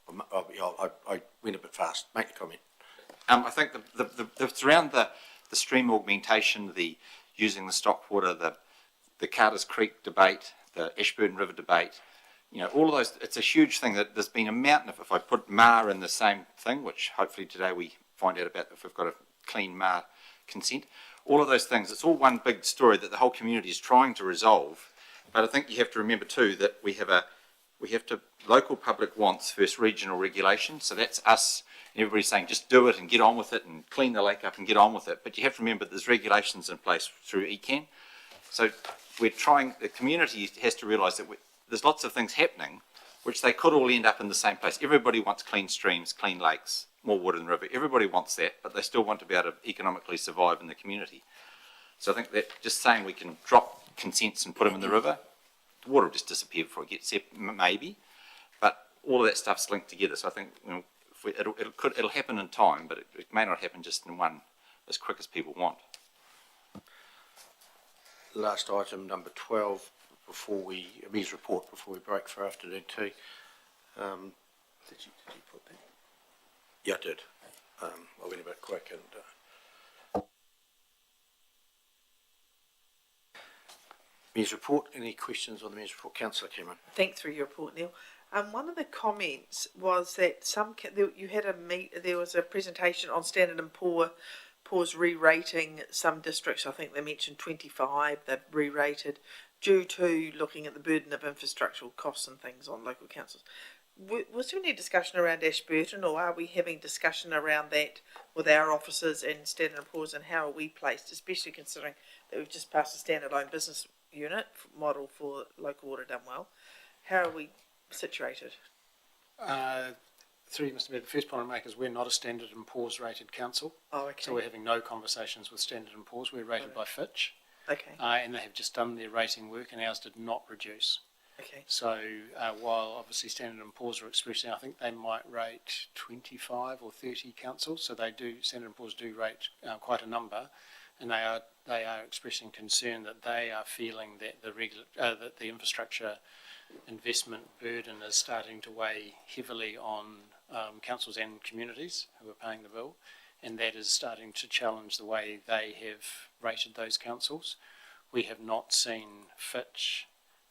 I went a bit fast. Make the comment. I think it's around the stream augmentation, the using the stock water, the Carter's Creek debate, the Ashburton River debate. You know, all of those. It's a huge thing that there's been a mountain of. If I put MAR in the same thing, which hopefully today we find out about if we've got a clean MAR consent. All of those things. It's all one big story that the whole community is trying to resolve. But I think you have to remember too that we have to local public wants versus regional regulation. So that's us and everybody saying just do it and get on with it and clean the lake up and get on with it. But you have to remember there's regulations in place through ECAN. So we're trying, the community has to realise that there's lots of things happening which they could all end up in the same place. Everybody wants clean streams, clean lakes, more water in the river. Everybody wants that, but they still want to be able to economically survive in the community. So I think that just saying we can drop consents and put them in the river, the water will just disappear before it gets there, maybe. But all of that stuff's linked together. So I think it'll happen in time, but it may not happen just in one as quick as people want. Last item, number 12, Ms. report before we break for afternoon tea. Did you put that? Yeah, I did. I went a bit quick and Ms. report. Any questions on the Ms. report? Councillor Cameron. Thanks for your report, Neil. One of the comments was that there was a presentation on Standard & Poor's re-rating some districts. I think they mentioned 25 they've re-rated due to looking at the burden of infrastructural costs and things on local councils. Was there any discussion around Ashburton, or are we having discussion around that with our officers and Standard & Poor's, and how are we placed, especially considering that we've just passed a standalone business unit model for local water done well? How are we situated? Through Mr. Mayor, the first point I make is we're not a Standard & Poor's rated council. Oh, okay. So we're having no conversations with Standard & Poor's. We're rated by Fitch. Okay. And they have just done their rating work, and ours did not reduce. Okay. So while obviously Standard & Poor's are expressing, I think they might rate 25 or 30 councils. So they do, Standard & Poor's do rate quite a number, and they are expressing concern that they are feeling that that the infrastructure investment burden is starting to weigh heavily on councils and communities who are paying the bill, and that is starting to challenge the way they have rated those councils. We have not seen Fitch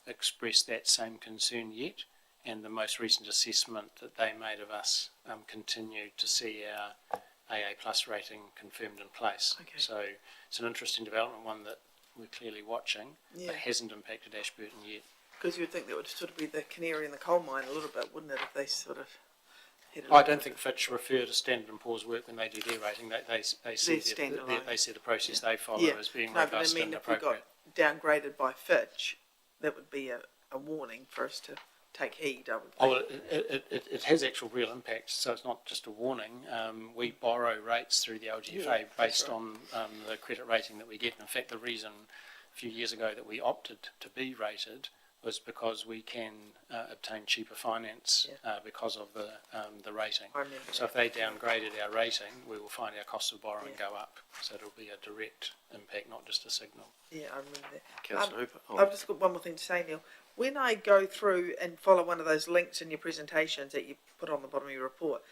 express that same concern yet, and the most recent assessment that they made of us continued to see our AA plus rating confirmed in place. Okay. So it's an interesting development, one that we're clearly watching, but hasn't impacted Ashburton yet. Because you would think that would sort of be the canary in the coal mine a little bit, wouldn't it, if they sort of had I don't think Fitch refer to Standard & Poor's work when they do their rating. They see the process they follow as being robust and appropriate. If we got downgraded by Fitch, that would be a warning for us to take heed, I would think. Oh, well, it has actual real impact, so it's not just a warning. We borrow rates through the LGFA based on the credit rating that we get. In fact, the reason a few years ago that we opted to be rated was because we can obtain cheaper finance because of the rating. So if they downgraded our rating, we will find our cost of borrowing go up. So it'll be a direct impact, not just a signal. Yeah, I remember that. Councillor Hooper. I've just got one more thing to say, Neil. When I go through and follow one of those links in your presentations that you put on the bottom of your report,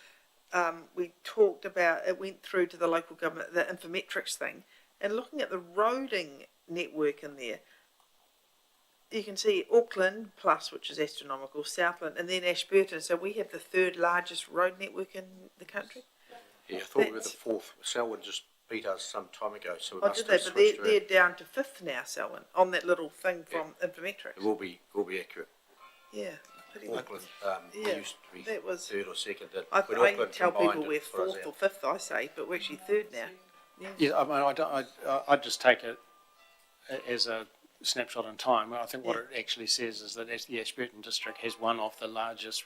we talked about, it went through to the local government, the infometrics thing, and looking at the roading network in there, you can see Auckland plus, which is astronomical, Southland, and then Ashburton. So we have the third largest road network in the country. Yeah, I thought we were the fourth. Selwyn just beat us some time ago, so we Oh, must did have they? But switched they're around. down to fifth now, Selwyn, on that little thing from Infometrics. It will be accurate. Yeah. Pretty Auckland, we yeah, used to be that was, third or second. I When tell Auckland people combined, we're it put us fourth out. or fifth, I say, but we're actually third now. Yeah. Yeah, I mean, I'd just take it as a snapshot in time. I think what it actually says is that the Ashburton district has one of the largest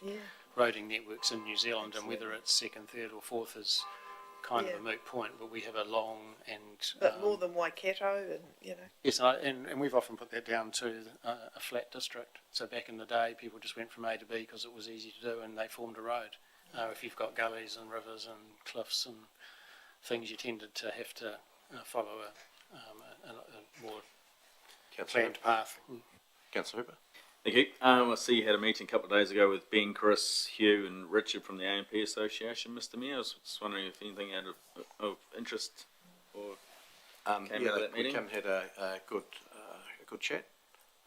roading networks in New Zealand, and whether it's second, third or fourth is kind of a moot point, but we have a long and... But more than Waikato and, you know. Yes, and we've often put that down to a flat district. So back in the day, people just went from A to B because it was easy to do, and they formed a road. If you've got gullies and rivers and cliffs and things, you tended to have to follow a more planned path. Councillor Hooper. Thank you. I see you had a meeting a couple of days ago with Ben, Chris, Hugh and Richard from the AMP Association, Mr Mayor. I was just wondering if anything out of interest or came out of that we meeting? came and had a good chat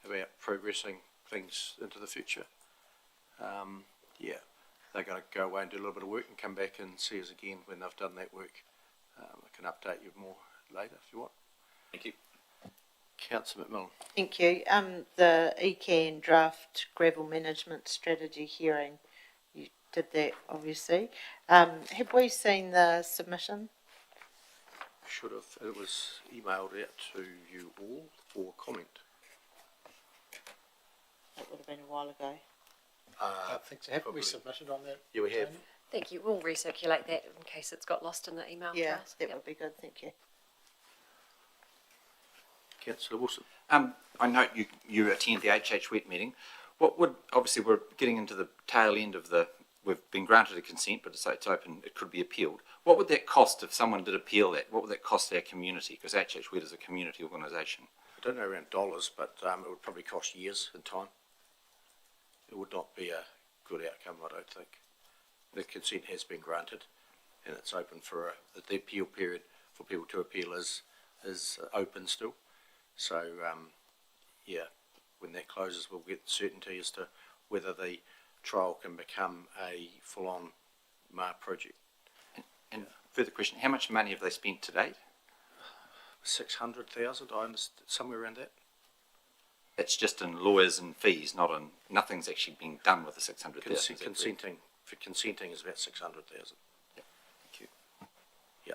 about progressing things into the future. They're going to go away and do a little bit of work and come back and see us again when they've done that work. I can update you more later if you want. Thank you. Councillor McMillan. Thank you. The ECAN draft gravel management strategy hearing, you did that obviously. Have we seen the submission? Should have. It was emailed out to you all for comment. That would have been a while ago. I think so. Haven't we submitted on that? Yeah, we have. Thank you. We'll recirculate that in case it's got lost in the email. Yeah, trails. that would be good. Thank you. Councillor Wilson. I note you attend the HH Wet meeting. What would, obviously we're getting into the tail end of we've been granted a consent, but it's open, it could be appealed. What would that cost if someone did appeal that? What would that cost our community? Because HH Wet is a community organisation. I don't know around dollars, but it would probably cost years in time. It would not be a good outcome, I don't think. The consent has been granted, and it's open for the appeal period for people to appeal is open still. So, when that closes, we'll get certainty as to whether the trial can become a full-on MAR project. And further question, how much money have they spent to date? 600,000, I understand, somewhere around that. It's just in lawyers and fees, nothing's actually being done with the 600,000. Consenting is about 600,000. Yep. Thank you. Yeah,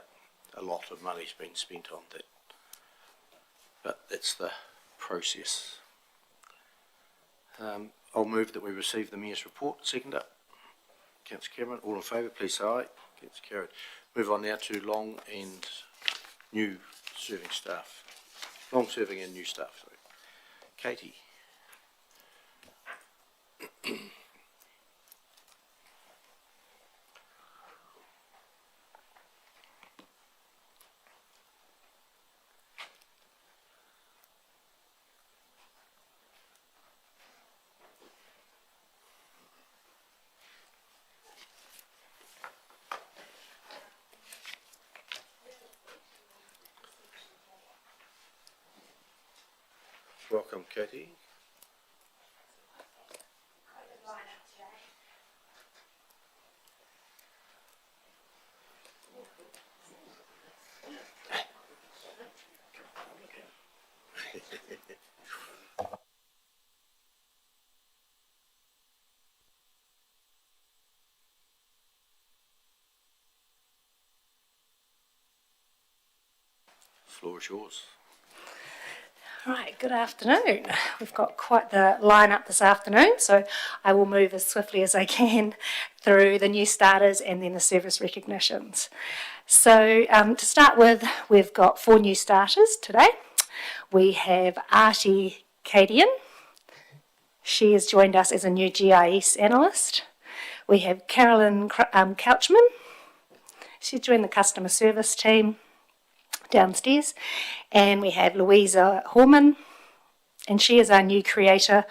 a lot of money's been spent on that. But that's the process. I'll move that we receive the Mayor's report. Second up. Councillor Cameron, all in favour, please say aye. Councillor carried. Move on now to long and new serving staff. Long serving and new staff, sorry. Katie. Welcome, Katie. Floor is yours. Right, good afternoon. We've got quite the line-up this afternoon, so I will move as swiftly as I can through the new starters and then the service recognitions. So to start with, we've got 4 new starters today. We have Artie Cadian. She has joined us as a new GIS analyst. We have Carolyn Couchman. She's joined the customer service team downstairs, and we have Louisa Horman, and she is our new creator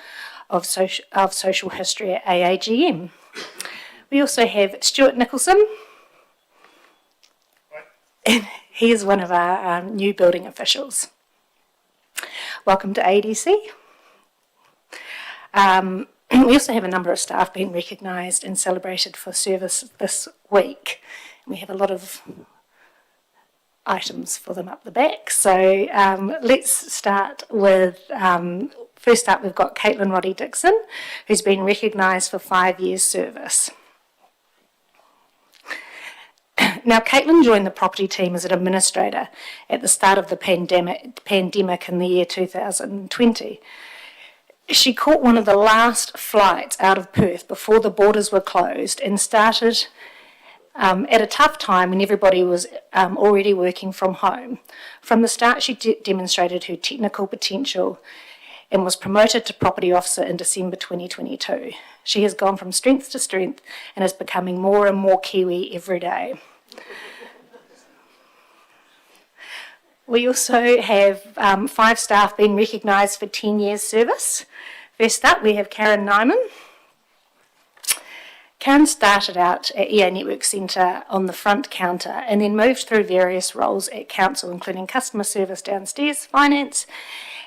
of social history at AAGM. We also have Stuart Nicholson, And he is one of our new building officials. Welcome to ADC. We also have a number of staff being recognised and celebrated for service this week. We have a lot of items for them up the back. So let's start with, first up we've got Caitlin Roddy Dixon, who's been recognised for 5 years service. Now, Caitlin joined the property team as an administrator at the start of the pandemic in the year 2020. She caught one of the last flights out of Perth before the borders were closed and started at a tough time when everybody was already working from home. From the start, she demonstrated her technical potential and was promoted to property officer in December 2022. She has gone from strength to strength and is becoming more and more Kiwi every day. We also have 5 staff being recognised for 10 years service. First up, we have Karen Nyman. Karen started out at EA Network Centre on the front counter and then moved through various roles at council, including customer service downstairs, finance,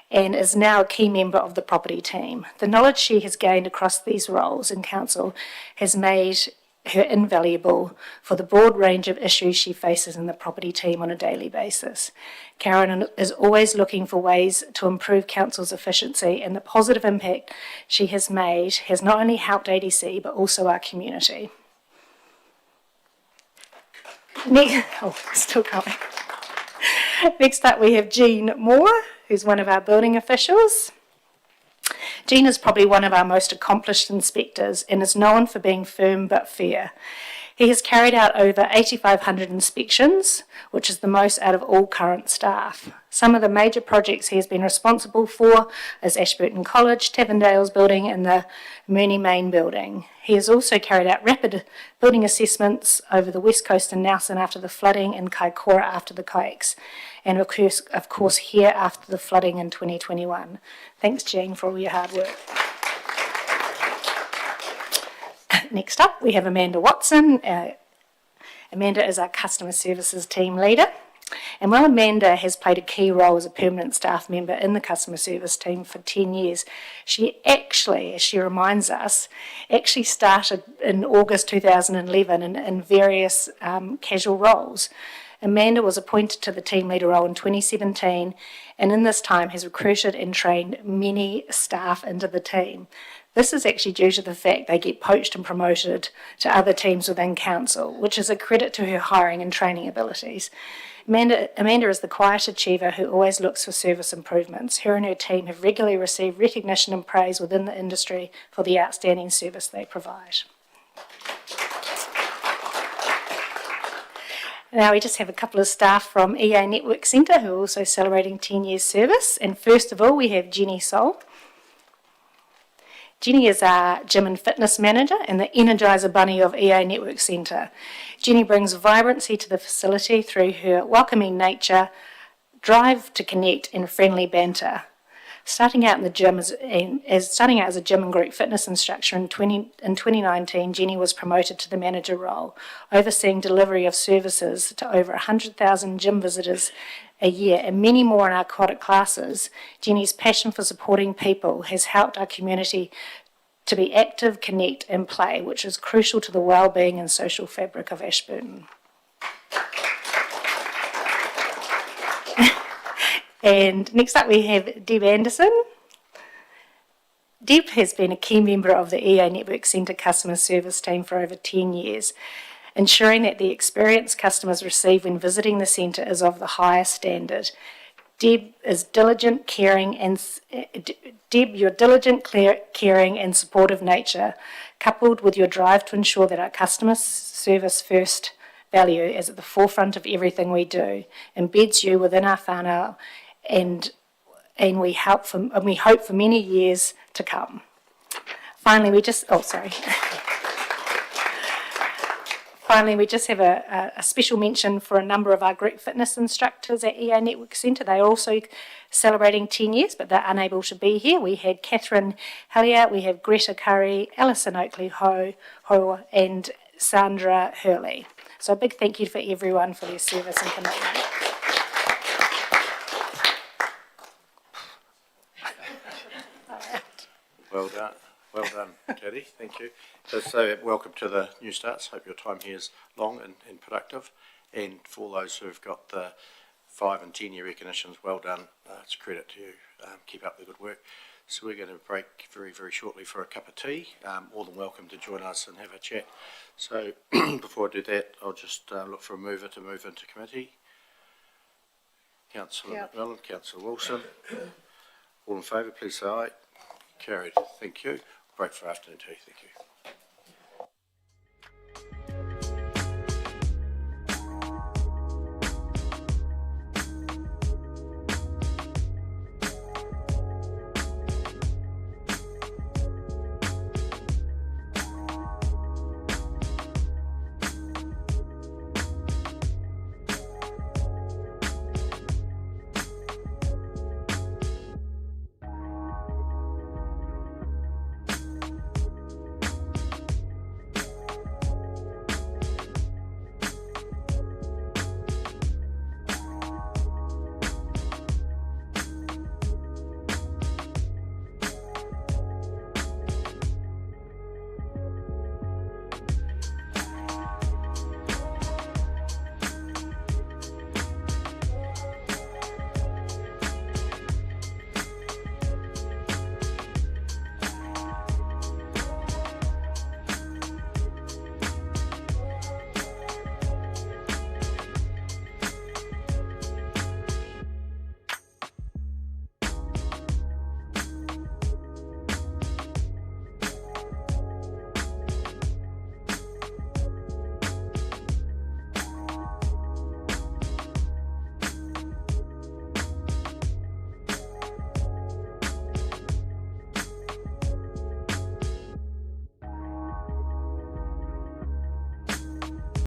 and is now a key member of the property team. The knowledge she has gained across these roles in council has made her invaluable for the broad range of issues she faces in the property team on a daily basis. Karen is always looking for ways to improve council's efficiency, and the positive impact she has made has not only helped ADC but also our community. Still coming. Next up we have Jean Moore, who's one of our building officials. Jean is probably one of our most accomplished inspectors and is known for being firm but fair. He has carried out over 8,500 inspections, which is the most out of all current staff. Some of the major projects he has been responsible for is Ashburton College, Tavendale's building and the Mooney Main building. He has also carried out rapid building assessments over the West Coast and Nelson after the flooding and Kaikoura after the quakes, and of course here after the flooding in 2021. Thanks, Jean, for all your hard work. Next up, we have Amanda Watson. Amanda is our customer services team leader. And while Amanda has played a key role as a permanent staff member in the customer service team for 10 years, she actually, as she reminds us, actually started in August 2011 in various casual roles. Amanda was appointed to the team leader role in 2017, and in this time has recruited and trained many staff into the team. This is actually due to the fact they get poached and promoted to other teams within council, which is a credit to her hiring and training abilities. Amanda is the quiet achiever who always looks for service improvements. Her and her team have regularly received recognition and praise within the industry for the outstanding service they provide. Now we just have a couple of staff from EA Network Centre who are also celebrating 10 years service. And first of all, we have Jenny Sol. Jenny is our gym and fitness manager and the Energizer Bunny of EA Network Centre. Jenny brings vibrancy to the facility through her welcoming nature, drive to connect and friendly banter. Starting out as a gym and group fitness instructor in 2019, Jenny was promoted to the manager role, overseeing delivery of services to over 100,000 gym visitors a year and many more in our aquatic classes. Jenny's passion for supporting people has helped our community to be active, connect and play, which is crucial to the well-being and social fabric of Ashburton. And next up we have Deb Anderson. Deb has been a key member of the EA Network Centre customer service team for over 10 years, ensuring that the experience customers receive when visiting the centre is of the highest standard. Deb is diligent, caring and your diligent, caring and supportive nature, coupled with your drive to ensure that our customer service first value is at the forefront of everything we do, embeds you within our whānau and we hope for many years to come. Finally, we just have a special mention for a number of our group fitness instructors at EA Network Centre. They are also celebrating 10 years, but they're unable to be here. We had Catherine Hellier, we have Greta Curry, Alison Oakley Ho, and Sandra Hurley. So a big thank you for everyone for their service and commitment. Well done, Katie, thank you. So welcome to the New Starts, hope your time here is long and productive, and for those who've got the 5 and 10 year recognitions, well done, it's a credit to you, keep up the good work. So we're going to break very, very shortly for a cup of tea, more than welcome to join us and have a chat. So before I do that, I'll just look for a mover to move into committee. Councillor McMillan, Councillor Wilson, all in favour please say aye. Carried, thank you. Break for afternoon tea, thank you.